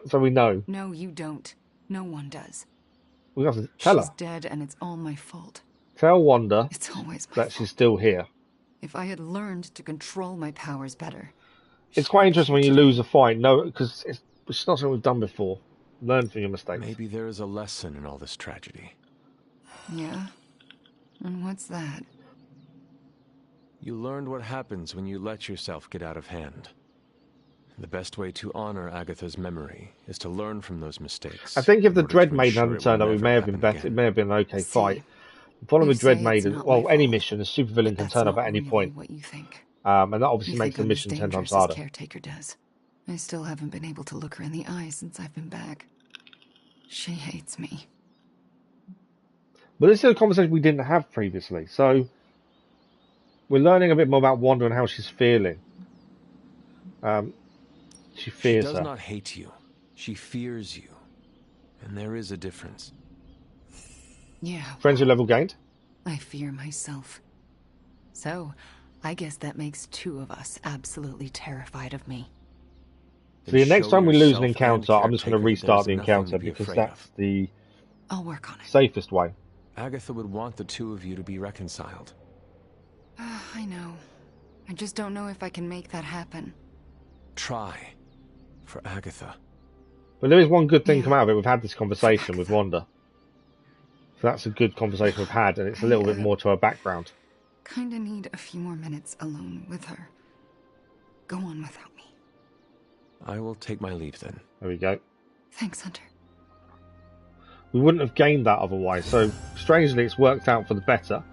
So we know. No, you don't. No one does. We have to tell her. She's dead, and it's all my fault. Tell Wanda it's always my that she's still here. If I had learned to control my powers better. It's quite interesting when you lose a fight. No, because it's not something we've done before. Learn from your mistakes. Maybe there is a lesson in all this tragedy. Yeah? And what's that? You learned what happens when you let yourself get out of hand. The best way to honor Agatha's memory is to learn from those mistakes. I think if the Dread Maiden hadn't turned up, it may have been better. It may have been an okay fight. The problem with Dread Maiden, well, any mission, a supervillain can turn up at any point. What you think. And that obviously makes the mission 10 times harder. Caretaker does. I still haven't been able to look her in the eye since I've been back. She hates me. But this is a conversation we didn't have previously, so we're learning a bit more about Wanda and how she's feeling. She fears her. She does not hate you. She fears you. And there is a difference. Yeah. Frenzy level gained. I fear myself. So, I guess that makes two of us absolutely terrified of me. So the next time we lose an encounter, I'm just going to restart the encounter because that's the I'll work on it. Safest way. Agatha would want the two of you to be reconciled. I know. I just don't know if I can make that happen. Try. For Agatha. But there is one good thing come out of it. We've had this conversation with Wanda. So that's a good conversation we've had, and it's a little bit more to her background. Kinda need a few more minutes alone with her. Go on without me. I will take my leave then. There we go. Thanks, Hunter. We wouldn't have gained that otherwise, so strangely it's worked out for the better.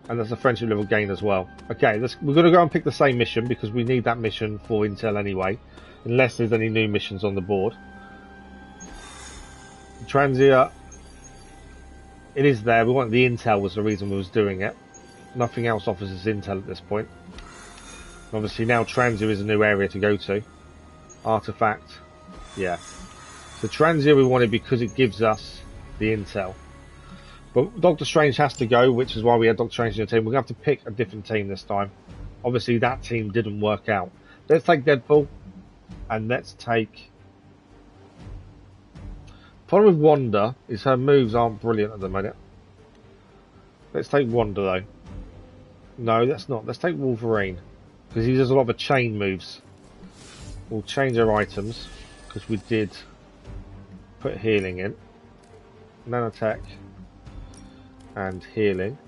And there's a friendship level gain as well. Okay, we're going to go and pick the same mission because we need that mission for intel anyway. Unless there's any new missions on the board. The Transia, it is there. We want the intel was the reason we was doing it. Nothing else offers us intel at this point. Obviously now Transia is a new area to go to. Artifact, yeah. So Transia we wanted because it gives us the intel. But Doctor Strange has to go, which is why we had Doctor Strange in the team. We're going to have to pick a different team this time. Obviously that team didn't work out. Let's take Deadpool. And let's take... The problem with Wanda is her moves aren't brilliant at the minute. Let's take Wanda though. No, that's not. Let's take Wolverine. Because he does a lot of the chain moves. We'll change our items. Because we did put healing in. Nanotech. And healing.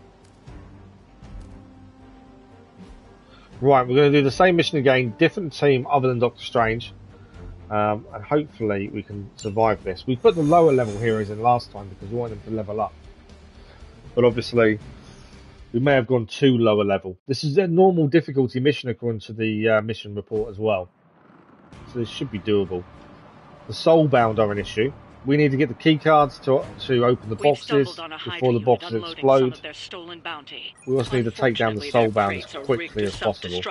Right, we're going to do the same mission again. Different team other than Doctor Strange. And hopefully we can survive this. We put the lower level heroes in last time because we wanted them to level up. But obviously we may have gone too lower level. This is a normal difficulty mission according to the mission report as well. So this should be doable. The soulbound are an issue. We need to get the key cards to open the boxes before the boxes explode. We also need to take down the soulbound as quickly as possible.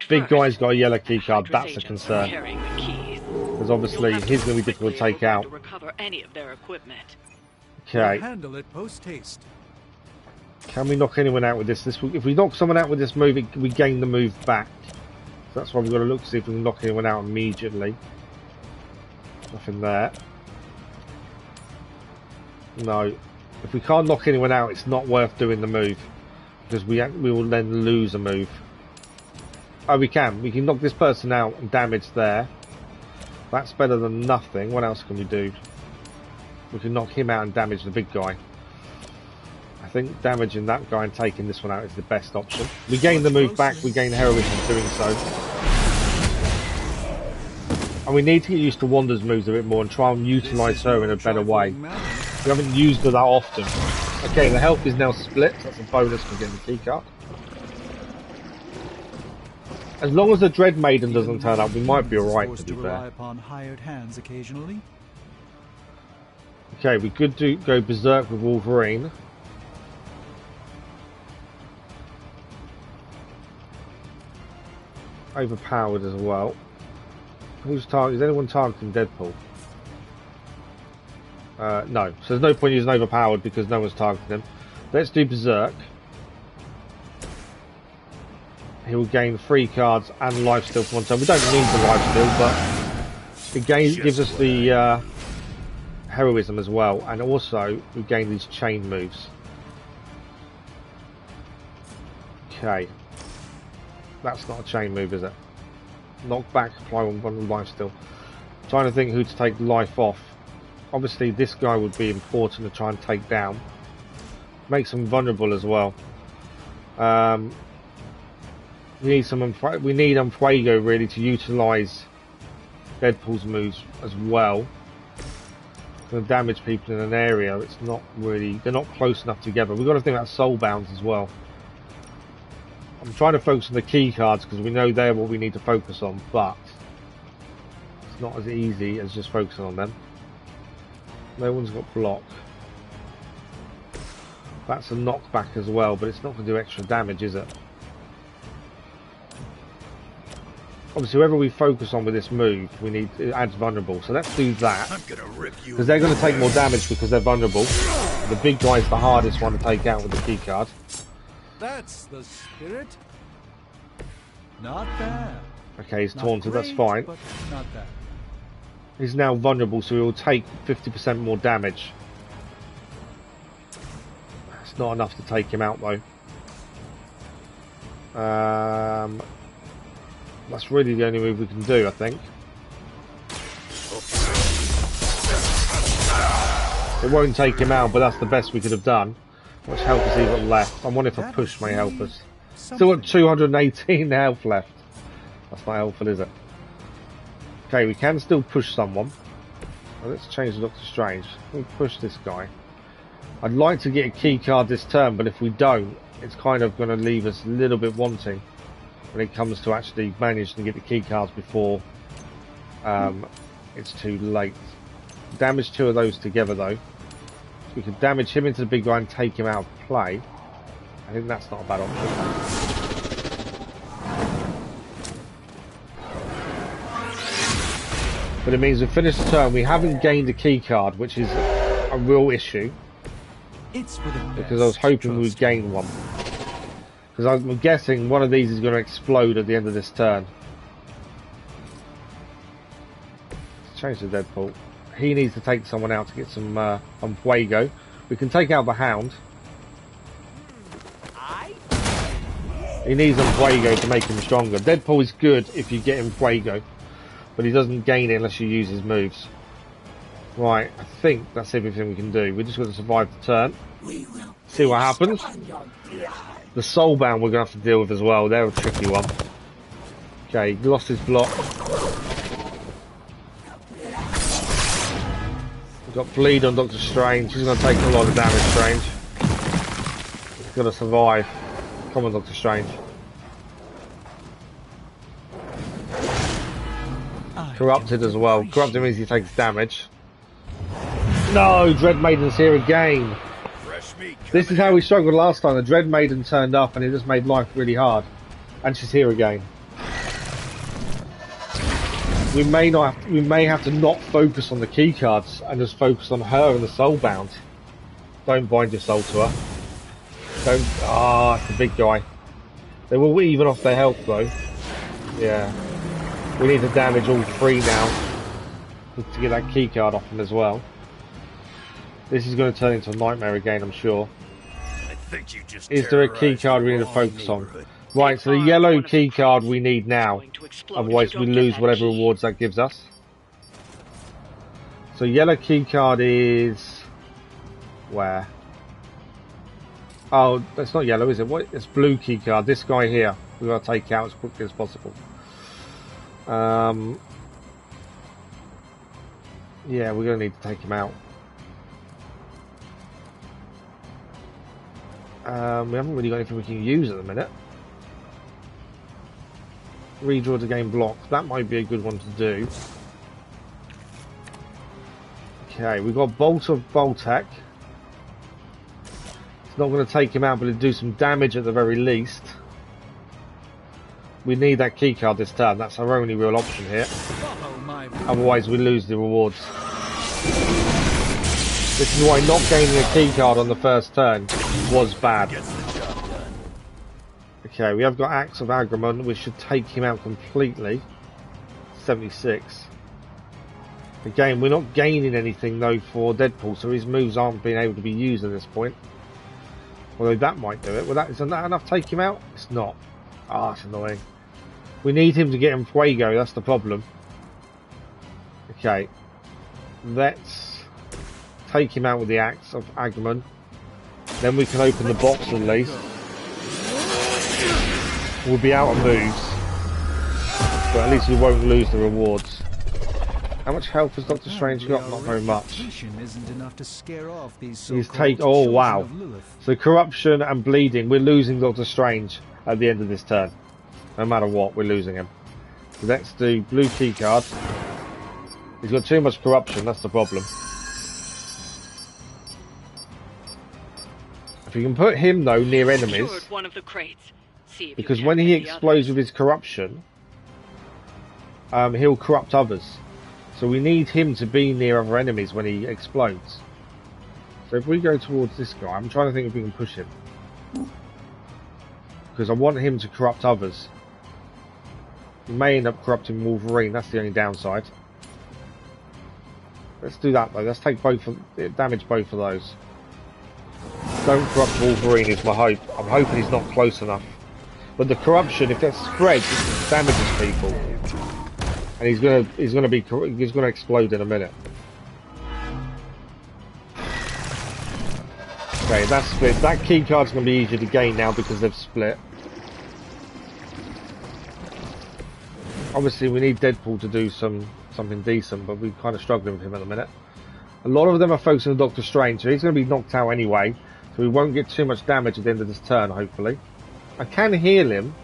Big guy's got a yellow key card, that's a concern. Because obviously he's going to be difficult to take out. Okay. Handle it post-haste. Can we knock anyone out with this? If we knock someone out with this move, we gain the move back. So that's why we've got to look to see if we can knock anyone out immediately. Nothing there. No. If we can't knock anyone out, it's not worth doing the move. Because we will then lose a move. Oh, we can. We can knock this person out and damage there. That's better than nothing. What else can we do? We can knock him out and damage the big guy. I think damaging that guy and taking this one out is the best option. We gain the move back. We gain heroism doing so. And we need to get used to Wanda's moves a bit more and try and utilise her in a better way. We haven't used her that often. Okay, the health is now split. That's a bonus for getting the key card. As long as the Dread Maiden doesn't turn up, we might be alright, to be fair. Rely upon hired hands occasionally. Okay, we could go berserk with Wolverine. Overpowered as well. Is anyone targeting Deadpool? No. So there's no point using overpowered because no one's targeting him. Let's do berserk. He will gain 3 cards and lifesteal for one turn. We don't need the lifesteal, but it gives us the heroism as well, and also we gain these chain moves. Okay. That's not a chain move, is it? Knock back, apply 1 lifesteal. Trying to think who to take life off. Obviously this guy would be important to try and take down. Makes him vulnerable as well. We need Fuego really to utilise Deadpool's moves as well. To damage people in an area. It's not really, they're not close enough together. We've got to think about soulbounds as well. I'm trying to focus on the key cards because we know they're what we need to focus on, but it's not as easy as just focusing on them. No one's got block. That's a knockback as well, but it's not going to do extra damage, is it? Obviously, whoever we focus on with this move, we need it adds vulnerable. So let's do that. Because they're going to take more damage because they're vulnerable. The big guy's the hardest one to take out with the key card. That's the spirit. Not bad. Okay, he's taunted, that's fine. But not bad. He's now vulnerable, so he will take 50% more damage. That's not enough to take him out, though. That's really the only move we can do, I think. It won't take him out, but that's the best we could have done. How much health has he got left? I wonder if a push may help us. Still got 218 health left. That's not helpful, is it? Okay, we can still push someone. Well, let's change to Doctor Strange. We'll push this guy. I'd like to get a key card this turn, but if we don't, it's kind of going to leave us a little bit wanting when it comes to actually managing to get the key cards before it's too late. Damage 2 of those together, though. We could damage him into the big guy and take him out of play. I think that's not a bad option. But it means we finish the turn. We haven't gained a key card, which is a real issue. Because I was hoping we would gain one. Because I'm guessing one of these is going to explode at the end of this turn. Let's change to Deadpool. He needs to take someone out to get some Fuego. We can take out the Hound. He needs Fuego to make him stronger. Deadpool is good if you get him Fuego, but he doesn't gain it unless you use his moves. Right, I think that's everything we can do. We're just going to survive the turn. See what happens. The soulbound we're going to have to deal with as well. They're a tricky one. Okay, he lost his block. We've got bleed on Doctor Strange. He's going to take a lot of damage, Strange. He's got to survive. Come on, Doctor Strange. Corrupted as well. Corrupted means he takes damage. No, Dread Maiden's here again. This is how we struggled last time. The Dread Maiden turned up and it just made life really hard. And she's here again. We may have to not focus on the key cards and just focus on her and the soulbound. Don't bind your soul to her. Don't. Ah, it's a big guy. They will even off their health though. Yeah. We need to damage all 3 now to get that key card off him as well. This is going to turn into a nightmare again, I'm sure. Is there a key card we need to focus on? Right, so the yellow key card we need now. Otherwise we lose whatever rewards that gives us. So yellow key card is... where? Oh, that's not yellow, is it? What? It's blue key card. This guy here. We've got to take out as quickly as possible. Yeah, we're going to need to take him out. We haven't really got anything we can use at the minute. Redraw to gain block. That might be a good one to do. Okay, we've got Bolt of Boltec. It's not going to take him out, but it'll do some damage at the very least. We need that keycard this turn. That's our only real option here. Otherwise, we lose the rewards. This is why not gaining a keycard on the first turn was bad. Okay, we have got Axe of Agramon, which should take him out completely. 76. Again, we're not gaining anything though for Deadpool, so his moves aren't being able to be used at this point. Although that might do it. Well, isn't that enough to take him out? It's not. Ah, it's annoying. We need him to get him Fuego, that's the problem. Okay. Let's take him out with the Axe of Agramon. Then we can open the box at least. We'll be out of moves. But at least we won't lose the rewards. How much health has Doctor Strange got? Not very much. He's oh wow. So corruption and bleeding. We're losing Doctor Strange at the end of this turn. No matter what, we're losing him. So let's do blue key card. He's got too much corruption, that's the problem. If we can put him though near enemies, because when he explodes with his corruption, he'll corrupt others. So we need him to be near other enemies when he explodes. So if we go towards this guy, I'm trying to think if we can push him. Because I want him to corrupt others. He may end up corrupting Wolverine, that's the only downside. Let's do that though, let's take damage both of those. Don't corrupt Wolverine is my hope. I'm hoping he's not close enough. But the corruption, if that spreads, it damages people. And he's gonna explode in a minute. Okay, that's split. That key card's gonna be easier to gain now because they've split. Obviously, we need Deadpool to do something decent, but we're kind of struggling with him at the minute. A lot of them are focusing on Doctor Strange, so he's going to be knocked out anyway, so we won't get too much damage at the end of this turn, hopefully. I can heal him,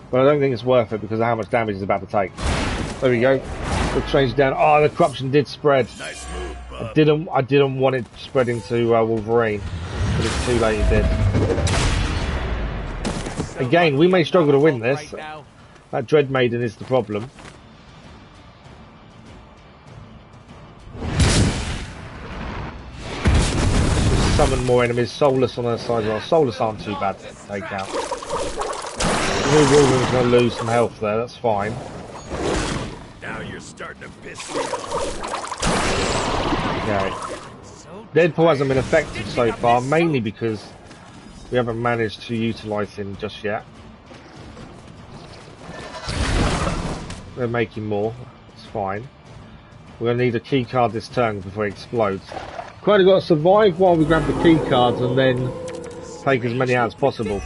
but I don't think it's worth it because of how much damage he's about to take. There we go. Doctor Strange down. Oh, the corruption did spread. Nice move, bub. I didn't want it spreading to Wolverine, but it's too late. It did. Again, we may struggle to win this. That Dread Maiden is the problem. Summon more enemies. Soulless on her side as well. Soulless aren't too bad to take out. Wolverine's going to lose some health there. That's fine. Now you're starting to piss me off. Okay. Deadpool hasn't been effective so far, mainly because we haven't managed to utilise him just yet. We're making more. It's fine. We're going to need a key card this turn before he explodes. Kind of got to survive while we grab the key cards and then take as many out as possible.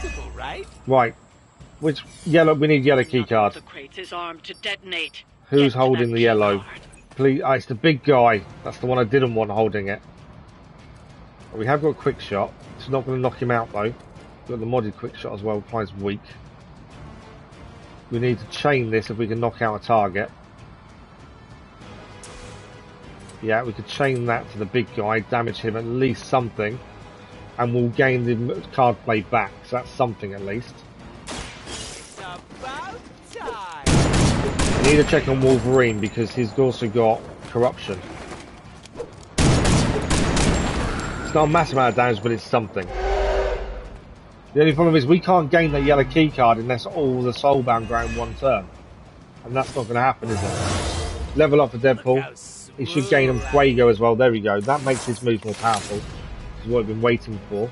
Right. Which yellow? We need yellow key card. Who's holding the yellow? Please. Oh, it's the big guy. That's the one I didn't want holding it. We have got quick shot. It's not going to knock him out though. We've got the modded quick shot as well. Applies weak. We need to chain this if we can knock out a target. Yeah, we could chain that to the big guy, damage him at least something, and we'll gain the card play back, so that's something at least. I need to check on Wolverine because he's also got corruption. It's not a massive amount of damage, but it's something. The only problem is we can't gain that yellow key card unless all the soulbound go in one turn. And that's not going to happen, is it? Level up for Deadpool. He should gain him Fuego as well. There we go. That makes his move more powerful. This is what I've been waiting for.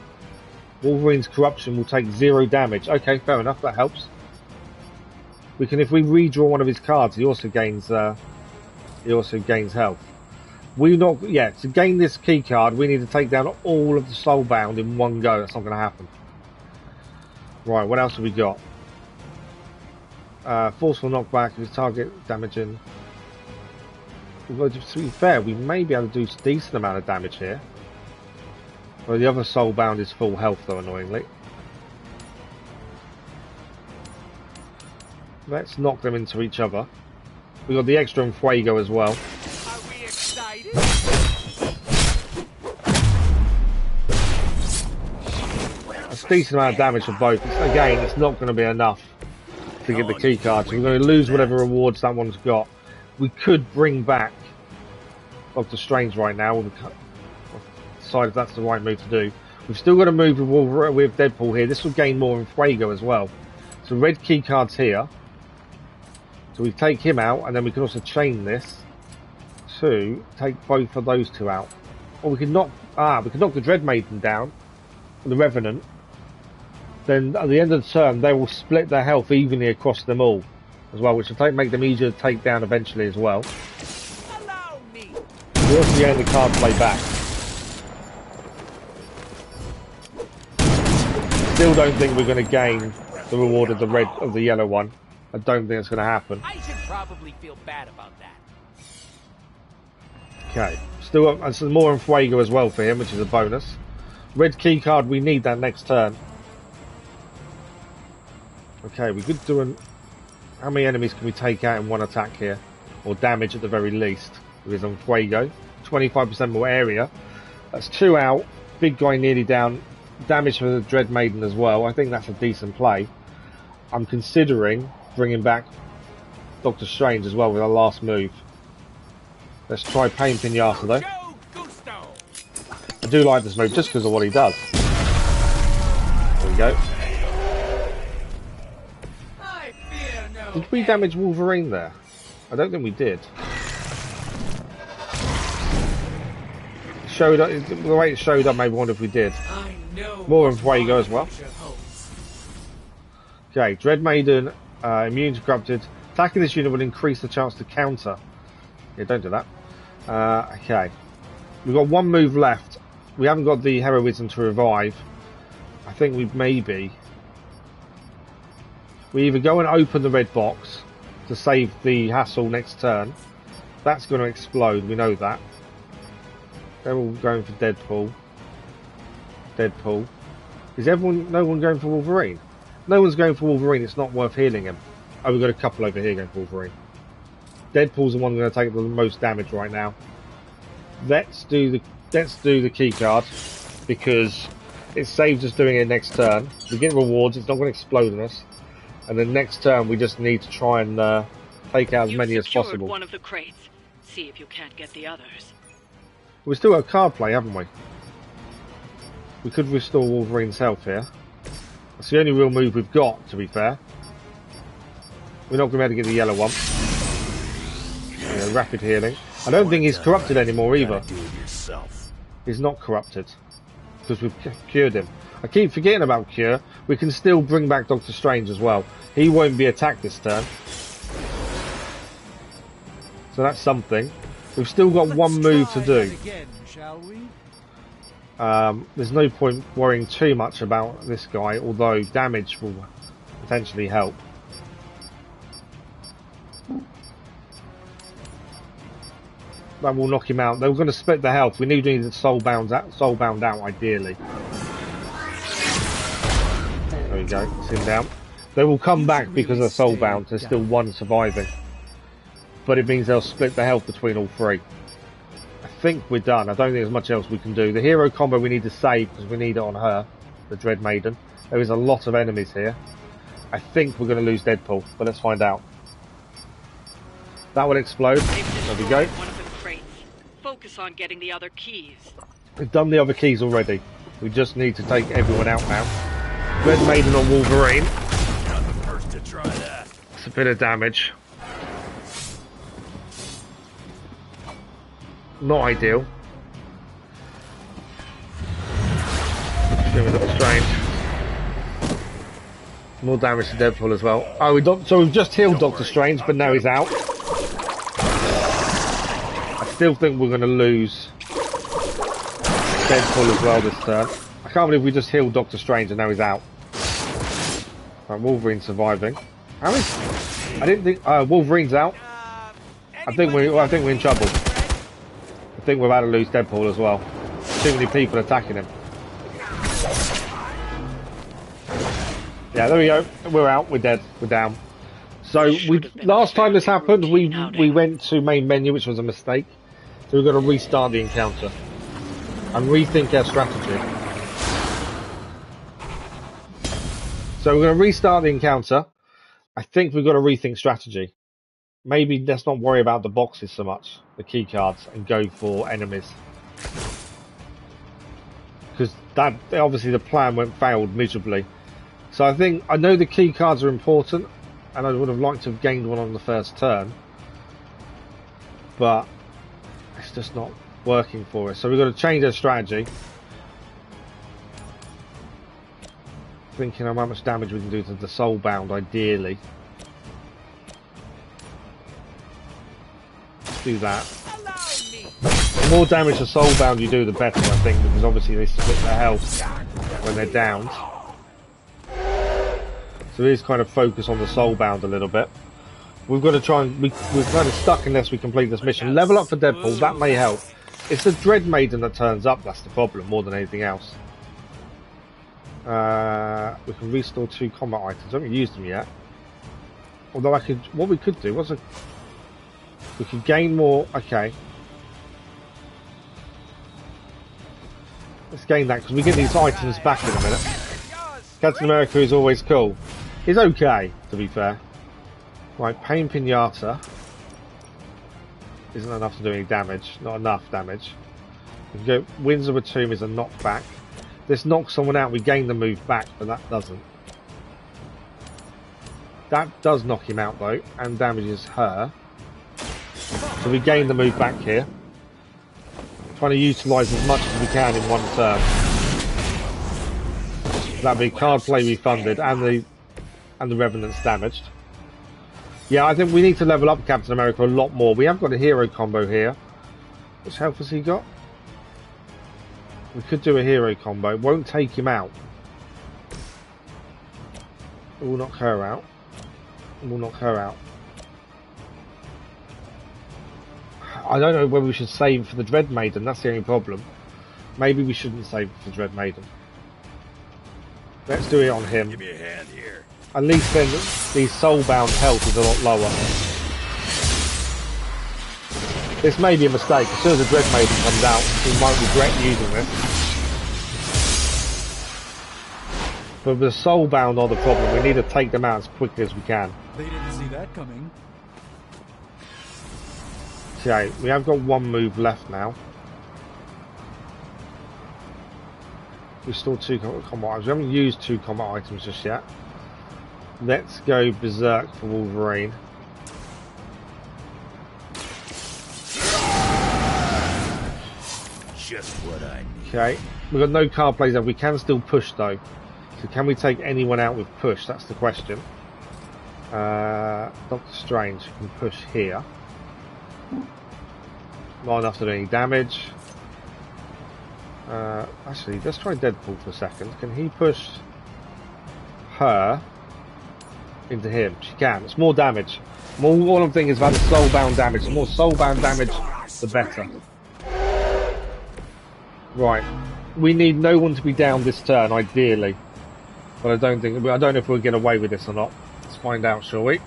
Wolverine's corruption will take 0 damage. Okay, fair enough. That helps. We can, if we redraw one of his cards, he also gains health. To gain this key card, we need to take down all of the soulbound in one go. That's not going to happen. Right, what else have we got? Forceful knockback, his target damaging. Well, to be fair, we may be able to do a decent amount of damage here. Well, the other soulbound is full health though, annoyingly. Let's knock them into each other. We got the extra and Fuego as well. Are we excited? That's a decent amount of damage for both. Again, it's not going to be enough to get the key card, so we're going to lose whatever rewards that one's got. We could bring back Doctor Strange right now. We'll decide if that's the right move to do. We've still got to move with Deadpool here. This will gain more in Fuego as well. So red key cards here. So we take him out, and then we can also chain this to take both of those two out. Or we can knock the Dread Maiden down, the Revenant. Then at the end of the turn, they will split their health evenly across them all as well, which will make them easier to take down eventually as well. We also gain the card play back. Still don't think we're going to gain the reward of the yellow one. I don't think it's going to happen. I should probably feel bad about that. Okay, still and some more in Fuego as well for him, which is a bonus. Red key card, we need that next turn. Okay, we could do how many enemies can we take out in one attack here? Or damage at the very least. With on Fuego. 25% more area. That's 2 out. Big guy nearly down. Damage for the Dread Maiden as well. I think that's a decent play. I'm considering bringing back Doctor Strange as well with our last move. Let's try Pain Pinata though. I do like this move just because of what he does. There we go. Did we damage Wolverine there? I don't think we did. Showed up, the way it showed up made me wonder if we did. More in Fuego as well. Okay, Dread Maiden, immune to corrupted. Attacking this unit will increase the chance to counter. Yeah, don't do that. Okay. We've got one move left. We haven't got the heroism to revive. I think we either go and open the red box to save the hassle next turn. That's going to explode, we know that. They're all going for Deadpool. Is no one going for Wolverine? No one's going for Wolverine, it's not worth healing him. Oh, we've got a couple over here going for Wolverine. Deadpool's the one going to take the most damage right now. Let's do the key card because it saves us doing it next turn. We get rewards, it's not going to explode on us. And then next turn we just need to try and take out as many as possible. One of the crates. See if you can't get the others. We've still got card play, haven't we? We could restore Wolverine's health here. That's the only real move we've got, to be fair. We're not going to be able to get the yellow one. Yeah, rapid healing. I don't think he's corrupted anymore either. He's not corrupted. Because we've cured him. I keep forgetting about cure. We can still bring back Doctor Strange as well. He won't be attacked this turn. So that's something. We've still got one move to do. There's no point worrying too much about this guy, although damage will potentially help. That will knock him out. They were going to split the health. We need the soulbound out ideally. There we go. It's him down. They will come back because they're soulbound. There's still one surviving. But it means they'll split the health between all three. I think we're done. I don't think there's much else we can do. The hero combo we need to save because we need it on her, the Dread Maiden. There is a lot of enemies here. I think we're going to lose Deadpool, but let's find out. That will explode. There we go. Focus on getting the other keys. We've done the other keys already. We just need to take everyone out now. Red Maiden on Wolverine. Not the first to try that. It's a bit of damage. Not ideal. Give Doctor Strange. More damage to Deadpool as well. Oh, so we've just healed Doctor Strange, but now he's out. I still think we're going to lose Deadpool as well this turn. I can't believe we just healed Doctor Strange and now he's out. Right, Wolverine's surviving. How is? I didn't think Wolverine's out. I think we're in trouble. I think we're about to lose Deadpool as well. Too many people attacking him. Yeah, there we go. We're out. We're dead. We're down. So last time this happened, we went to main menu, which was a mistake. So we've got to restart the encounter and rethink our strategy. So we're going to restart the encounter. I think we've got to rethink strategy. Maybe let's not worry about the boxes so much, the key cards, and go for enemies. Because that obviously the plan failed miserably. So I know the key cards are important, and I would have liked to have gained one on the first turn, but it's just not working for us. So we've got to change our strategy. Thinking of how much damage we can do to the soulbound, ideally. Let's do that. The more damage to soulbound you do, the better, I think, because obviously they split their health when they're downed. So it is kind of focus on the soulbound a little bit. We've got to try and... We're kind of stuck unless we complete this mission. Level up for Deadpool, that may help. It's the Dread Maiden that turns up, that's the problem, more than anything else. We can restore 2 combat items. I haven't used them yet. Although I could... What we could do was... We could gain more... Okay. Let's gain that, because we get these items back in a minute. Captain America is always cool. He's okay, to be fair. Right, Pain Pinata isn't enough to do any damage. Not enough damage. We can go Winds of a Tomb is a knockback. This knocks someone out, we gain the move back, but that doesn't. That does knock him out though, and damages her. So we gain the move back here. Trying to utilise as much as we can in one turn. That'd be card play refunded and the Revenant's damaged. Yeah, I think we need to level up Captain America a lot more. We have got a hero combo here. Which health has he got? We could do a hero combo. It won't take him out. It will knock her out. It will knock her out. I don't know whether we should save for the Dread Maiden. That's the only problem. Maybe we shouldn't save for the Dread Maiden. Let's do it on him. Give me a hand here. At least then the soulbound health is a lot lower. This may be a mistake. As soon as the Dread Maiden comes out, we might regret using this. But the soulbound are the problem. We need to take them out as quickly as we can. They didn't see that coming. Okay, we have got one move left now. We still 2 combat items. We haven't used 2 combat items just yet. Let's go Berserk for Wolverine. Just what I need. Okay, we've got no card plays left. We can still push though. So can we take anyone out with push? That's the question. Doctor Strange can push here. Not enough to do any damage. Actually, let's try Deadpool for a second. Can he push her into him? She can. It's more damage. All I'm thinking is about the soulbound damage. The more soulbound damage, the better. Right. We need no one to be down this turn, ideally. But I don't know if we'll get away with this or not. Let's find out, shall we?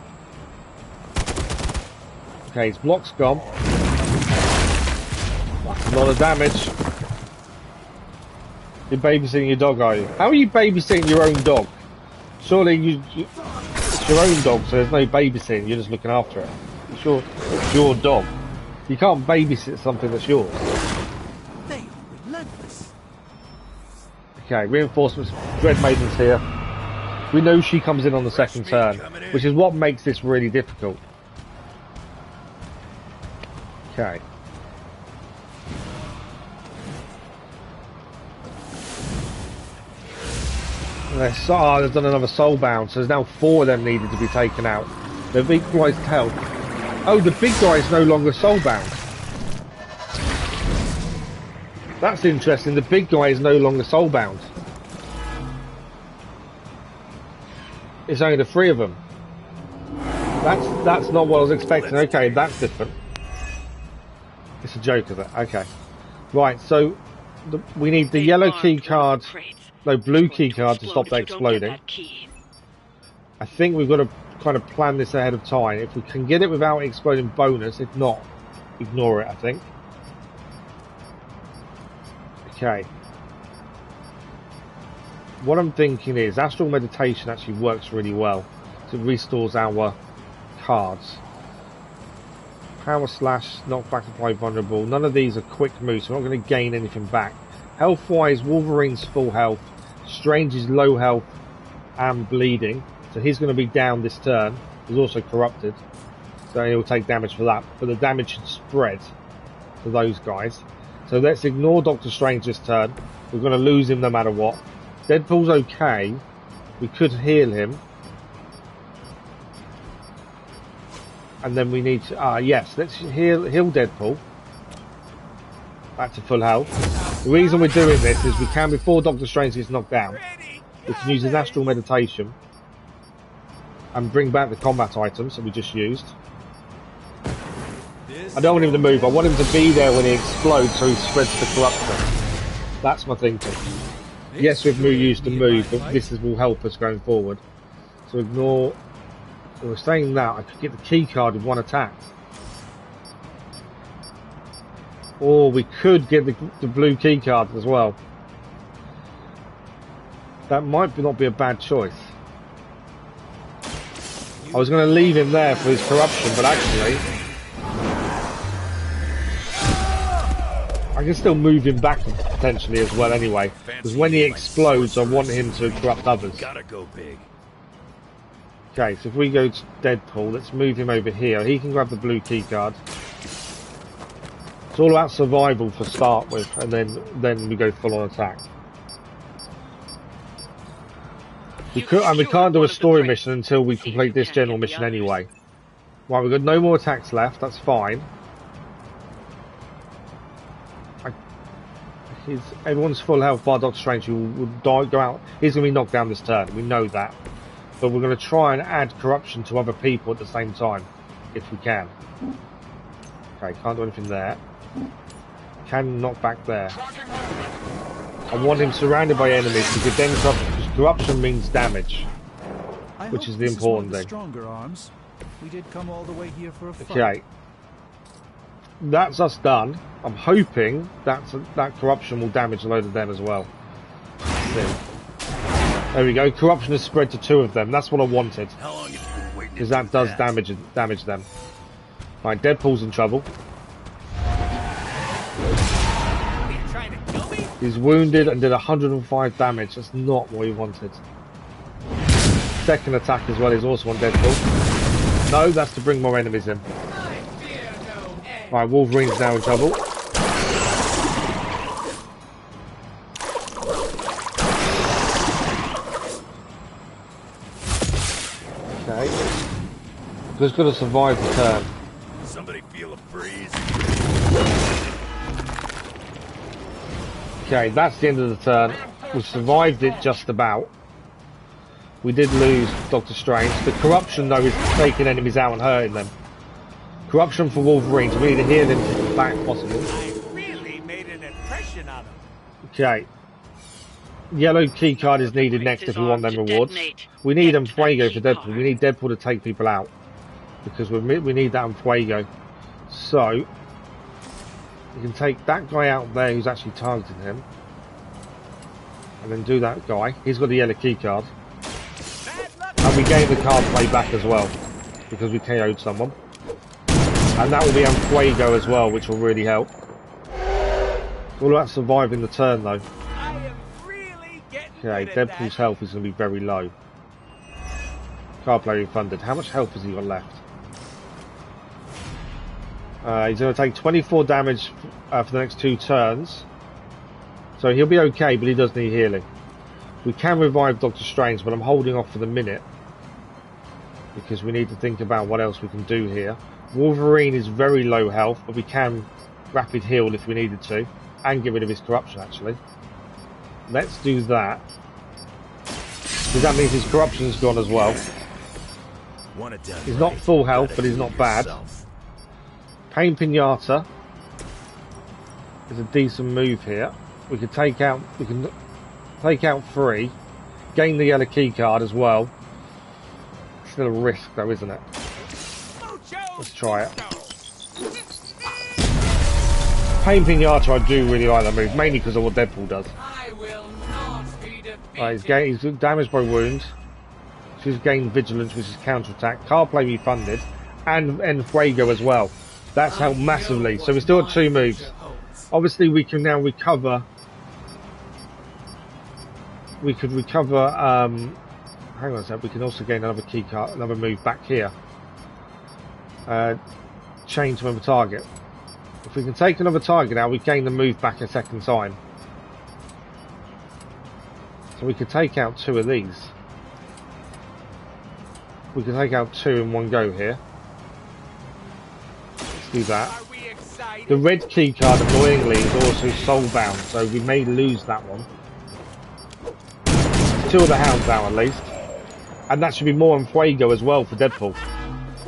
Okay, his block's gone. That's a lot of damage. You're babysitting your dog, are you? How are you babysitting your own dog? Surely it's your own dog, so there's no babysitting. You're just looking after it. It's your dog. You can't babysit something that's yours. They are relentless. Okay, reinforcements. Dread Maiden's here. We know she comes in on the second turn, which is what makes this really difficult. Okay. They've done another soulbound, so there's now 4 of them needed to be taken out. They've equalised health. Oh, the big guy is no longer soulbound. That's interesting. The big guy is no longer soulbound. It's only the 3 of them. That's not what I was expecting. Okay, that's different. It's a joke, is it? Okay. Right, so we need the yellow key card. No, blue key card to stop that exploding. I think we've got to kind of plan this ahead of time. If we can get it without exploding, bonus. If not, ignore it, I think. Okay. What I'm thinking is astral meditation actually works really well. So it restores our cards. Power slash, knockback, apply vulnerable. None of these are quick moves, so we're not going to gain anything back. Health wise, Wolverine's full health. Strange is low health and bleeding. So he's going to be down this turn. He's also corrupted. So he'll take damage for that. But the damage should spread to those guys. So let's ignore Doctor Strange this turn. We're going to lose him no matter what. Deadpool's okay. We could heal him. And then we need to... yes, let's heal Deadpool. Back to full health. The reason we're doing this is we can, before Doctor Strange gets knocked down, we can use his astral meditation and bring back the combat items that we just used. I don't want him to move. I want him to be there when he explodes so he spreads the corruption. That's my thinking. Yes, we've used to move, but this will help us going forward. So ignore... So we're saying that I could get the key card with one attack. Or we could get the blue key card as well. That might not be a bad choice. I was going to leave him there for his corruption, but actually... I can still move him back potentially as well anyway. Because when he explodes, I want him to corrupt others. Gotta go big. Okay, so if we go to Deadpool, let's move him over here. He can grab the blue key card. It's all about survival to start with, and then we go full on attack. We can't do a story mission until we complete this general mission anyway. Right, we've got no more attacks left. That's fine. Everyone's full health bar Doctor Strange, who will go out. He's going to be knocked down this turn. We know that. But we're going to try and add corruption to other people at the same time, if we can. Okay, can't do anything there. Can knock back there. I want him surrounded by enemies because then corruption means damage, which is the important thing. Stronger arms. We did come all the way here for a fight. Okay, that's us done. I'm hoping that corruption will damage a load of them as well. There we go. Corruption has spread to 2 of them. That's what I wanted. Because that does damage them. Right, Deadpool's in trouble. He's wounded and did 105 damage. That's not what he wanted. Second attack as well is also on Deadpool. No, that's to bring more enemies in. Right, Wolverine's now in trouble. Just got to survive the turn. Somebody feel a breeze? Okay, that's the end of the turn. We survived it just about. We did lose Doctor Strange. The corruption, though, is taking enemies out and hurting them. Corruption for Wolverine, so we need to heal him as back as possible. I really made an impression on him. Okay. Yellow key card is needed next if we want them rewards. We need Fuego for Deadpool. We need Deadpool to take people out. Because we need that on Fuego. So, you can take that guy out there who's actually targeting him. And then do that guy. He's got the yellow key card. And we gain the card play back as well. Because we KO'd someone. And that will be on Fuego as well, which will really help. It's all about surviving the turn though. Okay, Deadpool's health is going to be very low. Card play refunded. How much health has he got left? He's going to take 24 damage for the next 2 turns. So he'll be okay, but he does need healing. We can revive Doctor Strange, but I'm holding off for the minute. Because we need to think about what else we can do here. Wolverine is very low health, but we can rapid heal if we needed to. And get rid of his corruption, actually. Let's do that. Because that means his corruption's gone as well. He's not full health, but he's not bad. Pain Pinata is a decent move here. We can take out 3, gain the yellow key card as well. still a risk though, isn't it? Let's try it. Pain Pinata, I do really like that move, mainly because of what Deadpool does. Right, he's damaged by wounds. She's gained vigilance, which is counterattack. Card play refunded, and Fuego as well. That's helped massively. So we still got 2 moves. Obviously, we can now recover. We could recover. Hang on a sec. We can also gain another key card, another move back here. Chain to another target. If we can take another target out, we gain the move back a second time. So we could take out 2 of these. We can take out 2 in one go here. Let's do that. The red key card, annoyingly, is also soulbound, so we may lose that one. 2 of the hounds out at least. And that should be more on Fuego as well for Deadpool.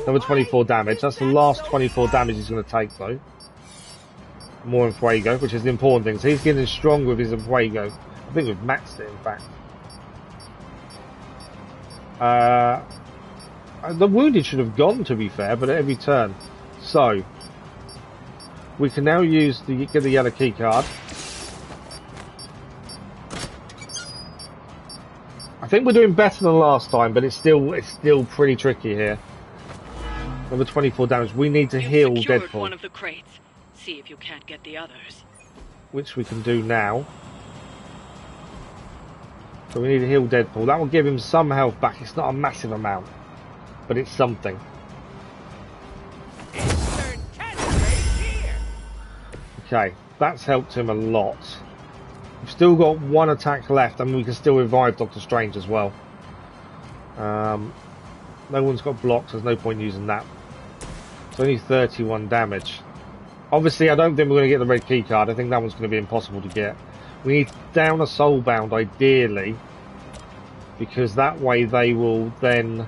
Another 24 damage. That's the last 24 damage he's going to take though. More on Fuego, which is the important thing. So he's getting stronger with his Fuego. I think we've maxed it in fact. The wounded should have gone, to be fair, but at every turn. So we can now use get the yellow key card. I think we're doing better than last time, but it's still pretty tricky here. Another 24 damage. We need to heal Deadpool. One of the crates. See if you can't get the others. Which we can do now. So we need to heal Deadpool. That will give him some health back. It's not a massive amount, but it's something. Okay, that's helped him a lot. We've still got 1 attack left, and we can still revive Doctor Strange as well. No one's got blocks, there's no point using that. It's only 31 damage. Obviously, I don't think we're going to get the red key card. I think that one's going to be impossible to get. We need to down a soulbound, ideally, because that way they will then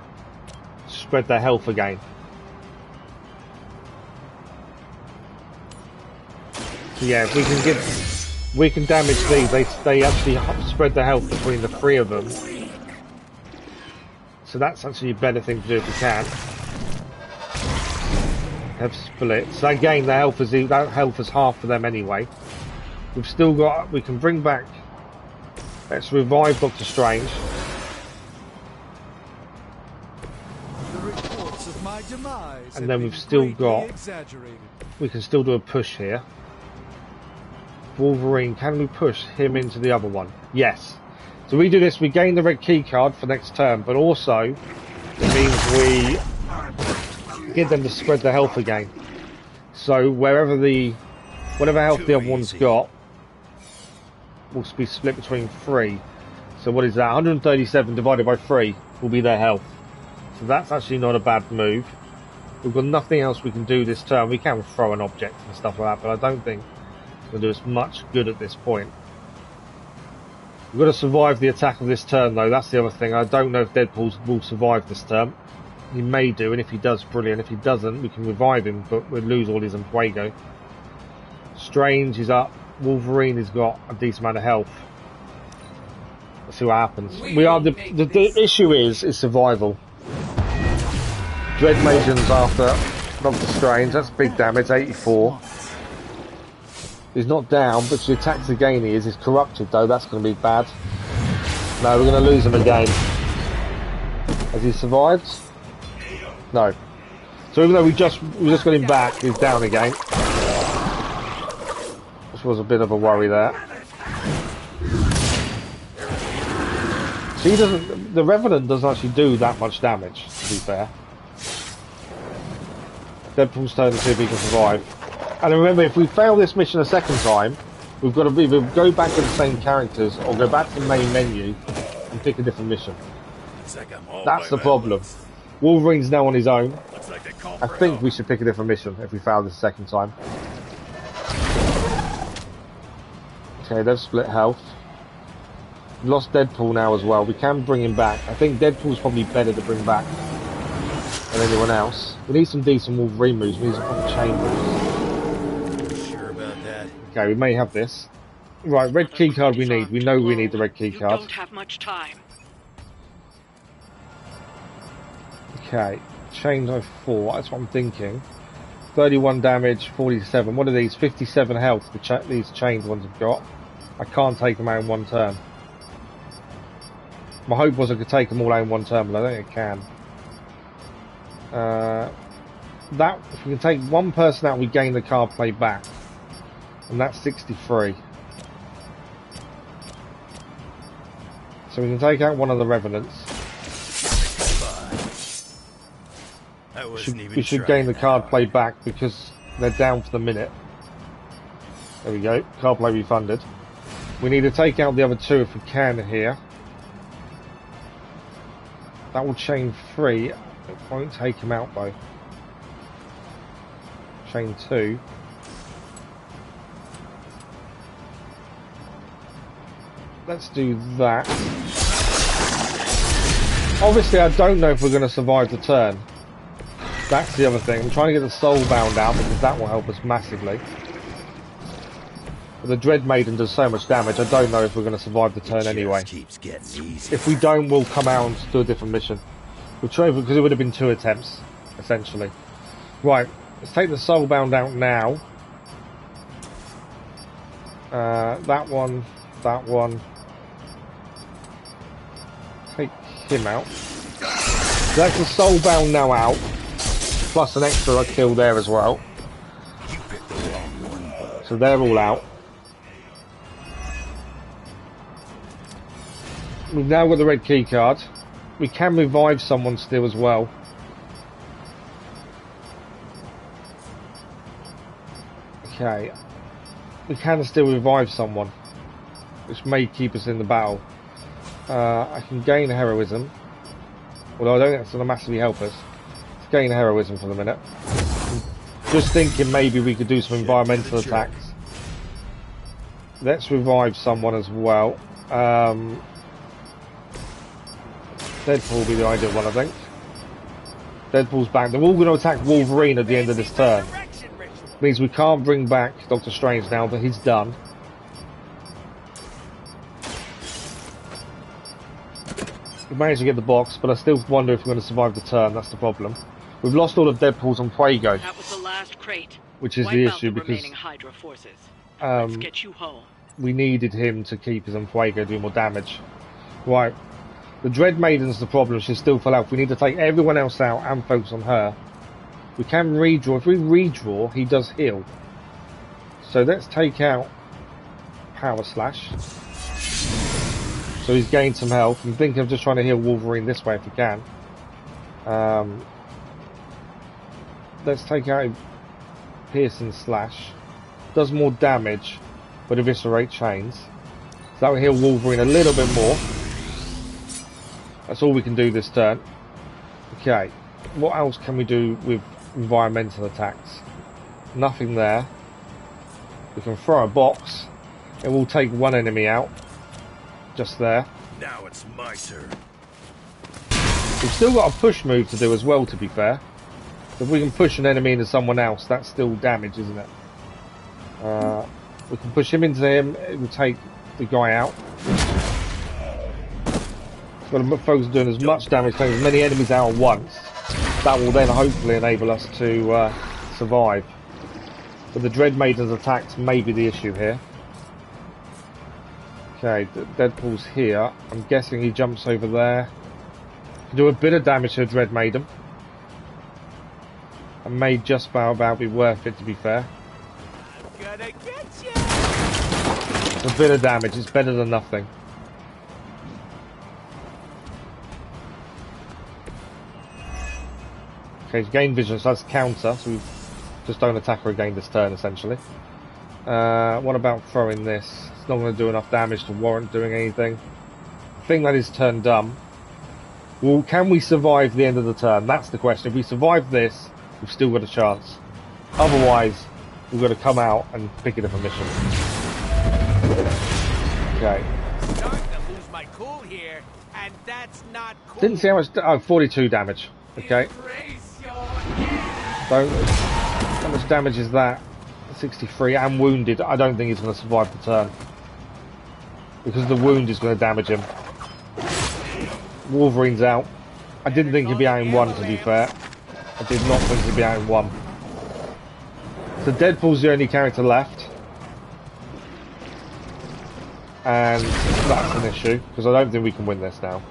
spread their health again. So yeah, if we can damage these. They actually spread their health between the 3 of them. So that's actually a better thing to do if we can. Have split. So again, that health is half for them anyway. We've still got. We can bring back. Let's revive Doctor Strange. And then we've still got. We can still do a push here. Wolverine, can we push him into the other one? Yes. So we do this, we gain the red key card for next turn, but also it means we get them to spread the health again. So whatever health the other one's got will be split between 3. So what is that? 137 divided by 3 will be their health. So that's actually not a bad move. We've got nothing else we can do this turn. We can throw an object and stuff like that, but I don't think we'll do us much good at this point. We've got to survive the attack of this turn though, that's the other thing. I don't know if Deadpool will survive this turn. He may do, and if he does, brilliant. If he doesn't, we can revive him, but we'll lose all his Fuego. Strange is up. Wolverine has got a decent amount of health. Let's see what happens. The issue is survival. Dread Magens after Doctor Strange, that's big damage, 84. He's not down, but the attacks again he's corrupted though, that's going to be bad. No, we're going to lose him again. Has he survived? No. So even though we just got him back, he's down again. This was a bit of a worry there. So the Revenant doesn't actually do that much damage, to be fair. Deadpool's turn to see if he can survive. And remember, if we fail this mission a second time, we've got to either go back to the same characters or go back to the main menu and pick a different mission. That's the problem. Wolverine's now on his own. I think we should pick a different mission if we fail this a second time. Okay, they've split health. We've lost Deadpool now as well. We can bring him back. I think Deadpool's probably better to bring back than anyone else. We need some decent Wolverine moves. We need some chain moves. Sure about that. Okay, we may have this. Right, red key card we need. We know we need the red key card. Don't have much time. Okay, chains of 4, that's what I'm thinking. 31 damage, 47. What are these? 57 health, these chained ones have got. I can't take them out in one turn. My hope was I could take them all out in one turn, but I don't think I can. If we can take one person out, we gain the card play back. And that's 63. So we can take out one of the Revenants. We should gain the card play back because they're down for the minute. There we go, card play refunded. We need to take out the other 2 if we can here. That will chain 3. It won't take him out though. Chain 2. Let's do that. Obviously I don't know if we're going to survive the turn. That's the other thing. I'm trying to get the Soulbound out because that will help us massively. But the Dread Maiden does so much damage, I don't know if we're going to survive the turn anyway. If we don't, we'll come out and do a different mission. We'll try, because it would have been 2 attempts, essentially. Right, let's take the Soulbound out now. That one. Take him out. So that's the Soulbound now out. Plus an extra kill there as well. So they're all out. We've now got the red key card. We can revive someone still as well. Okay. We can still revive someone, which may keep us in the battle. I can gain heroism. Although I don't think that's going to massively help us. Let's gain heroism for the minute. Just thinking maybe we could do some environmental attacks. Let's revive someone as well. Deadpool will be the ideal one, I think. Deadpool's back. They're all going to attack Wolverine at the end of this turn. Means we can't bring back Doctor Strange now, but he's done. We managed to get the box, but I still wonder if we're going to survive the turn. That's the problem. We've lost all of Deadpool's and Fuego. That was the last crate. Which is the issue because Hydra forces. Let's get you home. We needed him to keep his Fuego doing more damage. Right. The Dread Maiden's the problem. She's still full health. We need to take everyone else out and focus on her. We can redraw. If we redraw, he does heal. So let's take out Power Slash. So he's gained some health. I'm thinking of just trying to heal Wolverine this way if we can. Let's take out Piercing Slash. Does more damage, but eviscerate chains. So that will heal Wolverine a little bit more. That's all we can do this turn. Okay, what else can we do with environmental attacks? Nothing there. We can throw a box. It will take one enemy out. Just there. Now it's my turn. We've still got a push move to do as well, to be fair. If we can push an enemy into someone else, that's still damage, isn't it? We can push him into him. It will take the guy out. Got to focus on doing as much damage, taking as many enemies out at once. That will then hopefully enable us to survive. But the Dread Maiden's attacks may be the issue here. Okay, Deadpool's here. I'm guessing he jumps over there. Can do a bit of damage to a Dread Maiden. And may just about be worth it, to be fair. I'm gonna get you. It's a bit of damage. It's better than nothing. Okay, he's gained vision, so that's counter, so we just don't attack her again this turn, essentially. What about throwing this? It's not going to do enough damage to warrant doing anything. I think that is turn dumb. Well, can we survive the end of the turn? That's the question. If we survive this, we've still got a chance. Otherwise, we've got to come out and pick a different mission. Okay. Starting to lose my cool here, and that's not cool. Didn't see how much... Oh, 42 damage. Okay. So, how much damage is that? 63 and wounded. I don't think he's going to survive the turn. Because the wound is going to damage him. Wolverine's out. I didn't think he'd be out in one, to be fair. I did not think he'd be out in one. So Deadpool's the only character left. And that's an issue, because I don't think we can win this now.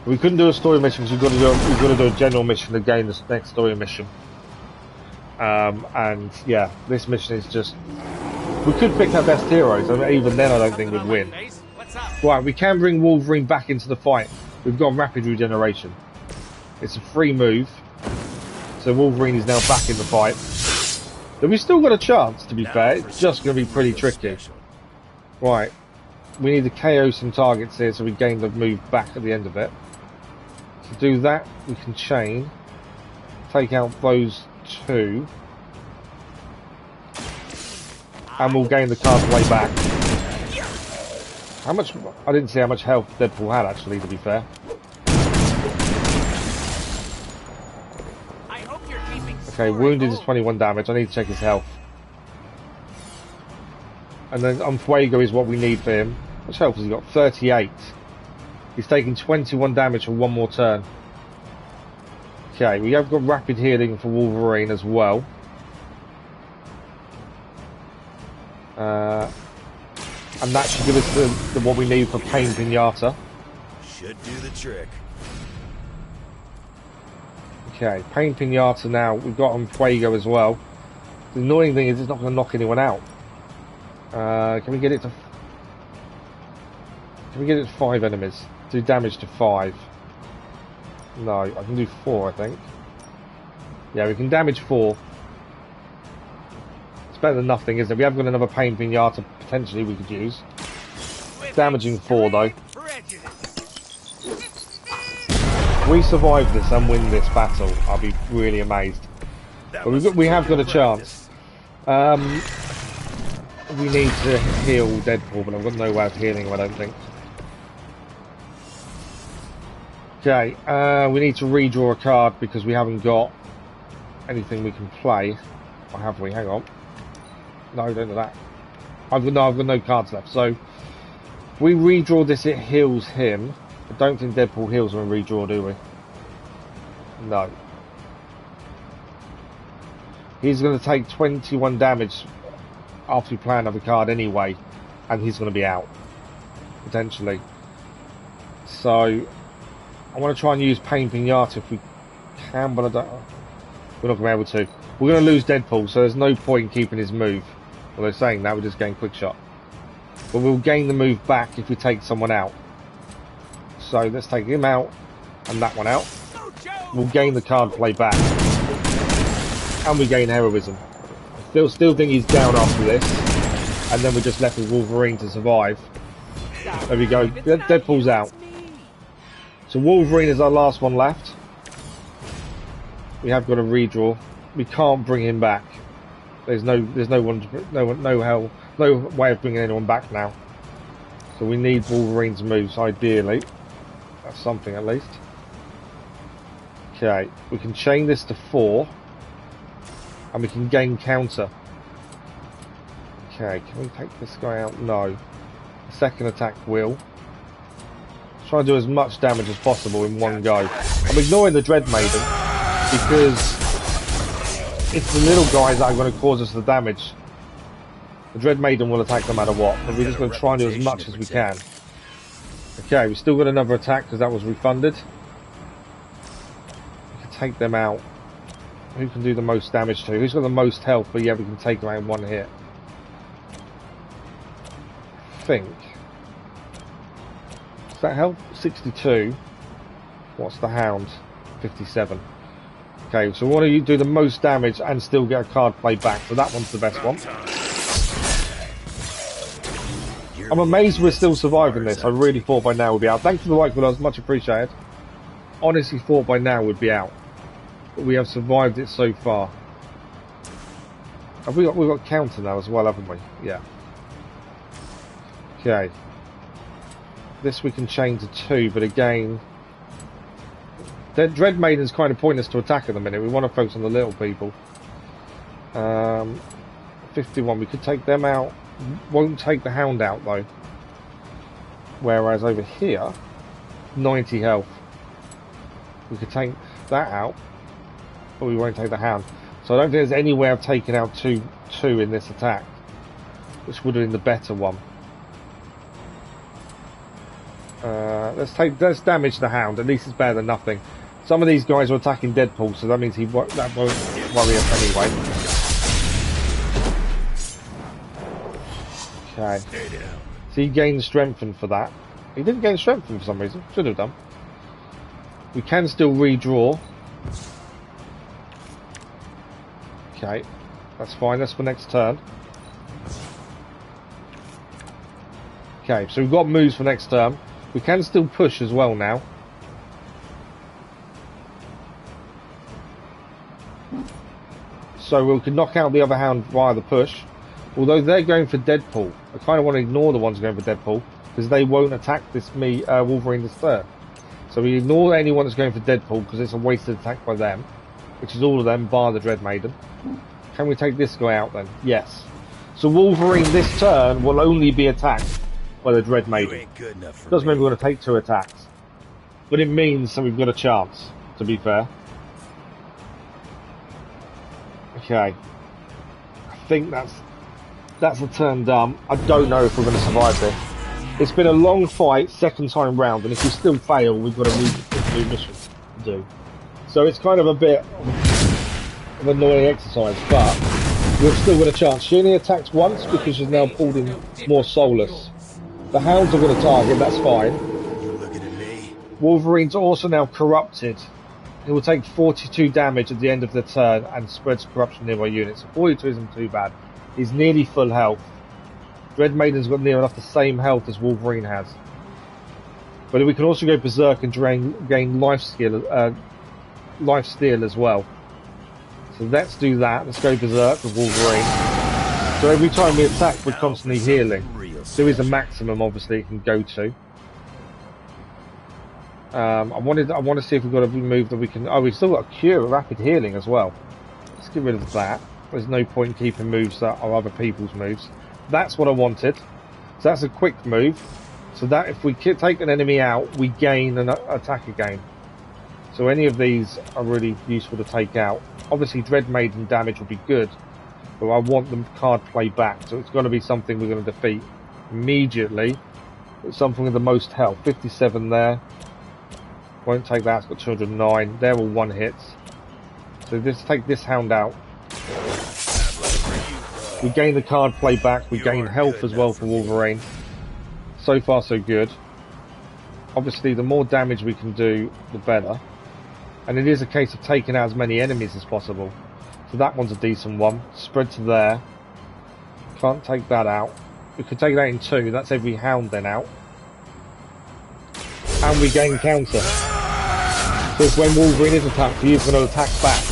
We couldn't do a story mission because we've got to do a general mission to gain this next story mission. And yeah, this mission is just... We could pick our best heroes, and even then I don't think we'd win. Right, we can bring Wolverine back into the fight. We've got rapid regeneration. It's a free move. So Wolverine is now back in the fight. But we've still got a chance, to be fair. It's just going to be pretty tricky. Right. We need to KO some targets here so we gain the move back at the end of it. To do that, we can chain. Take out those two. And we'll gain the card play back. How much... I didn't see how much health Deadpool had, actually, to be fair. Okay, wounded is 21 damage. I need to check his health. And then Fuego is what we need for him. How much health has he got? 38. He's taking 21 damage for one more turn. Okay, we have got rapid healing for Wolverine as well. And that should give us the what we need for Pain Pinata. Should do the trick. Okay, Pain Pinata now. We've got on Fuego as well. The annoying thing is it's not going to knock anyone out. Can we get it to... Can we get it to 5 enemies? Do damage to 5. No, I can do 4, I think. Yeah, we can damage 4. It's better than nothing, isn't it? We have got another Pain Pinata potentially we could use. Damaging 4, though. If we survive this and win this battle, I'll be really amazed. But we have got a chance. We need to heal Deadpool, but I've got no way of healing him, I don't think. Okay, we need to redraw a card because we haven't got anything we can play. Or have we? Hang on. No, don't do that. I've got no cards left. So, if we redraw this, it heals him. I don't think Deadpool heals when we redraw, do we? No. He's going to take 21 damage after we play another card anyway, and he's going to be out. Potentially. So, I want to try and use Pain Pinata if we can, but I don't... We're not going to be able to. We're going to lose Deadpool, so there's no point in keeping his move. Although saying that, we're just getting quick shot. But we'll gain the move back if we take someone out. So let's take him out and that one out. We'll gain the card play back. And we gain heroism. I still think he's down after this. And then we're just left with Wolverine to survive. There we go. Deadpool's out. So Wolverine is our last one left. We have got a redraw. We can't bring him back. There's no way of bringing anyone back now. So we need Wolverine's moves, ideally. That's something at least. Okay, we can chain this to 4. And we can gain counter. Okay, can we take this guy out? No. The second attack will. Try and do as much damage as possible in one go. I'm ignoring the Dread Maiden because it's the little guys that are going to cause us the damage. The Dread Maiden will attack no matter what, but we're just going to try and do as much as we can. Okay, we've still got another attack because that was refunded. We can take them out. Who can do the most damage to? Who's got the most health? But yeah, we can take them out in one hit. I think. Does that help? 62. What's the Hound? 57. Okay, so we want to do the most damage and still get a card play back. So that one's the best one. I'm amazed we're still surviving this. I really thought by now we'd be out. Thanks for the like, but much appreciated. Honestly thought by now we'd be out. But we have survived it so far. Have we've got counter now as well, haven't we? Yeah. Okay. This we can chain to 2, but again... The Dread Maiden's kind of pointless to attack at the minute. We want to focus on the little people. 51, we could take them out. Won't take the Hound out though. Whereas over here, 90 health. We could take that out, but we won't take the hound. So I don't think there's any way of taking out two in this attack, which would have been the better one. Let's damage the hound. At least it's better than nothing. Some of these guys are attacking Deadpool, so that means that won't worry us anyway. Okay. So he gained strengthened for that. He didn't gain strengthened for some reason. Should have done. We can still redraw. Okay, that's fine. That's for next turn. Okay, so we've got moves for next turn. We can still push as well now. So we can knock out the other hound via the push. Although they're going for Deadpool. I kind of want to ignore the ones going for Deadpool, because they won't attack Wolverine this turn. So we ignore anyone that's going for Deadpool, because it's a wasted attack by them. Which is all of them, bar the Dread Maiden. Can we take this guy out then? Yes. So Wolverine this turn will only be attacked by the Dread Maiden. Doesn't mean we're going to take 2 attacks. But it means that we've got a chance, to be fair. Okay. I think that's a turn done. I don't know if we're going to survive this. It's been a long fight, second time round, and if we still fail, we've got a new mission to do. So it's kind of a bit of an annoying exercise, but we've still got a chance. She only attacks once because she's now pulled in more soulless. The hounds are going to target, that's fine. Wolverine's also now corrupted. He will take 42 damage at the end of the turn and spreads corruption nearby units. So 42 isn't too bad. He's nearly full health. Dread Maiden's got near enough the same health as Wolverine has. But we can also go berserk and gain life steal as well. So let's do that. Let's go berserk with Wolverine. So every time we attack, we're constantly healing. There is a maximum, obviously, it can go to. I want to see if we've got a move that we can. Oh, we've still got a cure, rapid healing as well. Let's get rid of that. There's no point keeping moves that are other people's moves. That's what I wanted. So that's a quick move. So that if we take an enemy out, we gain an attack again. So any of these are really useful to take out. Obviously, Dread Maiden damage will be good, but I want the card play back. So it's got to be something we're going to defeat immediately. It's something with the most health. 57 there. Won't take that. It's got 209. They're all one hits. So let's take this hound out. We gain the card play back. We gain health as well for Wolverine. So far, so good. Obviously, the more damage we can do, the better. And it is a case of taking out as many enemies as possible. So that one's a decent one. Spread to there. Can't take that out. We could take that in 2. That's every hound then out. And we gain counter. So if when Wolverine is attacked, he is going to attack back.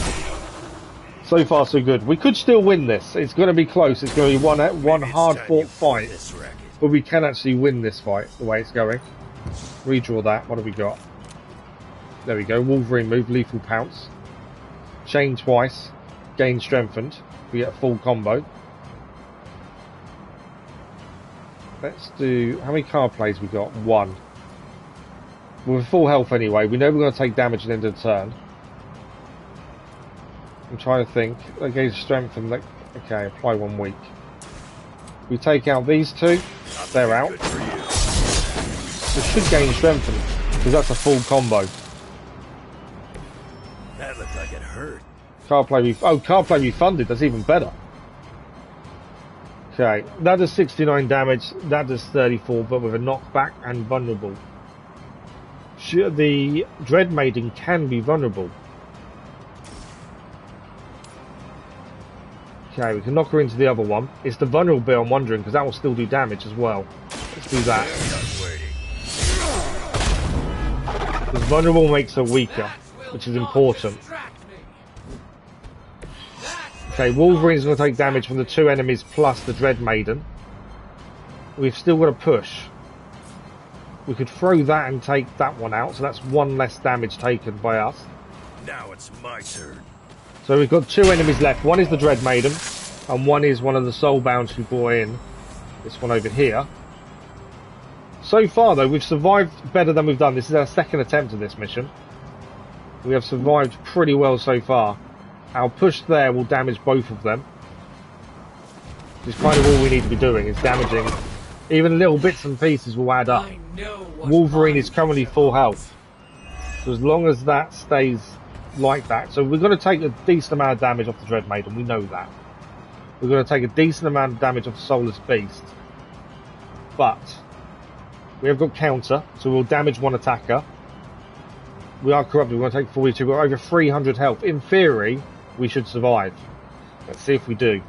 So far, so good. We could still win this. It's going to be close. It's going to be one hard-fought fight. But we can actually win this fight, the way it's going. Redraw that. What have we got? There we go. Wolverine move, lethal pounce. Chain twice. Gain strengthened. We get a full combo. Let's do... How many card plays we got? 1. We're full health anyway. We know we're going to take damage at the end of the turn. I'm trying to think. Okay, strengthen. Okay, apply 1 week. We take out these 2. They're out. We should gain strengthen because that's a full combo. That looked like it hurt. Card play refunded. That's even better. Okay, that does 69 damage. That does 34, but with a knockback and vulnerable. The Dread Maiden can be vulnerable. Okay, we can knock her into the other one. It's the vulnerable bit I'm wondering, because that will still do damage as well. Let's do that. Because vulnerable makes her weaker, which is important. Okay, Wolverine's going to take damage from the 2 enemies plus the Dread Maiden. We've still got to push. We could throw that and take that one out, so that's 1 less damage taken by us. Now it's my turn. So we've got 2 enemies left. One is the Dread Maiden, and one is one of the Soulbounds we brought in. This one over here. So far, though, we've survived better than we've done. This is our second attempt at this mission. We have survived pretty well so far. Our push there will damage both of them. Which is kind of all we need to be doing, is damaging. Even little bits and pieces will add up. Wolverine is currently full health. So as long as that stays like that. So we're going to take a decent amount of damage off the Dread Maiden, we know that. We're going to take a decent amount of damage off the Soulless Beast. But we have got counter, so we'll damage one attacker. We are corrupted, we're going to take 42, we're over 300 health. In theory, we should survive. Let's see if we do.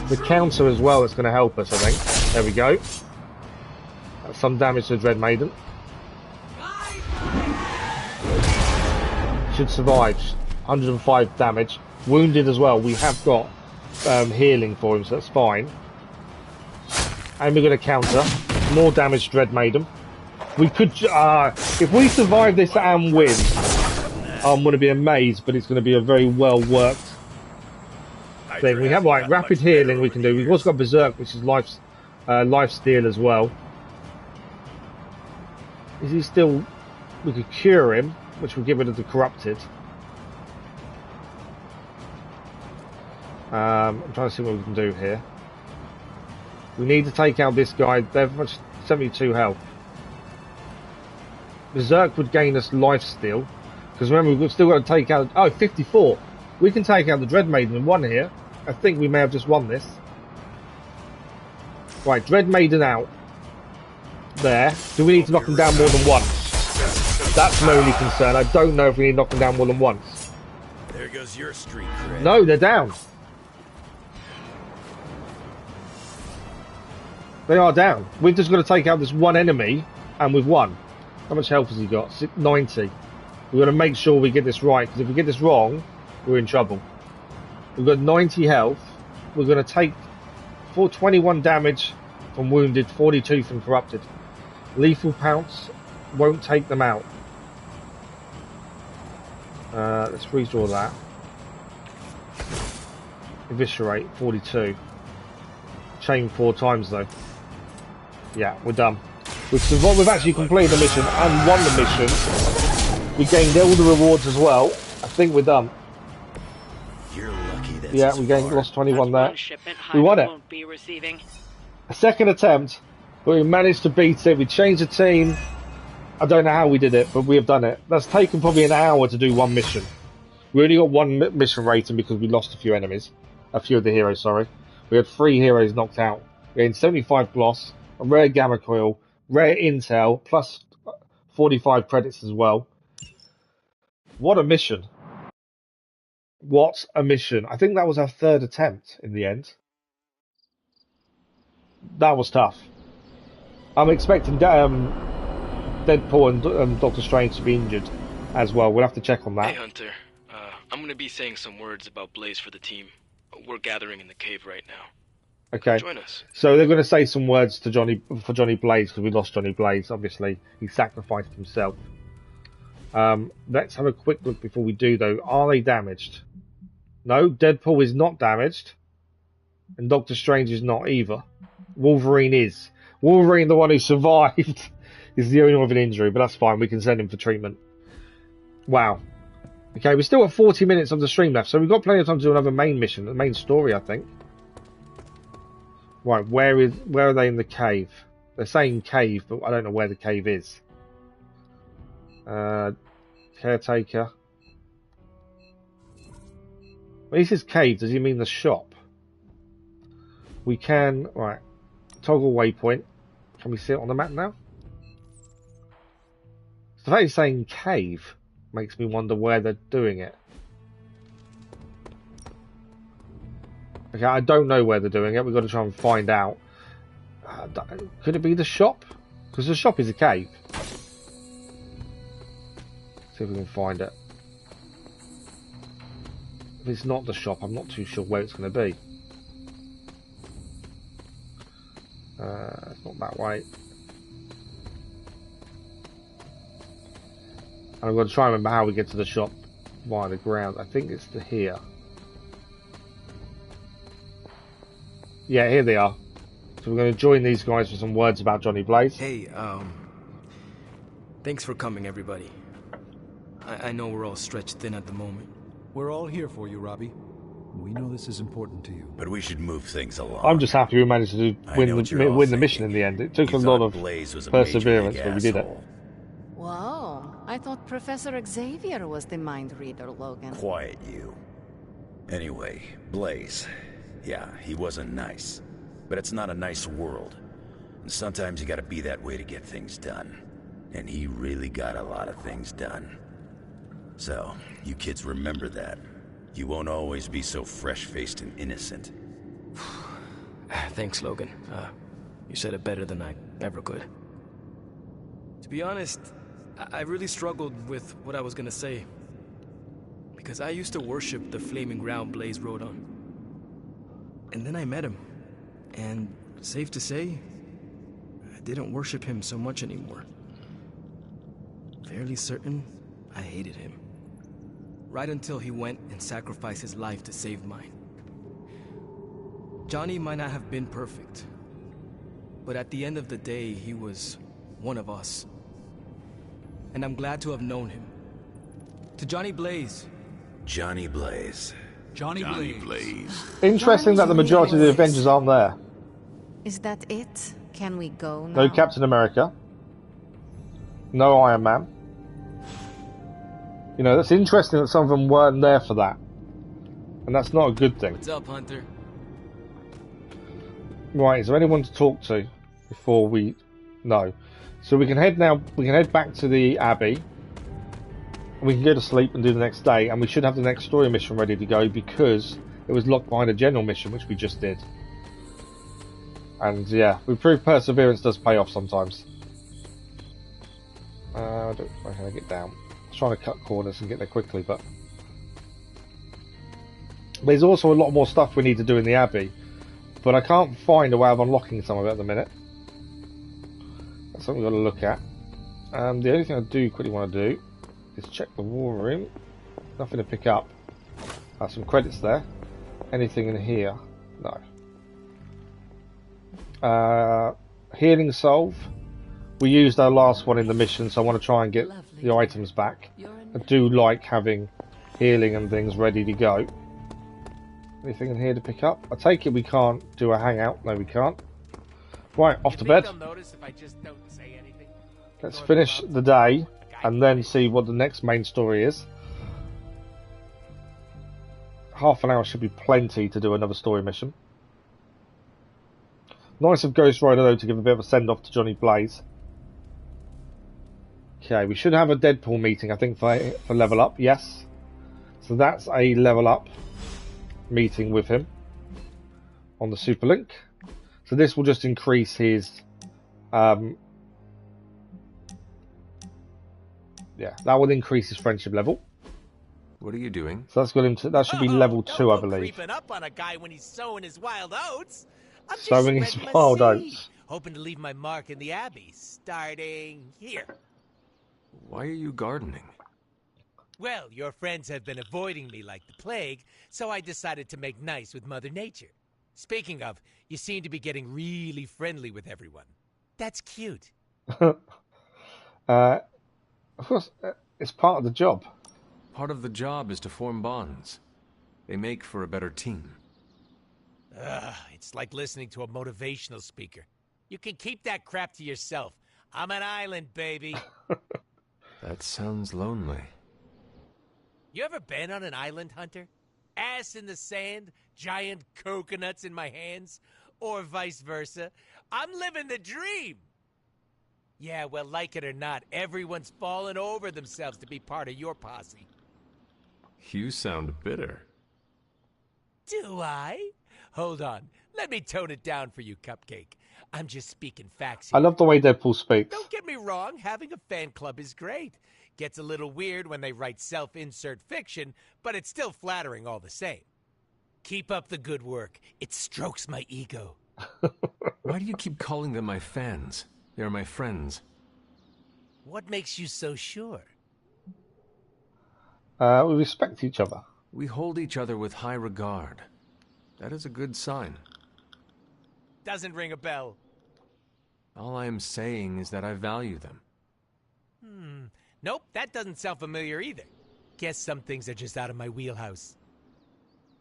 The counter as well is going to help us, I think. There we go. That's some damage to the Dread Maiden. Should survive. 105 damage. Wounded as well. We have got healing for him, so that's fine. And we're going to counter. More damage to Dread Maiden. We could... if we survive this and win, I'm going to be amazed, but it's going to be a very well worked thing. We have like rapid healing we can do. We've also got Berserk, which is life steal as well. Is he still... We could cure him, which will get rid of the corrupted. I'm trying to see what we can do here. We need to take out this guy. They've 72 health. Berserk would gain us life steal. Because remember, we've still got to take out... Oh, 54. We can take out the Dread Maiden in one here. I think we may have just won this. Right, Dread Maiden out. There. Do we need to knock him down more than once? That's my only concern. I don't know if we need to knock him down more than once. There goes your street cred. No, they're down. They are down. We've just got to take out this one enemy, and we've won. How much health has he got? 90. We've got to make sure we get this right, because if we get this wrong, we're in trouble. We've got 90 health. We're going to take 21 damage from wounded, 42 from corrupted. Lethal pounce won't take them out. Let's redraw that. Eviscerate, 42. Chain 4 times though. Yeah, we're done. We've actually completed the mission and won the mission. We gained all the rewards as well. I think we're done. You're lucky that's yeah, we lost 21 there. We won it. A second attempt, but we managed to beat it. We changed the team. I don't know how we did it, but we have done it. That's taken probably an hour to do one mission. We only got one mission rating because we lost a few enemies. A few of the heroes, sorry. We had 3 heroes knocked out. We gained 75 gloss, a rare gamma coil, rare intel, plus 45 credits as well. What a mission. What a mission. I think that was our 3rd attempt in the end. That was tough. I'm expecting Deadpool and Doctor Strange to be injured as well. We'll have to check on that. Hey Hunter, I'm going to be saying some words about Blaze for the team. We're gathering in the cave right now. Okay. Join us. So they're going to say some words to Johnny Blaze because we lost Johnny Blaze. Obviously, he sacrificed himself. Let's have a quick look before we do, though. Are they damaged? No, Deadpool is not damaged, and Doctor Strange is not either. Wolverine is. Wolverine, the one who survived, is the only one with an injury, but that's fine. We can send him for treatment. Wow. Okay, we're still at 40 minutes of the stream left, so we've got plenty of time to do another main mission, the main story, I think. Right, where are they in the cave? They're saying cave, but I don't know where the cave is. Caretaker. When he says cave, does he mean the shop? We can... Right. Toggle waypoint. Can we see it on the map now? The fact he's saying cave makes me wonder where they're doing it. Okay, I don't know where they're doing it. We've got to try and find out. Could it be the shop? Because the shop is a cave. See if we can find it. If it's not the shop, I'm not too sure where it's going to be. It's not that way. And I've got to try and remember how we get to the shop via the ground. I think it's here. Yeah, here they are. because we're going to join these guys for some words about Johnny Blaze. Hey, thanks for coming, everybody. I know we're all stretched thin at the moment. We're all here for you, Robbie. We know this is important to you. But we should move things along. I'm just happy we managed to win the mission in the end. It took a lot of perseverance, but we did it. Whoa, I thought Professor Xavier was the mind reader, Logan. Quiet, you. Anyway, Blaze. Yeah, he wasn't nice. But it's not a nice world. And sometimes you gotta be that way to get things done. And he really got a lot of things done. So, you kids remember that. You won't always be so fresh-faced and innocent. Thanks, Logan. You said it better than I ever could. To be honest, I really struggled with what I was gonna say. Because I used to worship the flaming ground Blaze rode on. And then I met him. And safe to say, I didn't worship him so much anymore. Fairly certain I hated him. Right until he went and sacrificed his life to save mine. Johnny might not have been perfect, but at the end of the day, he was one of us. And I'm glad to have known him. To Johnny Blaze. Johnny Blaze. Johnny Blaze. Interesting that the majority of the Avengers aren't there. Is that it? Can we go now? No Captain America. No Iron Man. You know, that's interesting that some of them weren't there for that. And that's not a good thing. What's up, Hunter? Right, is there anyone to talk to before we... No. So we can head now, we can head back to the Abbey. We can go to sleep and do the next day, and we should have the next story mission ready to go because it was locked behind a general mission, which we just did. And yeah, we proved perseverance does pay off sometimes. I don't know how to get down. I was trying to cut corners and get there quickly, but there's also a lot more stuff we need to do in the Abbey, but I can't find a way of unlocking some of it at the minute. That's something we've got to look at. The only thing I do quickly want to do is check the war room. Nothing to pick up. Some credits there. Anything in here? No. Healing Salve. We used our last one in the mission, so I want to try and get the items back. I do like having healing and things ready to go. Anything in here to pick up? I take it we can't do a hangout. No, we can't. Right, off to bed. Let's finish the day and then see what the next main story is. Half an hour should be plenty to do another story mission. Nice of Ghost Rider though to give a bit of a send off to Johnny Blaze. Okay, we should have a Deadpool meeting I think for level up, yes. So that's a level up meeting with him on the Superlink. So this will just increase his yeah, that will increase his friendship level. What are you doing? So that's got him to, that should be level 2, I believe. Creeping up on a guy when he's sowing his wild oats. I'm just sowing his wild oats. Hoping to leave my mark in the Abbey, starting here. Why are you gardening? Well, your friends have been avoiding me like the plague, so I decided to make nice with Mother Nature. Speaking of, you seem to be getting really friendly with everyone. That's cute. Of course, it's part of the job. Part of the job is to form bonds. They make for a better team. It's like listening to a motivational speaker. You can keep that crap to yourself. I'm an island, baby. That sounds lonely. You ever been on an island, Hunter? Ass in the sand, giant coconuts in my hands, or vice versa. I'm living the dream. Yeah, well, like it or not, everyone's falling over themselves to be part of your posse. You sound bitter. Do I? Hold on. Let me tone it down for you, Cupcake. I'm just speaking facts here. I love the way Deadpool speaks. Don't get me wrong, having a fan club is great. Gets a little weird when they write self-insert fiction, but it's still flattering all the same. Keep up the good work. It strokes my ego. Why do you keep calling them my fans? They're my friends. What makes you so sure? We respect each other. We hold each other with high regard. That is a good sign. doesn't ring a bell. All I am saying is that I value them. Nope, that doesn't sound familiar either. Guess some things are just out of my wheelhouse.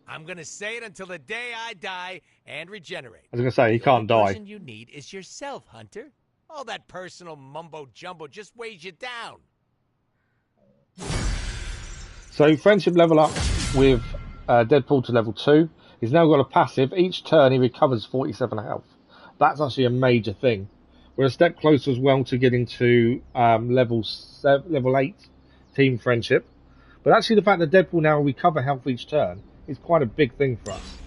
I'm gonna say it until the day I die and regenerate. I was gonna say, he can't die. The person you need is yourself, Hunter. All that personal mumbo-jumbo just weighs you down. So, friendship level up with Deadpool to level 2. He's now got a passive. Each turn he recovers 47 health. That's actually a major thing. We're a step closer as well to getting to level 8 team friendship. But actually the fact that Deadpool now recover health each turn is quite a big thing for us.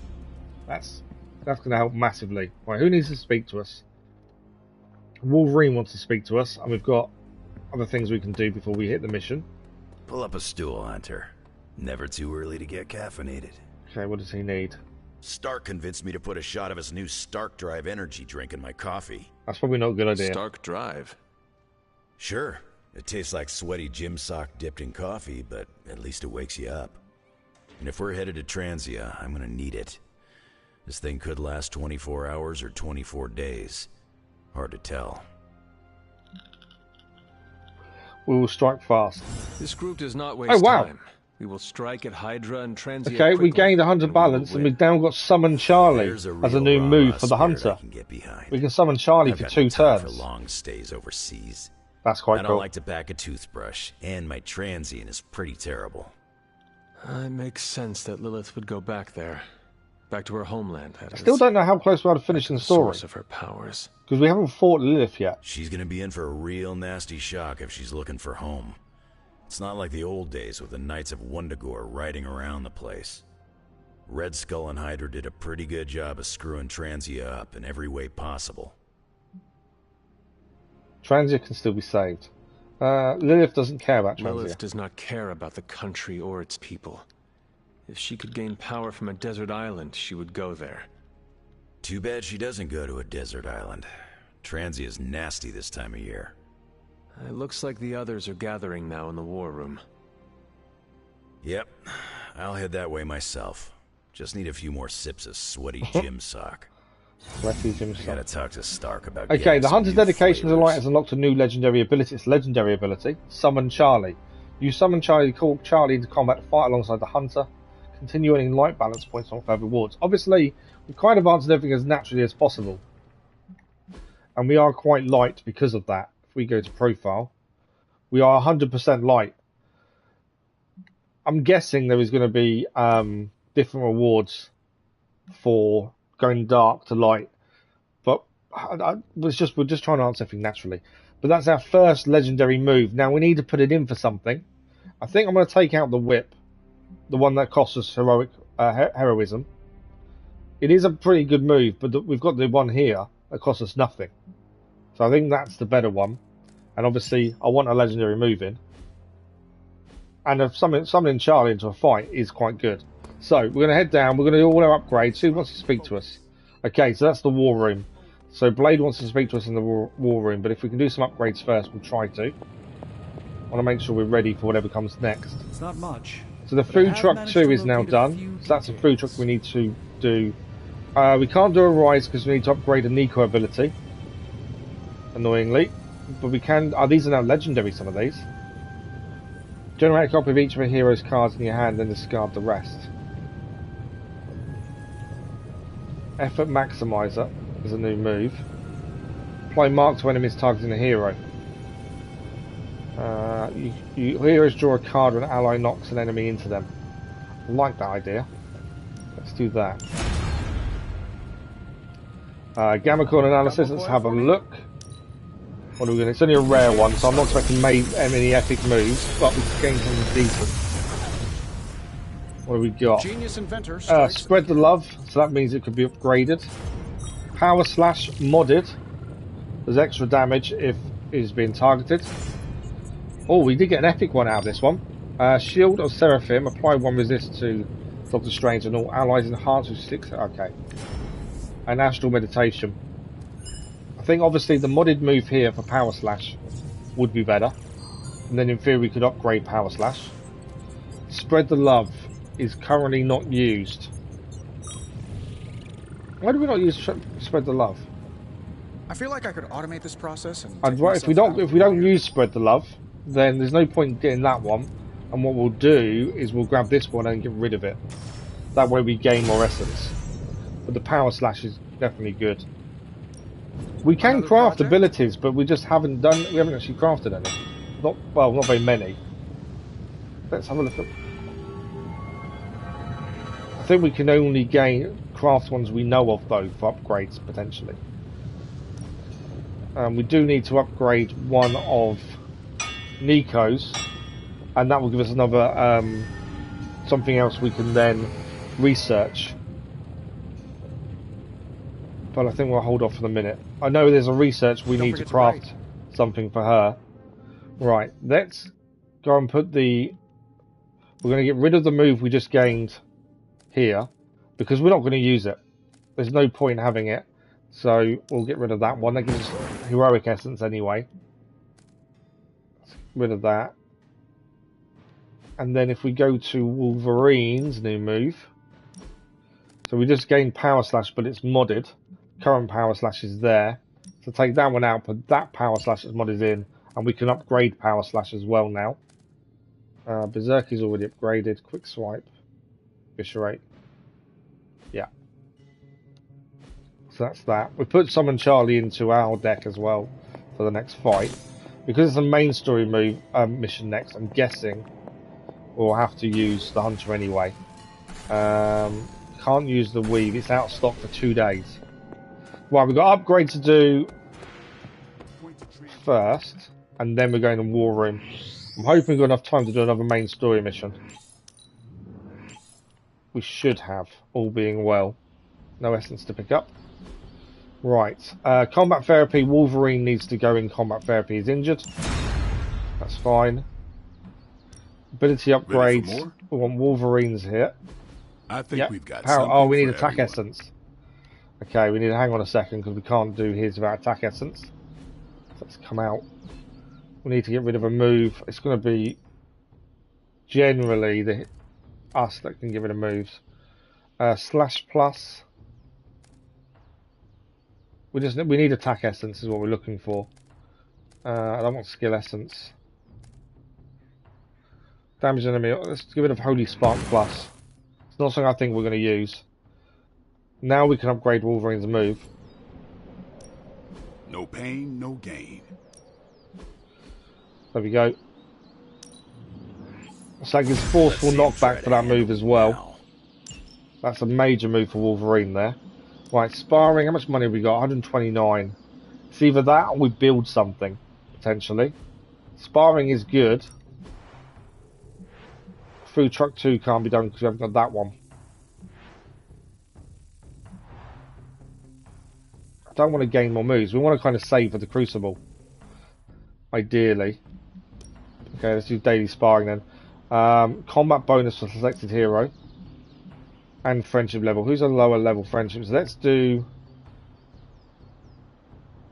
That's going to help massively. Right, who needs to speak to us? Wolverine wants to speak to us, and we've got other things we can do before we hit the mission. Pull up a stool, Hunter. Never too early to get caffeinated. Okay, what does he need? Stark convinced me to put a shot of his new Stark Drive energy drink in my coffee. That's probably not a good idea. Stark Drive? Sure. It tastes like sweaty gym sock dipped in coffee, but at least it wakes you up. And if we're headed to Transia, I'm gonna need it. This thing could last 24 hours or 24 days. Hard to tell. We will strike fast. This group does not waste time. We will strike at Hydra and Transia. Okay, we gained 100 balance, and we've now got Summon Charlie as a new move for the Hunter. We can summon Charlie for 2 turns. For long stays overseas. That's quite cool. I don't like to pack a toothbrush, and my transient is pretty terrible. It makes sense that Lilith would go back there. Back to her homeland, that is. I still don't know how close we are to finishing the story. Source of her powers. Because we haven't fought Lilith yet. She's gonna be in for a real nasty shock if she's looking for home. It's not like the old days with the Knights of Wundagore riding around the place. Red Skull and Hydra did a pretty good job of screwing Transia up in every way possible. Transia can still be saved. Lilith doesn't care about Transia. Lilith does not care about the country or its people. If she could gain power from a desert island, she would go there. Too bad she doesn't go to a desert island. Transia is nasty this time of year. It looks like the others are gathering now in the war room. Yep, I'll head that way myself. Just need a few more sips of sweaty gym sock. Sweaty gym sock. Gotta talk to Stark about. Okay, the Hunter's dedication to the light has unlocked a new legendary ability. It's legendary ability. Summon Charlie. You summon Charlie to call Charlie into combat to fight alongside the Hunter. Continue earning light balance points on further rewards. Obviously, we've kind of answered everything as naturally as possible. And we are quite light because of that. If we go to profile, we are 100% light. I'm guessing there is going to be different rewards for going dark to light. But we're just trying to answer everything naturally. But that's our first legendary move. Now we need to put it in for something. I think I'm going to take out the whip. The one that costs us heroism. It is a pretty good move, but we've got the one here that costs us nothing. So I think that's the better one. And obviously, I want a legendary move in. And if summoning Charlie into a fight is quite good. So we're going to head down. We're going to do all our upgrades. Who wants to speak to us? Okay, so that's the war room. So Blade wants to speak to us in the war room. But if we can do some upgrades first, we'll try to. I want to make sure we're ready for whatever comes next. It's not much. So the food truck 2 is now done. So that's a food truck we need to do. We can't do a rise because we need to upgrade a Nico ability. Annoyingly. But we can... these are now legendary, some of these. Generate a copy of each of a hero's cards in your hand, then discard the rest. Effort Maximizer is a new move. Apply mark to enemies targeting a hero. Heroes draw a card when an ally knocks an enemy into them. I like that idea. Let's do that. Gamma Core analysis, let's have a look. What are we going to... It's only a rare one, so I'm not expecting any epic moves, but we can gain something decent. What have we got? Genius inventor Spread the Love, so that means it could be upgraded. Power Slash modded. There's extra damage if it is being targeted. Oh, we did get an epic one out of this one. Shield of Seraphim. Apply 1 resist to Doctor Strange and all allies enhanced with 6. Okay. And Astral Meditation. I think obviously the modded move here for Power Slash would be better. And then in theory we could upgrade Power Slash. Spread the Love is currently not used. Why do we not use spread the love? I feel like I could automate this process and If we don't use spread the love, then there's no point in getting that one. And what we'll do is we'll grab this one and get rid of it. That way we gain more essence. But the power slash is definitely good. We can craft abilities, but we just haven't actually crafted any. Not very many. Let's have a look at. I think we can only craft ones we know of though for upgrades potentially. We do need to upgrade one of Nico's, and that will give us another something else we can then research. But I think we'll hold off for the minute. I know there's a research we need to craft something for her. Right, let's go and put the... We're going to get rid of the move we just gained here, because we're not going to use it. There's no point in having it. So we'll get rid of that one. That gives us heroic essence anyway. Let's get rid of that. And then if we go to Wolverine's new move. So we just gained Power Slash, but it's modded. Current Power Slash is there. So take that one out, put that Power Slash as modded in, and we can upgrade Power Slash as well now. Berserk is already upgraded. Quick Swipe. Eviscerate. Yeah. So that's that. We put Summon Charlie into our deck as well for the next fight. Because it's a main story mission next, I'm guessing we'll have to use the Hunter anyway. Can't use the Weave. It's out of stock for 2 days. Right, we've got upgrade to do first, and then we're going to War Room. I'm hoping we've got enough time to do another main story mission. We should have, all being well. No essence to pick up. Right, combat therapy. Wolverine needs to go in combat therapy. He's injured. That's fine. Ability upgrades. We want Wolverine's here. I think we've got power. something Oh, we need for attack everyone. essence. Okay, we need to hang on a second because we can't do his without attack essence. So let's come out. We need to get rid of a move. It's going to be generally us that can get rid of moves. Slash plus. We need attack essence is what we're looking for. I don't want skill essence. Damage enemy. Let's get rid of Holy Spark plus. It's not something I think we're going to use. Now we can upgrade Wolverine's move. No pain, no gain. There we go. So that gives forceful knockback for that move as well. That's a major move for Wolverine there. Right, sparring. How much money have we got? 129. It's either that or we build something, potentially. Sparring is good. Food Truck 2 can't be done because we haven't got that one. I don't want to gain more moves. We want to kind of save for the Crucible. Ideally. Okay, let's do daily sparring then. Combat bonus for selected hero. And friendship level. Who's a lower level friendship? So let's do...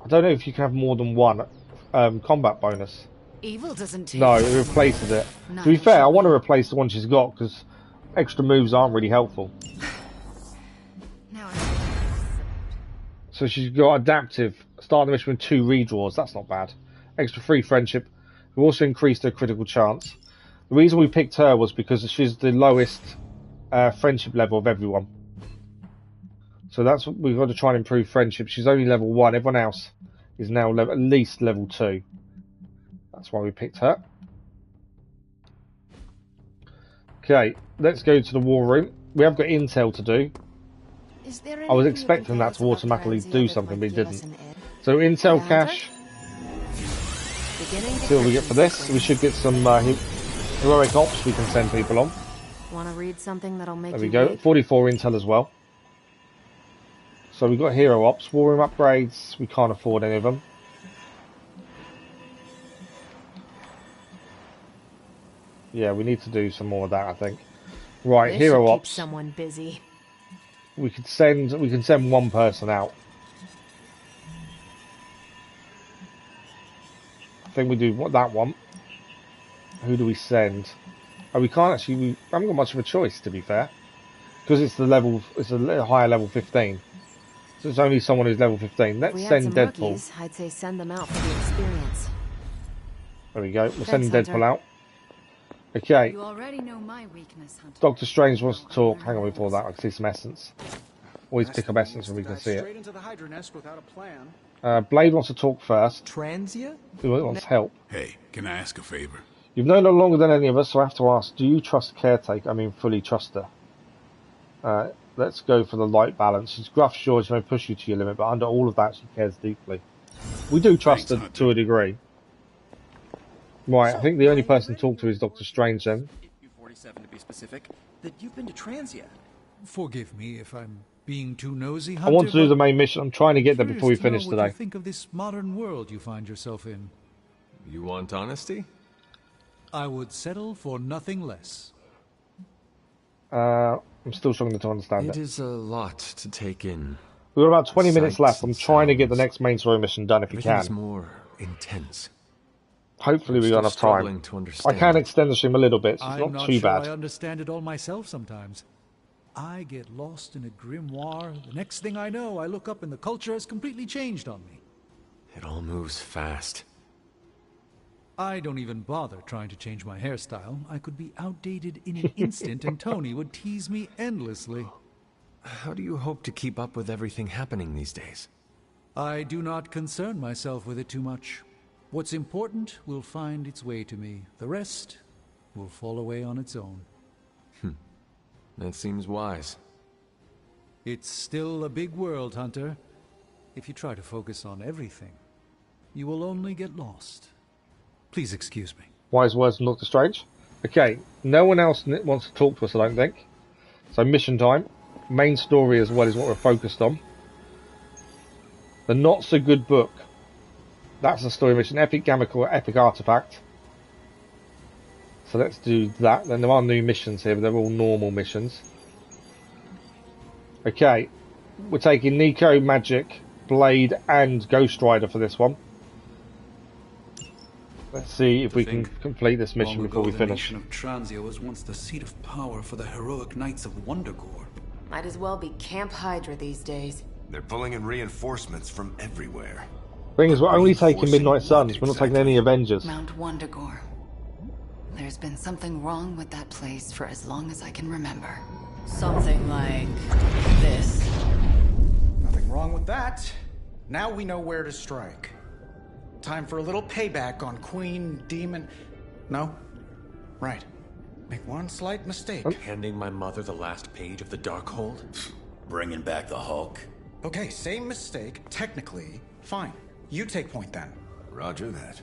I don't know if you can have more than one combat bonus. Evil doesn't take. No, it replaces it. To be fair, I want to replace the one she's got because extra moves aren't really helpful. So she's got adaptive. Start the mission with 2 redraws. That's not bad. Extra 3 friendship. We also increased her critical chance. The reason we picked her was because she's the lowest friendship level of everyone. So that's what we've got to try and improve friendship. She's only level 1. Everyone else is now at least level 2. That's why we picked her. Okay, let's go to the war room. We have got intel to do. I was expecting that to automatically do something, but it didn't. So intel cache. See what we get for this. We should get some heroic ops we can send people on. Want to read something that'll make There we go. 44 intel as well. So we've got hero ops, war room upgrades. We can't afford any of them. Yeah, we need to do some more of that, I think. Right, This hero should keep ops. someone busy. We can send one person out. I think we do that one. Who do we send? Oh, we can't actually. We haven't got much of a choice, to be fair, because it's a higher level 15. So it's only someone who's level 15. Let's send Deadpool. Rookies, I'd say send them out for the experience. There we go. We're sending Deadpool out. Okay. You already know my weakness, Hunter. Doctor Strange wants to talk. Hang on before that. I can see some essence. Always pick up essence when we can see it. Straight into the Hydra nest without a plan. Blade wants to talk first. Transia? He wants help. Hey, can I ask a favor? You've known her longer than any of us, so I have to ask, do you trust Caretaker? I mean, fully trust her. Let's go for the light balance. She's gruff, sure, she may push you to your limit, but under all of that, she cares deeply. We do trust her to a degree. Right, I think the only person to talk to is Doctor Strange then. U-47 to be specific, that you've been to Transia. Forgive me if I'm being too nosy, Hunter, I want to do the main mission. I'm trying to get there before we finish today. What do you think of this modern world you find yourself in? You want honesty? I would settle for nothing less. I'm still struggling to understand it. It is a lot to take in. We've got about 20 minutes left. I'm trying to get the next main story mission done if we can. It's more intense. Hopefully we got enough time. I can extend the stream a little bit, so it's not too bad. I understand it all myself sometimes. I get lost in a grimoire. The next thing I know, I look up and the culture has completely changed on me. It all moves fast. I don't even bother trying to change my hairstyle. I could be outdated in an instant and Tony would tease me endlessly. How do you hope to keep up with everything happening these days? I do not concern myself with it too much. What's important will find its way to me. The rest will fall away on its own. That seems wise. It's still a big world, Hunter. If you try to focus on everything, you will only get lost. Please excuse me. Wise words from Doctor Strange. Okay, no one else wants to talk to us, I don't think. So mission time. Main story as well is what we're focused on. The Not So Good Book. That's the story mission. Epic Gamma Core, Epic Artifact. So let's do that. Then there are new missions here, but they're all normal missions. Okay. We're taking Nico, Magic, Blade, and Ghost Rider for this one. Let's see if we can complete this mission before we finish. The nation of Transia was once the seat of power for the heroic knights of Wundagore. Might as well be Camp Hydra these days. They're pulling in reinforcements from everywhere. Thing is, we're only taking Midnight Suns. We're not taking any Avengers. Mount Wundagore. There's been something wrong with that place for as long as I can remember. Something like this. Nothing wrong with that. Now we know where to strike. Time for a little payback on Queen Demon. No? Right. Make one slight mistake. Handing my mother the last page of the Darkhold? Bringing back the Hulk. Okay, same mistake. Technically, fine. You take point then. Roger that.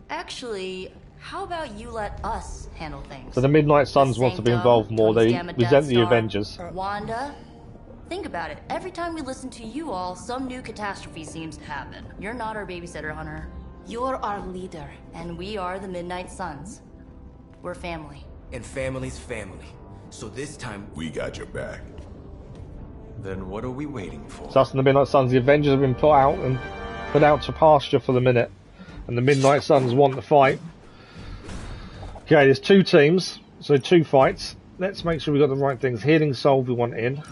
Actually, how about you let us handle things? So the Midnight Suns want to be involved more. They resent the Avengers. Wanda, think about it. Every time we listen to you all, some new catastrophe seems to happen. You're not our babysitter, Hunter. You're our leader. And we are the Midnight Suns. We're family. And family's family. So this time... we got your back. Then what are we waiting for? So us and the Midnight Suns, the Avengers have been put out to pasture for the minute. And the Midnight Suns want to fight. Okay, there's two teams, so two fights. Let's make sure we got the right things. Healing Soul we want in.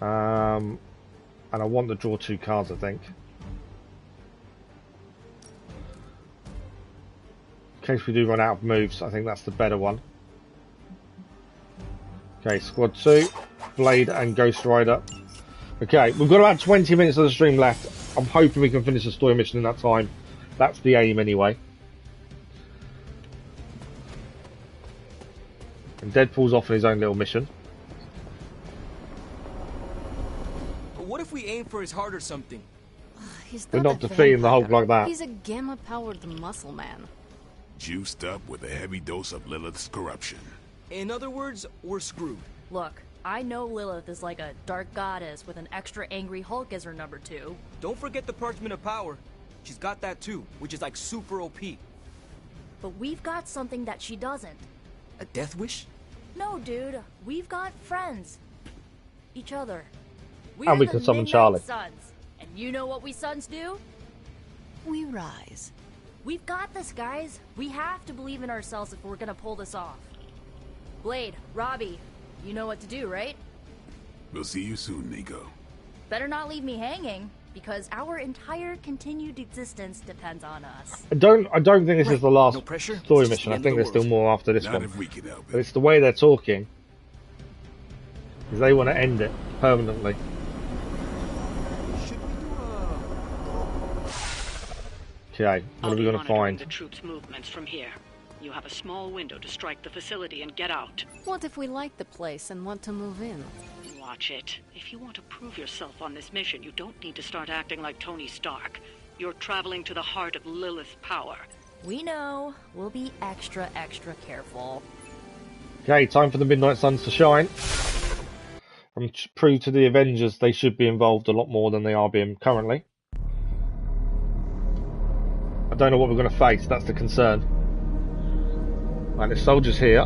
And I want to draw two cards, I think. In case we do run out of moves, I think that's the better one. Okay, Squad 2, Blade and Ghost Rider. Okay, we've got about 20 minutes of the stream left. I'm hoping we can finish the story mission in that time. That's the aim anyway. And Deadpool's off on his own little mission. What if we aim for his heart or something? We're not defeating the Hulk like that. He's a gamma-powered muscle man. Juiced up with a heavy dose of Lilith's corruption. In other words, we're screwed. Look, I know Lilith is like a dark goddess with an extra angry Hulk as her number 2. Don't forget the Parchment of Power. She's got that too, which is like super OP. But we've got something that she doesn't. A death wish? No, dude. We've got friends. Each other. And we can summon Charlie. Suns. And you know what we Suns do? We rise. We've got this, guys. We have to believe in ourselves if we're gonna pull this off. Blade, Robbie, You know what to do, right? We'll see you soon, Nico. Better not leave me hanging, because our entire continued existence depends on us. I don't think this is the last story mission. I think there's still more after this one. But it's the way they're talking. Because they want to end it permanently. Okay, what are we going to find? The troops' movements from here. You have a small window to strike the facility and get out. What if we like the place and want to move in? Watch it. If you want to prove yourself on this mission, you don't need to start acting like Tony Stark. You're traveling to the heart of Lilith's power. We know. We'll be extra careful. Okay, time for the Midnight Suns to shine. And prove to the Avengers they should be involved a lot more than they are being currently. I don't know what we're going to face, that's the concern. Right, there's soldiers here.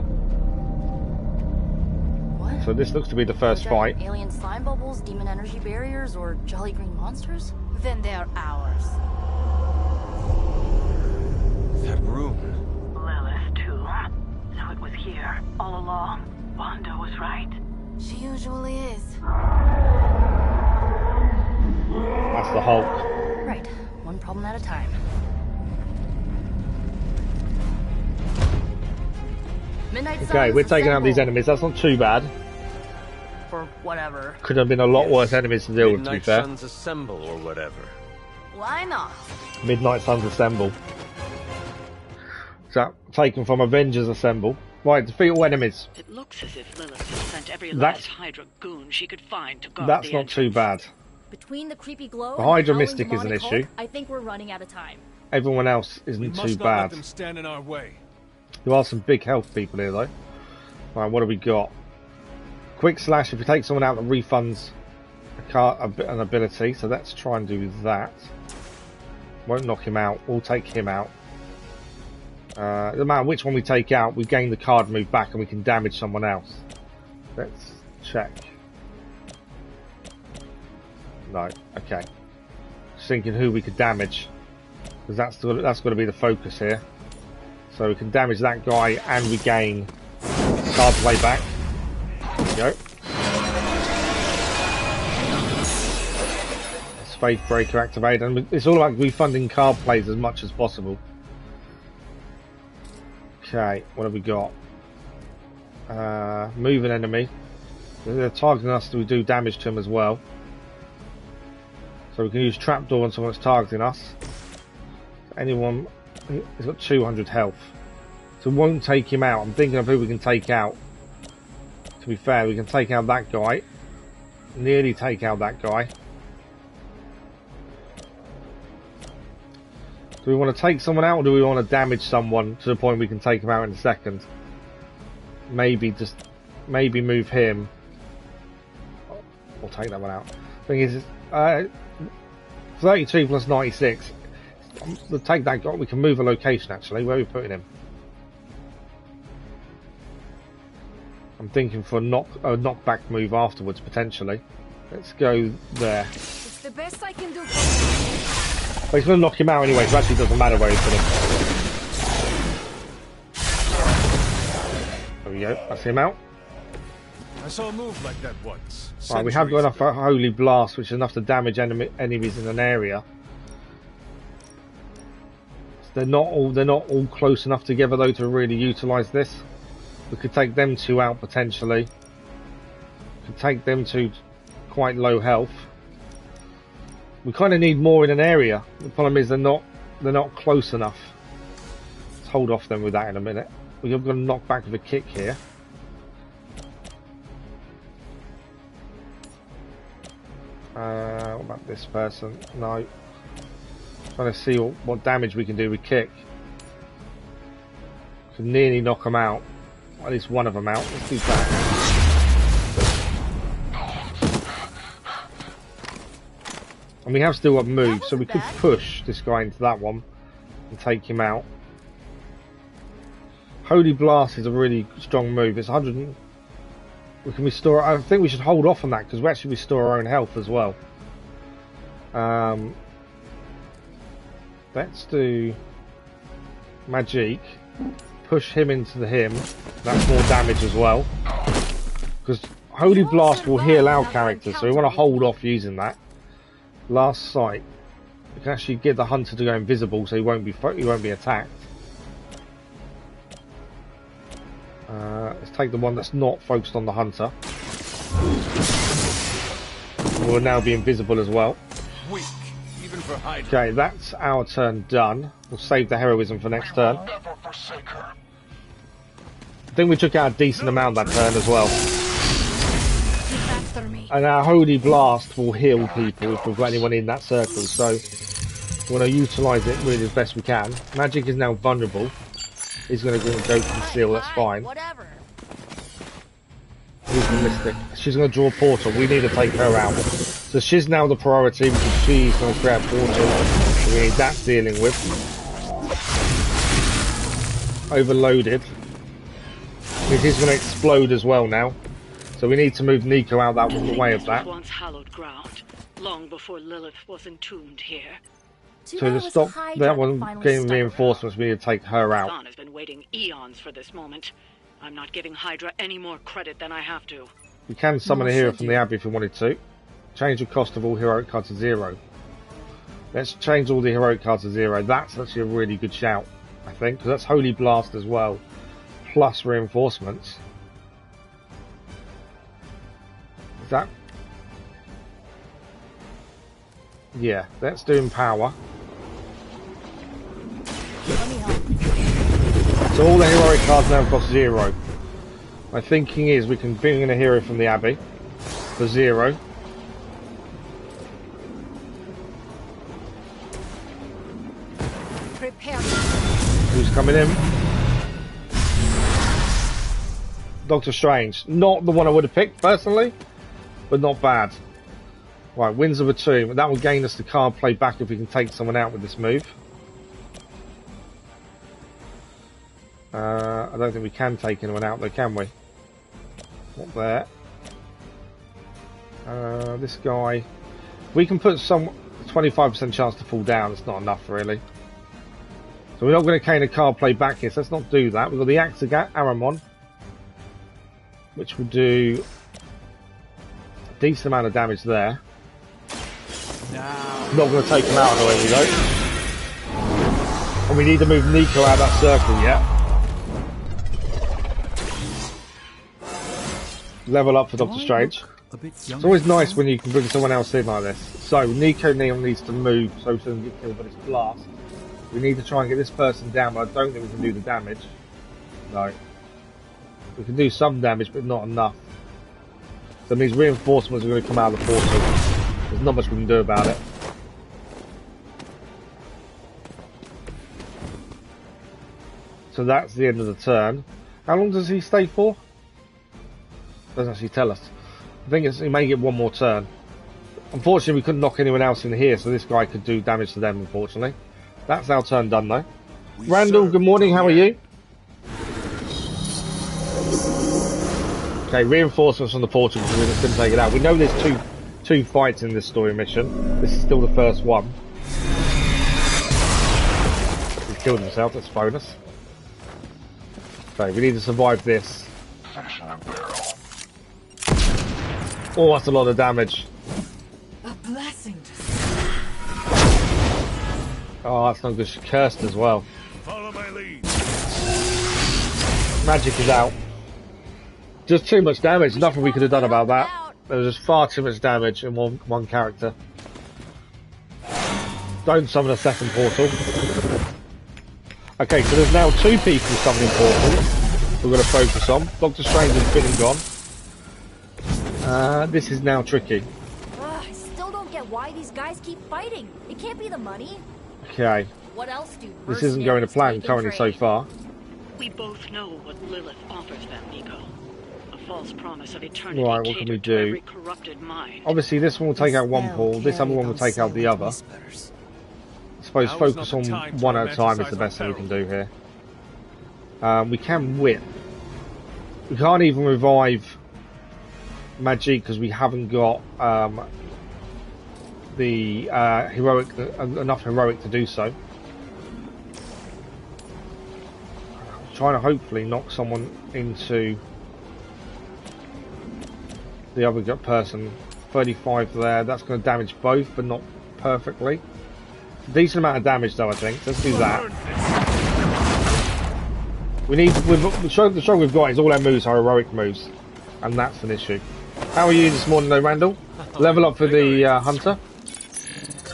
What? So this looks to be the first fight. Alien slime bubbles, demon energy barriers, or jolly green monsters? Then they are ours. That room. Lilith, too. So it was here, all along. Wanda was right. She usually is. That's the Hulk. Right, one problem at a time. Okay, we're taking out these enemies. That's not too bad. Or whatever. Could have been a lot worse enemies to deal with, to be fair. Midnight Suns assemble or whatever. Why not? Midnight Suns assemble. So, taken from Avengers assemble. Right, defeat all enemies. It looks as if Lilith has sent every last Hydra goon she could find to guard That's the not entrance. too bad. Between the creepy glow The and Hydra howling Mystic is an demonic issue. Hulk, I think we're running out of time. Everyone else isn't too bad. Let them stand in our way. There are some big health people here, though. Right, what have we got? Quick slash. If you take someone out, that refunds an ability. So let's try and do that. Won't knock him out. We'll take him out. No matter which one we take out, we gain the card move back and we can damage someone else. Let's check. No. Okay. Just thinking who we could damage, because that's got to be the focus here. So we can damage that guy and we gain card play back. There we go. That's Faith Breaker activated. And it's all about refunding card plays as much as possible. Okay, what have we got? Move an enemy. They're targeting us, so we do damage to them as well. So we can use trapdoor on someone that's targeting us. Anyone, he's got 200 health. So we won't take him out. I'm thinking of who we can take out. To be fair, we can take out that guy. Nearly take out that guy. Do we want to take someone out, or do we want to damage someone to the point we can take him out in a second? Maybe move him. We'll take that one out. Thing is, 32 plus 96. We'll take that guy. We can move a location actually. Where are we putting him? I'm thinking for a knockback move afterwards potentially. Let's go there. It's the best I can do. But he's going to knock him out anyway, so it actually doesn't matter where he's put him. There we go. That's him out. I saw a move like that once. Right, we have got enough Holy Blast, which is enough to damage enemies in an area. They're not all close enough together though to really utilise this. We could take them two out potentially. We could take them two quite low health. We kind of need more in an area. The problem is they're not close enough. Let's hold off them with that in a minute. We're going to knock back with a kick here. What about this person? No. Trying to see what damage we can do with kick. Can nearly knock them out. At least one of them out. Let's do that. And we have still got move, so we could push this guy into that one and take him out. Holy Blast is a really strong move. It's 100. We can restore. I think we should hold off on that because we actually restore our own health as well. Let's do Magic. Push him into him. That's more damage as well. Because Holy Blast will heal our characters, so we want to hold off using that. Last sight. We can actually get the hunter to go invisible, so he won't be attacked. Let's take the one that's not focused on the hunter. We'll now be invisible as well. Weak, even for Hydra. Okay, that's our turn done. We'll save the heroism for next turn. I think we took out a decent amount that turn as well. And our Holy Blast will heal people if we've got anyone in that circle, so we want to utilise it really as best we can. Magic is now vulnerable. He's going to go conceal, that's fine. Who's the Mystic? She's going to draw a portal. We need to take her out. So she's now the priority because she's going to create a portal. So we need that dealing with. Overloaded. It is going to explode as well now. So we need to move Nico out that way of that. Once hallowed ground, long before Lilith was entombed here. So to stop that one getting reinforcements, we need to take her out. Chthon has been waiting eons for this moment. I'm not giving Hydra any more credit than I have to. We can summon a hero from the Abbey if we wanted to. Change the cost of all heroic cards to 0. Let's change all the heroic cards to 0. That's actually a really good shout, I think, because that's Holy Blast as well, plus reinforcements. Is that? Yeah, let's do Empower. So all the heroic cards now cost 0. My thinking is we can bring in a hero from the Abbey for 0. Prepare. Who's coming in? Doctor Strange. Not the one I would have picked personally, but not bad. Right, Winds of a Tomb. That will gain us the card play back if we can take someone out with this move. I don't think we can take anyone out though, can we? Not there. This guy. We can put some 25% chance to fall down. It's not enough really. So we're not going to gain a card play back here, so let's not do that. We've got the Axe of Aramon, which will do a decent amount of damage there. Not going to take him out, away we go. And we need to move Nico out of that circle yet. Level up for Doctor Strange. It's always nice when you can bring someone else in like this. So Nico now needs to move so he doesn't get killed by this blast. We need to try and get this person down, but I don't think we can do the damage. No. We can do some damage, but not enough. So these reinforcements are going to come out of the portal. There's not much we can do about it. So that's the end of the turn. How long does he stay for? Doesn't actually tell us. I think he may get one more turn. Unfortunately, we couldn't knock anyone else in here, so this guy could do damage to them, unfortunately. That's our turn done, though. Randall, good morning, how are you? Okay, reinforcements from the portal because we just couldn't take it out. We know there's two fights in this story mission. This is still the first one. He killed himself, that's a bonus. Okay, we need to survive this. Oh, that's a lot of damage. A blessing to Oh, that's not good. She's cursed as well. Follow my lead. Magic is out. Just too much damage. Nothing we could have done about that. There was just far too much damage in one character. Don't summon a second portal. Okay, so there's now 2 people summoning portals we're going to focus on. Doctor Strange has been and gone. This is now tricky. I still don't get why these guys keep fighting. It can't be the money. Okay. What else do this isn't going to plan currently so far. We both know what Lilith offers them, Nico. A false promise of eternity. Right, what can we do? Obviously, this one will take out one pool. This other one will take out the other. I suppose focus on one at a time is the best thing we can do here. We can whip. We can't even revive Magic because we haven't got the heroic enough heroic to do so. I'm trying to hopefully knock someone into the other person. 35 there. That's going to damage both, but not perfectly. Decent amount of damage though, I think. Let's do that. The struggle we've got is all our moves are heroic moves, and that's an issue. How are you this morning though, Randall? Level up for the hunter.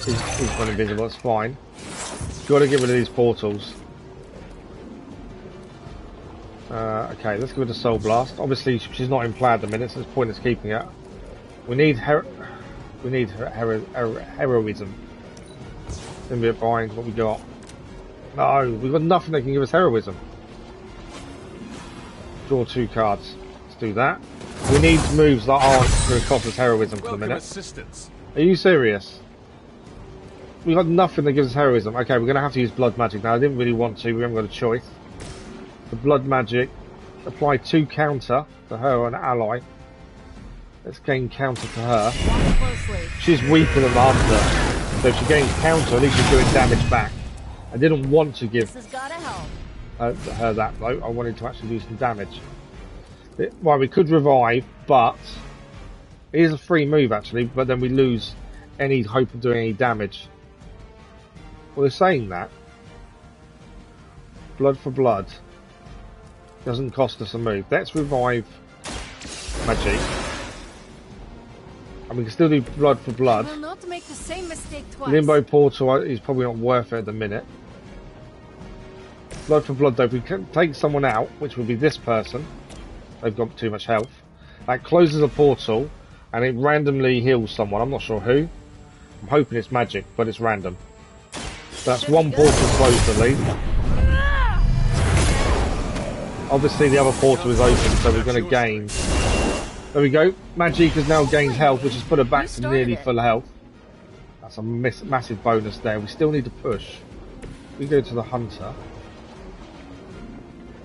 He's gone invisible, that's fine. Got to get rid of these portals. Okay, let's get rid of Soul Blast. Obviously, she's not in play at the minute, so there's pointless keeping it. We need heroism. Then we're behind what we got. No, we've got nothing that can give us heroism. Draw 2 cards. Let's do that. We need moves that aren't going to cost us heroism for the minute. Assistance. Are you serious? We've got nothing that gives us heroism. Okay, we're going to have to use blood magic now. I didn't really want to. We haven't got a choice. The blood magic. Apply 2 counter to her and ally. Let's gain counter to her. She's weaker than the hunter. So if she gains counter, at least she's doing damage back. I didn't want to give her that though. I wanted to actually do some damage. Well, we could revive, but it is a free move actually, but then we lose any hope of doing any damage. Well, they're saying that. Blood for blood. Doesn't cost us a move. Let's revive magic. And we can still do blood for blood. Will not make the same mistake twice. Limbo portal is probably not worth it at the minute. Blood for blood though, if we can take someone out, which would be this person, they've got too much health. That closes a portal and it randomly heals someone. I'm not sure who. I'm hoping it's magic, but it's random. So that's 1 portal closed at least. Obviously the other portal is open, so we're going to gain. There we go. Magic has now gained health, which has put her back to nearly full health. That's a massive bonus there. We still need to push. We go to the hunter.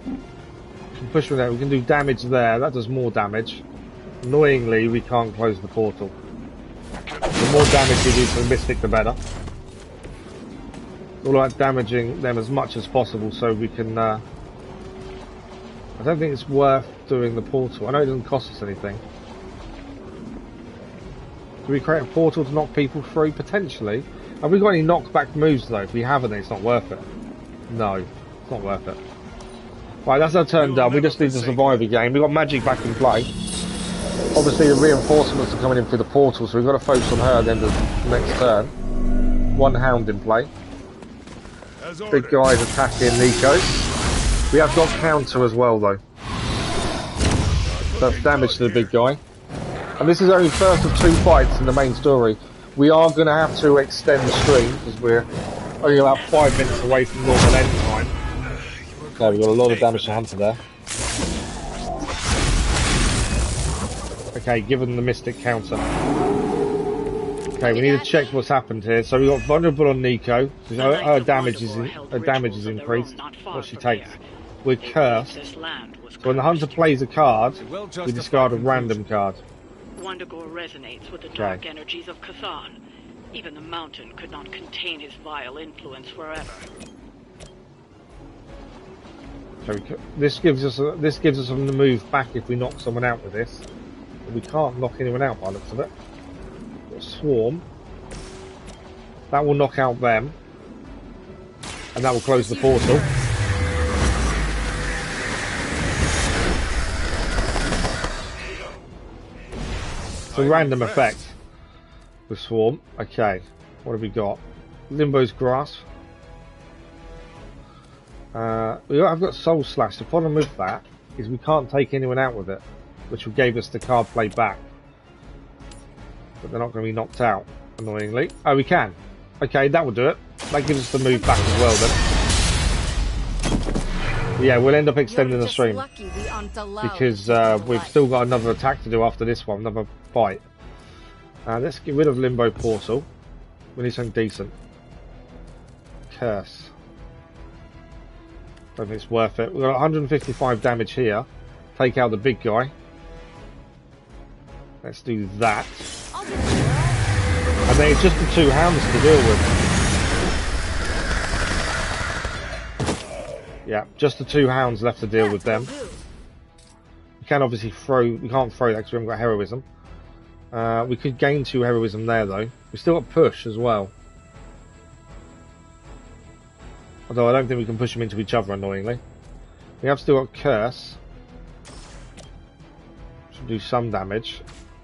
We can push with that. We can do damage there. That does more damage. Annoyingly, we can't close the portal. The more damage we do to the mystic, the better. All about damaging them as much as possible so we can... I don't think it's worth doing the portal. I know it doesn't cost us anything. Do we create a portal to knock people through? Potentially. Have we got any knockback moves though? If we haven't, then it's not worth it. No, it's not worth it. Right, that's our turn done. We just need to survive the game. We've got magic back in play. Obviously the reinforcements are coming in through the portal, so we've got to focus on her then the next turn. 1 hound in play. Big guys attacking Nico. We have got counter as well though. That's damage to the big guy. And this is only first of 2 fights in the main story. We are going to have to extend the stream because we're only about 5 minutes away from normal end time. Okay, we've got a lot of damage to Hunter there. Okay, given the Mystic counter. Okay, we need to check what's happened here. So we've got vulnerable on Nico. So her damage is increased. What she takes. We're cursed. So when the hunter plays a card, we discard a random card. Wundagore resonates with the dark energies of Cthon. Even the mountain could not contain his vile influence forever. So this gives us a move back if we knock someone out with this. But we can't knock anyone out by the looks of it. Swarm. That will knock out them. And that will close the portal. It's a random effect with Swarm. Okay, what have we got? Limbo's Grasp. I've got Soul Slash. The problem with that is we can't take anyone out with it, which will give us the card play back. But they're not going to be knocked out, annoyingly. Oh, we can. Okay, that will do it. That gives us the move back as well, then. Yeah, we'll end up extending the stream. Because we've still got another attack to do after this one, another fight. Let's get rid of Limbo Portal. We need something decent. Curse. Don't think it's worth it. We've got 155 damage here. Take out the big guy. Let's do that. And then it's just the 2 hounds to deal with. Yeah, just the 2 hounds left to deal with them. We can obviously throw. We can't throw that because we haven't got heroism. We could gain 2 heroism there, though. We still got push as well. Although I don't think we can push them into each other, annoyingly. We have still got curse. Should do some damage.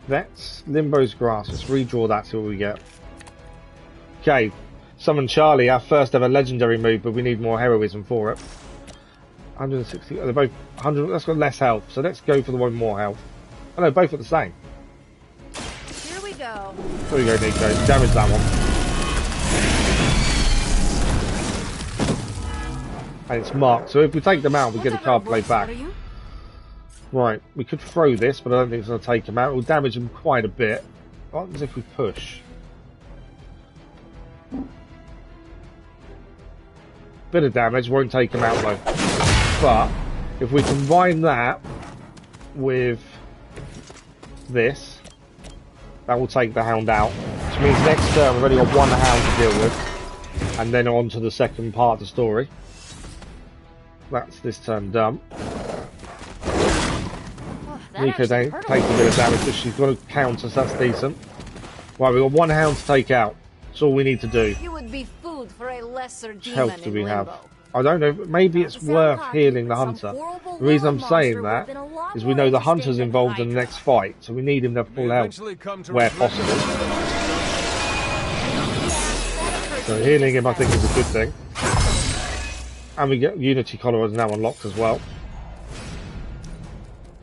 That's Limbo's Grasp. Let's redraw that, see what we get. Okay. Summon Charlie, our first ever legendary move, but we need more heroism for it. 160. They're both 100. That's got less health, so let's go for the one with more health. Oh no, both are the same. Here we go. There we go, Nico. Damage that one. And it's marked, so if we take them out, we get a card play back. Right, we could throw this, but I don't think it's going to take them out. It will damage them quite a bit. What happens if we push? Bit of damage, won't take them out though. But if we combine that with this, that will take the hound out. Which means next turn we've only got 1 hound to deal with. And then on to the second part of the story. That's this turn done. Nico takes a bit of damage, but she's got to counter, so that's decent. Right, we've got 1 hound to take out. That's all we need to do. You would be food for a lesser demon. Health do we have? I don't know, maybe it's worth healing the hunter. The reason I'm saying that is we know the hunter's involved in the next fight, so we need him to full health where possible. So healing him I think is a good thing. And we get Unity Collar is now unlocked as well.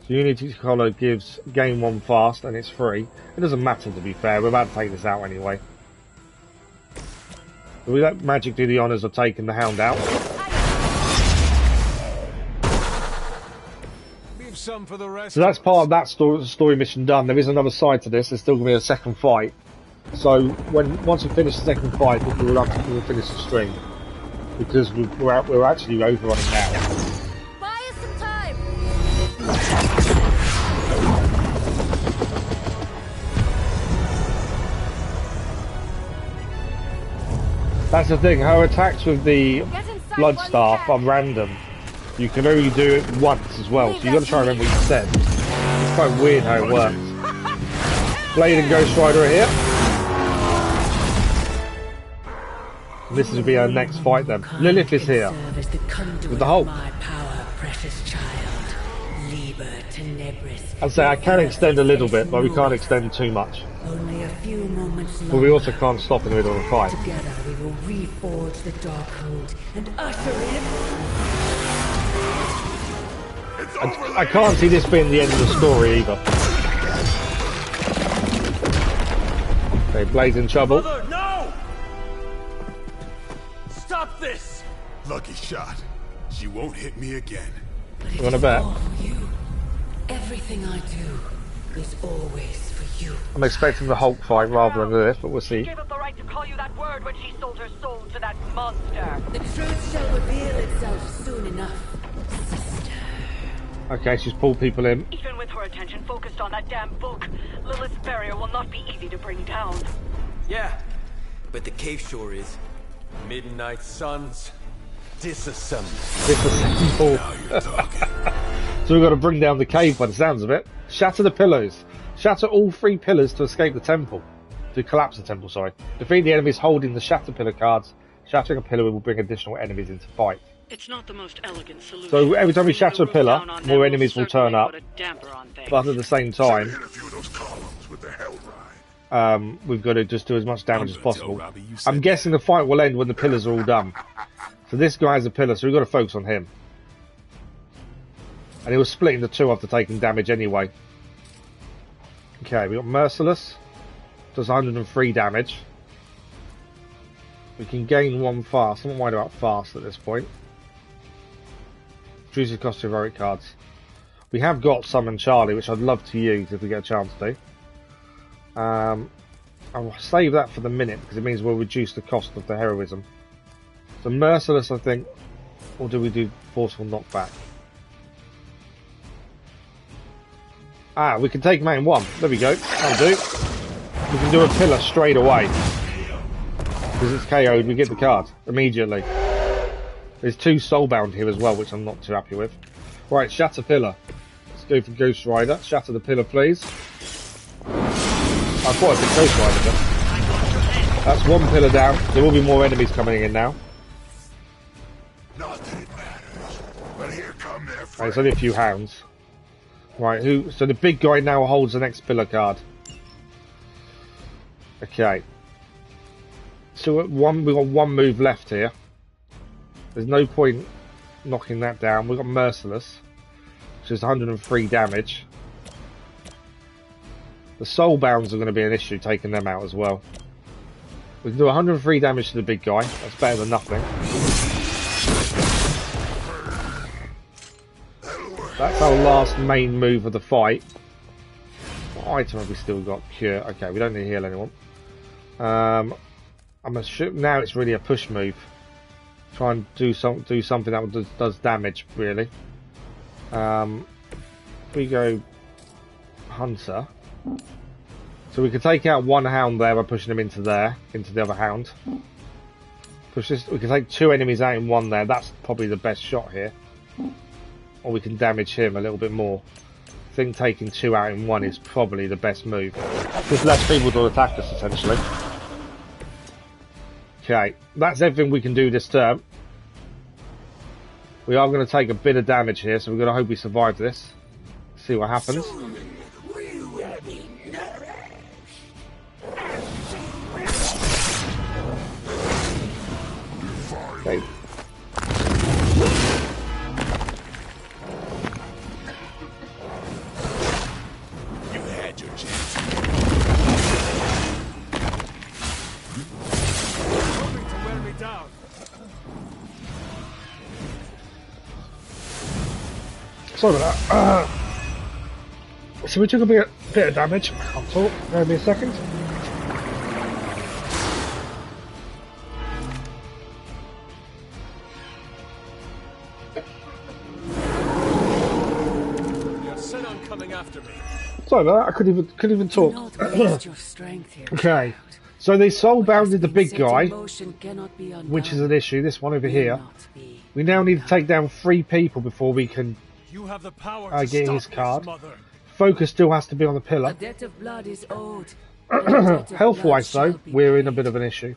So Unity Collar gives gain 1 fast and it's free. It doesn't matter, to be fair, we're about to take this out anyway. We let Magic do the honours of taking the hound out. Leave some for the rest. So that's part of that story mission done. There is another side to this. There's still going to be a second fight. So once we finish the second fight, we'll finish the stream because we're actually overrunning now. Buy us some time. That's the thing, her attacks with the Blood Staff are random. You can only do it once as well, so you've got to try and remember what you said. It's quite weird how it works. Blade and Ghost Rider are here. And this will be our next fight then. Lilith is here. With the Hulk. I'd say I can extend a little bit, but we can't extend too much. Only a few moments longer. But we also can't stop in the middle of the fight. Together we will reforge the Darkhold and usher in. I can't see this being the end of the story either. Okay, Blade's in trouble. Mother, no! Stop this! Lucky shot. She won't hit me again. You want to bet? Everything I do is always for you. I'm expecting the Hulk fight rather than this, but we'll see. She gave up the right to call you that word when she sold her soul to that monster. The truth shall reveal itself soon enough, sister. Okay, she's pulled people in. Even with her attention focused on that damn book, Lilith's barrier will not be easy to bring down. Yeah, but the cave shore is. Midnight suns, disassemble. So we've got to bring down the cave by the sounds of it. Shatter the pillars. Shatter all 3 pillars to escape the temple. To collapse the temple, sorry. Defeat the enemies holding the shatter pillar cards. Shattering a pillar will bring additional enemies into fight. It's not the most elegant solution. So every time we shatter a pillar, more enemies will turn up. But at the same time, we've got to just do as much damage as possible. I'm guessing the fight will end when the pillars are all done. So this guy has a pillar, so we've got to focus on him. And he was splitting the 2 after taking damage anyway. Okay, we got Merciless. Does 103 damage. We can gain 1 fast. I'm not worried about fast at this point. Reduces cost of heroic cards. We have got Summon Charlie, which I'd love to use if we get a chance to. I'll save that for the minute because it means we'll reduce the cost of the heroism. So Merciless, I think, or do we do Forceful Knockback? Ah, we can take him out in 1. There we go. That'll do. We can do a pillar straight away. Because it's KO'd, we get the card immediately. There's 2 soulbound here as well, which I'm not too happy with. Right, Shatter Pillar. Let's go for Ghost Rider. Shatter the pillar, please. I thought I'd Ghost Rider them. That's one pillar down. There will be more enemies coming in now. Nothing matters. But here come their friends. Right, it's only a few hounds. Right, so the big guy now holds the next pillar card. Okay. So we've got one move left here. There's no point knocking that down. We've got Merciless, which is 103 damage. The Soulbounds are going to be an issue, taking them out as well. We can do 103 damage to the big guy. That's better than nothing. That's our last main move of the fight. What item have we still got? Cure. Okay, we don't need to heal anyone. I'm assuming now it's really a push move. Try and do something that does damage, really. If we go Hunter. So we could take out one hound there by pushing him into there, into the other hound. Push this. We can take two enemies out in one there. That's probably the best shot here. Or we can damage him a little bit more. I think taking two out in one is probably the best move. There's less people to attack us, essentially. Okay, that's everything we can do this turn. We are going to take a bit of damage here, so we're going to hope we survive this. See what happens. Okay. You had your chance. Hoping to wear me down. Sorry about that. So we took a bit of damage. I can't talk. Give me a second. Sorry about that, I couldn't even talk. Okay, so they soul-bounded the big guy, which is an issue, this one over here. We now need to take down 3 people before we can get his card. Focus still has to be on the pillar. Health-wise though, we're in a bit of an issue.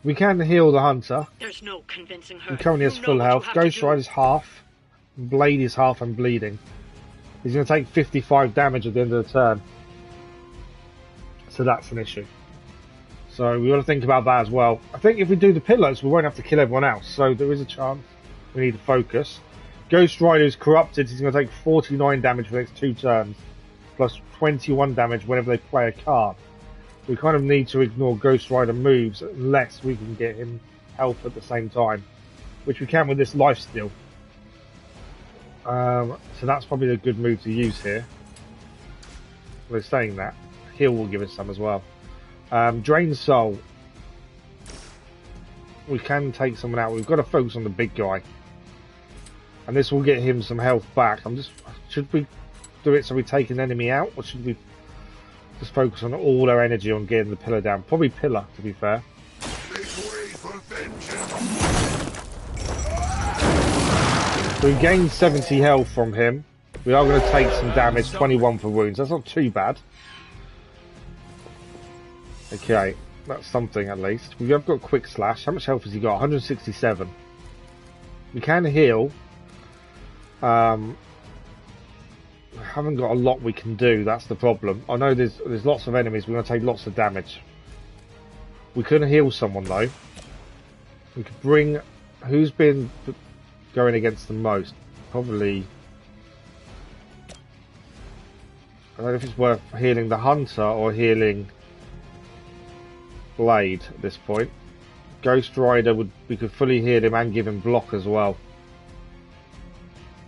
We can heal the Hunter. There's no convincing her. He currently has full health. Ghost Rider's half. Blade is half and bleeding. He's going to take 55 damage at the end of the turn. So that's an issue. So we got to think about that as well. I think if we do the pillars, we won't have to kill everyone else. So there is a chance we need to focus. Ghost Rider is corrupted. He's going to take 49 damage for the next 2 turns. Plus 21 damage whenever they play a card. We kind of need to ignore Ghost Rider moves unless we can get him health at the same time. Which we can with this lifesteal. So that's probably a good move to use here. We're saying that. Heal will give us some as well. Drain Soul. We can take someone out. We've got to focus on the big guy. And this will get him some health back. Should we do it so we take an enemy out? Or should we just focus on all our energy on getting the pillar down? Probably pillar, to be fair. So we gained 70 health from him. We are going to take some damage, 21 for wounds. That's not too bad. Okay, that's something at least. We have got Quick Slash. How much health has he got? 167. We can heal. We haven't got a lot we can do. That's the problem. I know there's lots of enemies. We're going to take lots of damage. We couldn't heal someone though. We could bring... Who's been going against the most? Probably... I don't know if it's worth healing the Hunter or healing Blade at this point. Ghost Rider, we could fully heal him and give him block as well.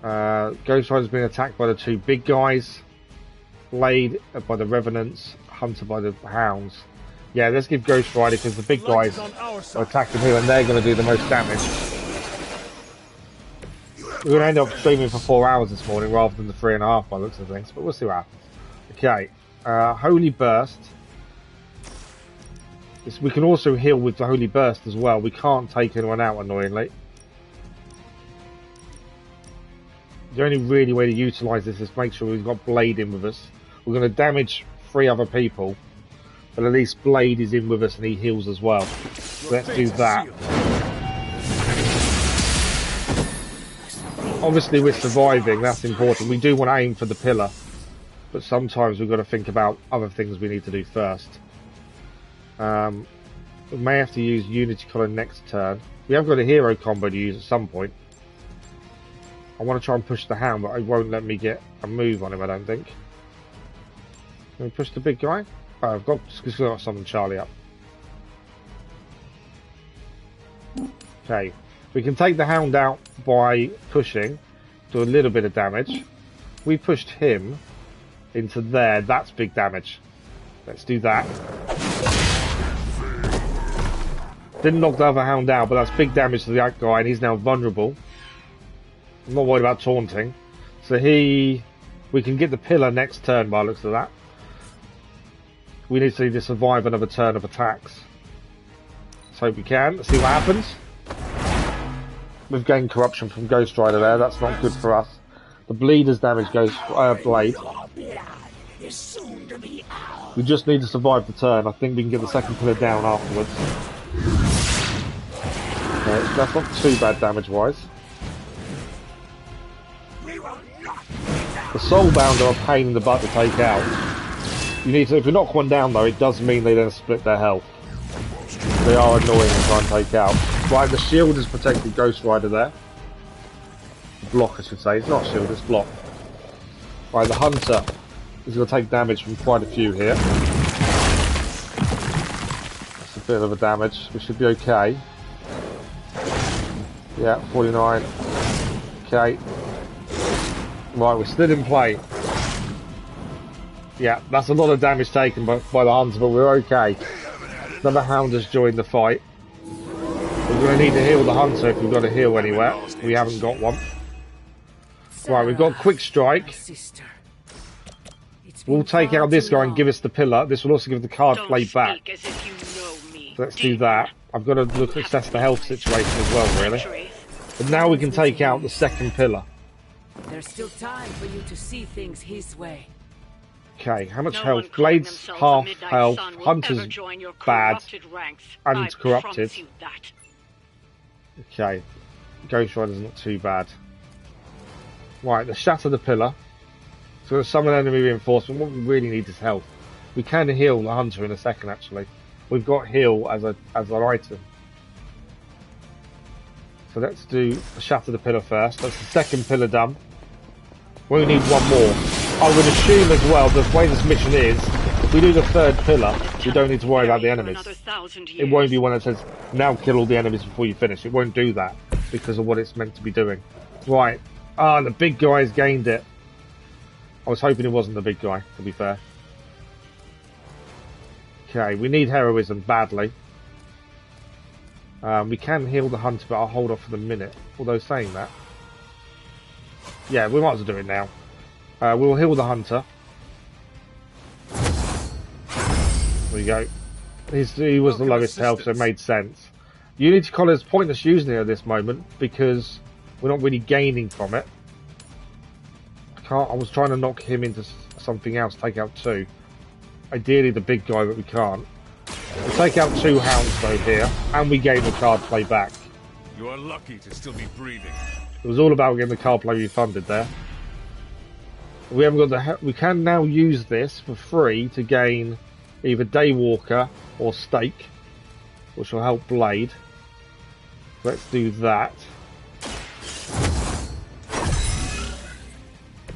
Ghost Rider's been attacked by the 2 big guys. Blade by the Revenants. Hunter by the Hounds. Yeah, let's give Ghost Rider because the big guys are attacking here and they're going to do the most damage. We're going to end up streaming for 4 hours this morning rather than the 3.5 by the looks of things, but we'll see what happens. Okay, Holy Burst. We can also heal with the Holy Burst as well. We can't take anyone out, annoyingly. The only really way to utilise this is make sure we've got Blade in with us. We're going to damage 3 other people, but at least Blade is in with us and he heals as well. So let's do that. Obviously we're surviving, that's important. We do want to aim for the pillar, but sometimes we've got to think about other things we need to do first. We may have to use Unity Collar next turn. We have got a hero combo to use at some point. I want to try and push the Hound, but it won't let me get a move on him, I don't think. Can we push the big guy? Oh, I've got something Charlie up. Okay, we can take the Hound out by pushing, do a little bit of damage. We pushed him into there, that's big damage. Let's do that. Didn't knock the other Hound out, but that's big damage to that guy, and he's now vulnerable. I'm not worried about taunting. So we can get the pillar next turn by the looks of that. We need to survive another turn of attacks. Let's hope we can. Let's see what happens. We've gained corruption from Ghost Rider there. That's not good for us. The bleeder's damage goes Blade. We just need to survive the turn. I think we can get the second pillar down afterwards. Okay, that's not too bad damage-wise. The Soulbound are a pain in the butt to take out. You need to, if you knock one down though, it does mean they then split their health. They are annoying to try and take out. Right, the shield is protecting Ghost Rider there. Block, I should say. It's not shield, it's block. Right, the Hunter is going to take damage from quite a few here. That's a bit of a damage. We should be okay. Yeah, 49. Okay. Right, we're still in play. Yeah, that's a lot of damage taken by the Hunter, but we're okay. Another Hound has joined the fight. We're going to need to heal the Hunter if we've got to heal anywhere. We haven't got one. Right, we've got Quick Strike. We'll take out this guy and give us the pillar. This will also give the card play back. So let's do that. I've got to assess the health situation as well, really. But now we can take out the second pillar. There's still time for you to see things his way. Okay, how much health? Blade's half health, Hunter's bad, and corrupted. Okay, Ghost Rider's not too bad. Right, let's shatter the pillar. So there's some enemy reinforcement. What we really need is health. We can heal the Hunter in a second, actually. We've got heal as an item. So let's do shatter the pillar first. That's the second pillar done. We need one more. I would assume as well, the way this mission is, if we do the third pillar, we don't need to worry about the enemies. It won't be one that says, now kill all the enemies before you finish. It won't do that, because of what it's meant to be doing. Right. Ah, the big guy's gained it. I was hoping it wasn't the big guy, to be fair. Okay, we need heroism badly. We can heal the Hunter, but I'll hold off for the minute. Although saying that, yeah, we might as well do it now. We'll heal the Hunter. There we go. He was the lowest health, so it made sense. Unity Collar is pointless using it at this moment because we're not really gaining from it. I was trying to knock him into something else, take out 2. Ideally the big guy, but we can't. We'll take out 2 Hounds though here, and we gain the card play back. You are lucky to still be breathing. It was all about getting the card play refunded there. We haven't got we can now use this for free to gain either Daywalker or Stake, which will help Blade. Let's do that.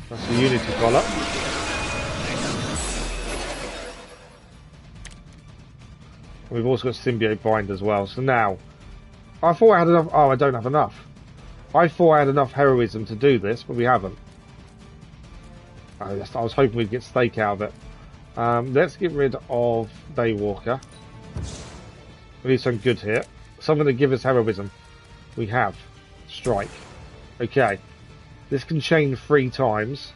That's the Unity Collar. We've also got Symbiote Bind as well. So now, I thought I had enough. Oh, I don't have enough. I thought I had enough heroism to do this, but we haven't. I was hoping we'd get Stake out of it. Let's get rid of Daywalker. We need something good here. Something to give us heroism. We have. Strike. Okay. This can chain 3 times.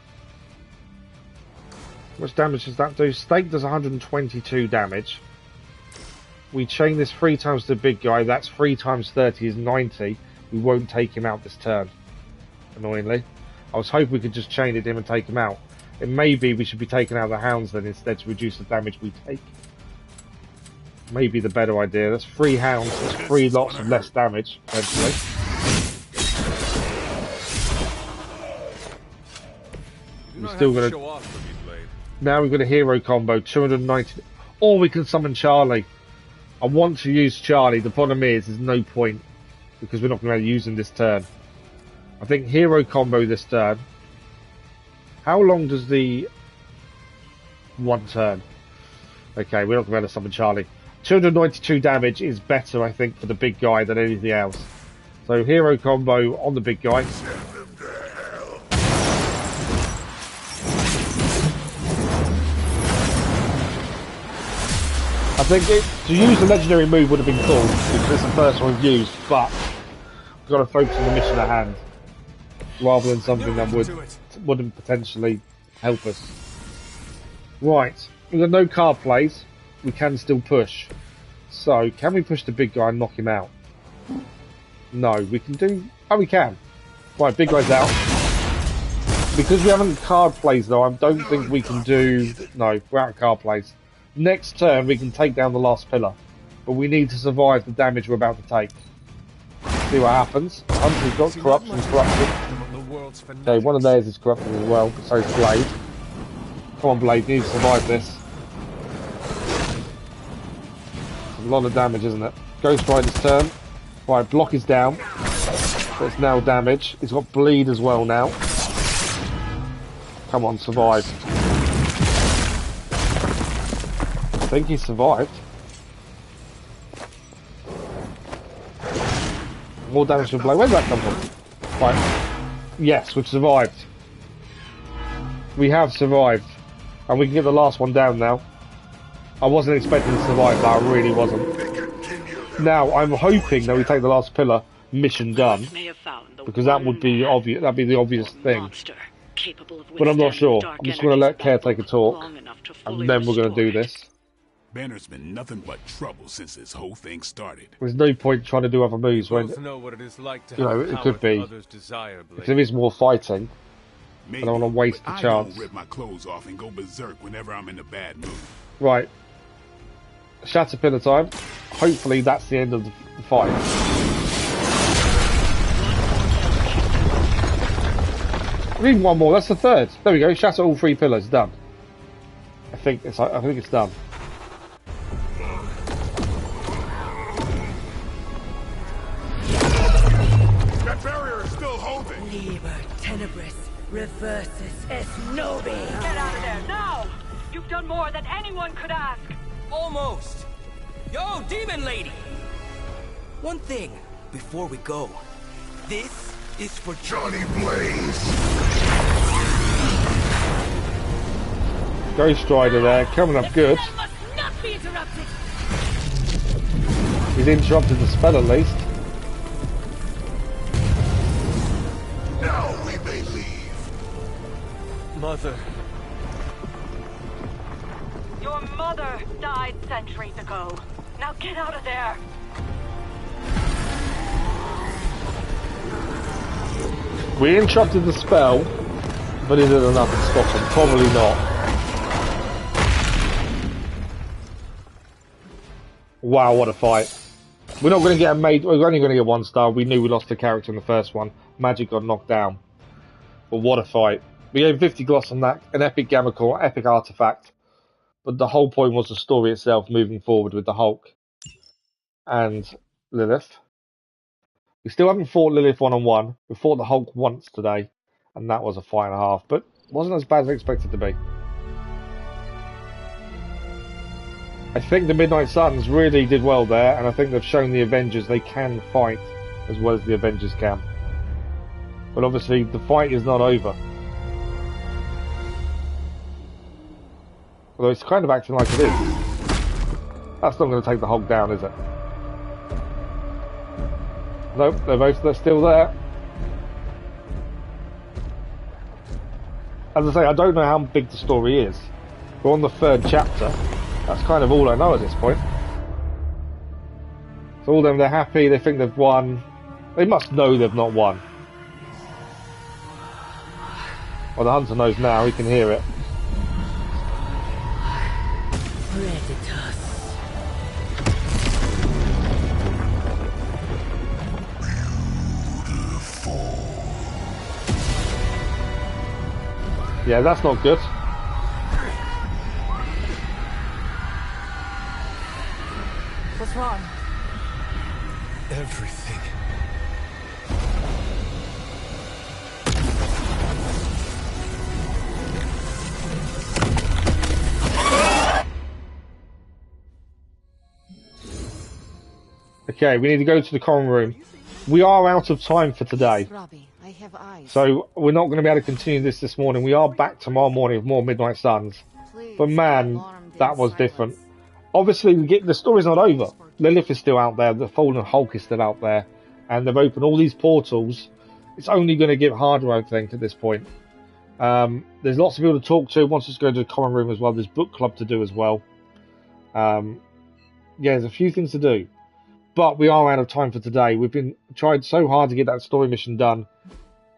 How much damage does that do? Stake does 122 damage. We chain this 3 times to the big guy. That's 3 times 30 is 90. We won't take him out this turn. Annoyingly. I was hoping we could just chain it in and take him out. It may be we should be taking out the hounds then instead to reduce the damage we take. Maybe the better idea. That's 3 hounds, that's 3 lots of less damage, potentially. We're still going to... Now we've got a hero combo, 290... Or we can summon Charlie. I want to use Charlie. The problem is, there's no point. Because we're not going to use him this turn. I think hero combo this turn. How long does the... 1 turn? Okay, we're not going to be able to summon Charlie. 292 damage is better, I think, for the big guy than anything else. So hero combo on the big guy. I think to use the legendary move would have been cool, because it's the first one we've used, but we've got to focus on the mission at hand, rather than something that wouldn't potentially help us. Right, we've got no card plays, we can still push. So, can we push the big guy and knock him out? No, we can do... Oh, we can. Right, big guy's out. Because we haven't card plays though, I don't think we can do... No, we're out of card plays. Next turn we can take down the last pillar, but we need to survive the damage we're about to take. See what happens. Hunter's got corruption. Okay, one of theirs is corrupted as well, so is Blade. Come on Blade, you need to survive this. A lot of damage, isn't it? Ghost Rider's turn. Right, block is down. So it's now damage. He's got bleed as well now. Come on, survive. I think he survived. More damage from Blade. Where did that come from? Right. Yes, we've survived. We have survived. And we can get the last one down now. I wasn't expecting to survive that, I really wasn't. Now, I'm hoping that we take the last pillar, mission done. Because that would be obvious, that'd be the obvious thing. But I'm not sure. I'm just going to let Caretaker talk. And then we're going to do this. Banner's been nothing but trouble since this whole thing started. There's no point trying to do other moves when, you know, it could be. If there is more fighting, I don't want to waste the chance. Rip my clothes off and go berserk whenever I'm in a bad mood. Right. Shatter pillar time. Hopefully that's the end of the fight. We need one more. That's the third. There we go. Shatter all 3 pillars. Done. I think it's done. That barrier is still holding. Liber tenebris reversus es nobi. Get out of there now! You've done more than anyone could ask. Almost. Yo, demon lady. One thing before we go. This is for Johnny Blaze. Ghost Rider there, coming up good. Must not be interrupted. He's interrupted the spell at least. Now we may leave. Mother. Your mother died centuries ago. Now get out of there. We interrupted the spell, but is it enough to stop him? Probably not. Wow, what a fight. We're not going to get we're only going to get 1 star. We knew we lost the character in the first one. Magic got knocked down. But what a fight. We gave 50 gloss on that, an epic gamma core, epic artifact. But the whole point was the story itself moving forward with the Hulk and Lilith. We still haven't fought Lilith one-on-one. We fought the Hulk once today, and that was a fight and a half, but wasn't as bad as I expected to be. I think the Midnight Suns really did well there, and I think they've shown the Avengers they can fight as well as the Avengers can. But obviously, the fight is not over. Although it's kind of acting like it is. That's not going to take the Hulk down, is it? Nope, they're still there. As I say, I don't know how big the story is. We're on the 3rd chapter. That's kind of all I know at this point. So all of them, they're happy, they think they've won. They must know they've not won. Well, the hunter knows now, he can hear it. Yeah, that's not good. What's wrong? Everything. Okay, we need to go to the common room. We are out of time for today. Robbie, I have eyes. So we're not going to be able to continue this morning. We are back tomorrow morning with more Midnight Suns. But man, that was different. Obviously, the story's not over. Lilith is still out there. The Fallen Hulk is still out there. And they've opened all these portals. It's only going to get harder, I think, at this point. There's lots of people to talk to. Once it's going to the common room as well. There's book club to do as well. Yeah, there's a few things to do. But we are out of time for today. We've tried so hard to get that story mission done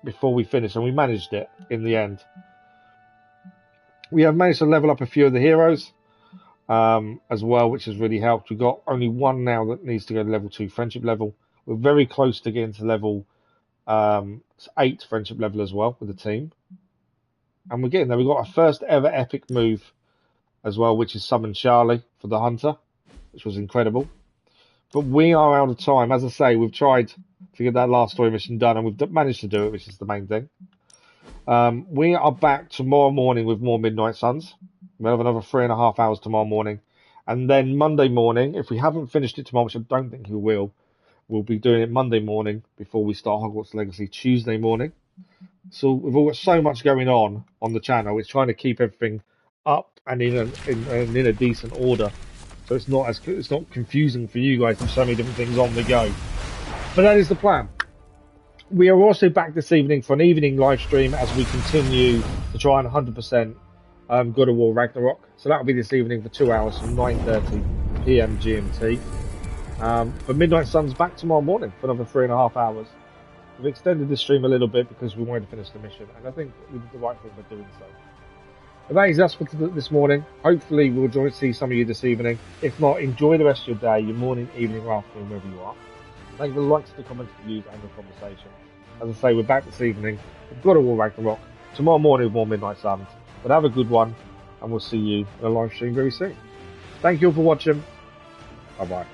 before we finish, and we managed it in the end. We have managed to level up a few of the heroes as well, which has really helped. We've got only one now that needs to go to level 2 friendship level. We're very close to getting to level 8 friendship level as well with the team. And we're getting there. We've got our first ever epic move as well, which is summon Charlie for the hunter, which was incredible. But we are out of time. As I say, we've tried to get that last story mission done, and we've managed to do it, which is the main thing. We are back tomorrow morning with more Midnight Suns. We'll have another 3.5 hours tomorrow morning. And then Monday morning, if we haven't finished it tomorrow, which I don't think we will, we'll be doing it Monday morning before we start Hogwarts Legacy Tuesday morning. So we've all got so much going on the channel. It's trying to keep everything up and in a decent order. So it's not confusing for you guys to have so many different things on the go. But that is the plan. We are also back this evening for an evening live stream as we continue to try and 100% God of War Ragnarok. So that'll be this evening for 2 hours from 9:30 PM GMT. But Midnight Sun's back tomorrow morning for another 3.5 hours. We've extended this stream a little bit because we wanted to finish the mission, and I think we did the right thing by doing so. But that is us for this morning. Hopefully we'll see some of you this evening. If not, enjoy the rest of your day, your morning, evening, or afternoon, wherever you are. Thank you for the likes, the comments, the views, and the conversation. As I say, we're back this evening. We've got a War Ragnarok. Tomorrow morning with more Midnight Suns. But have a good one, and we'll see you in a live stream very soon. Thank you all for watching. Bye-bye.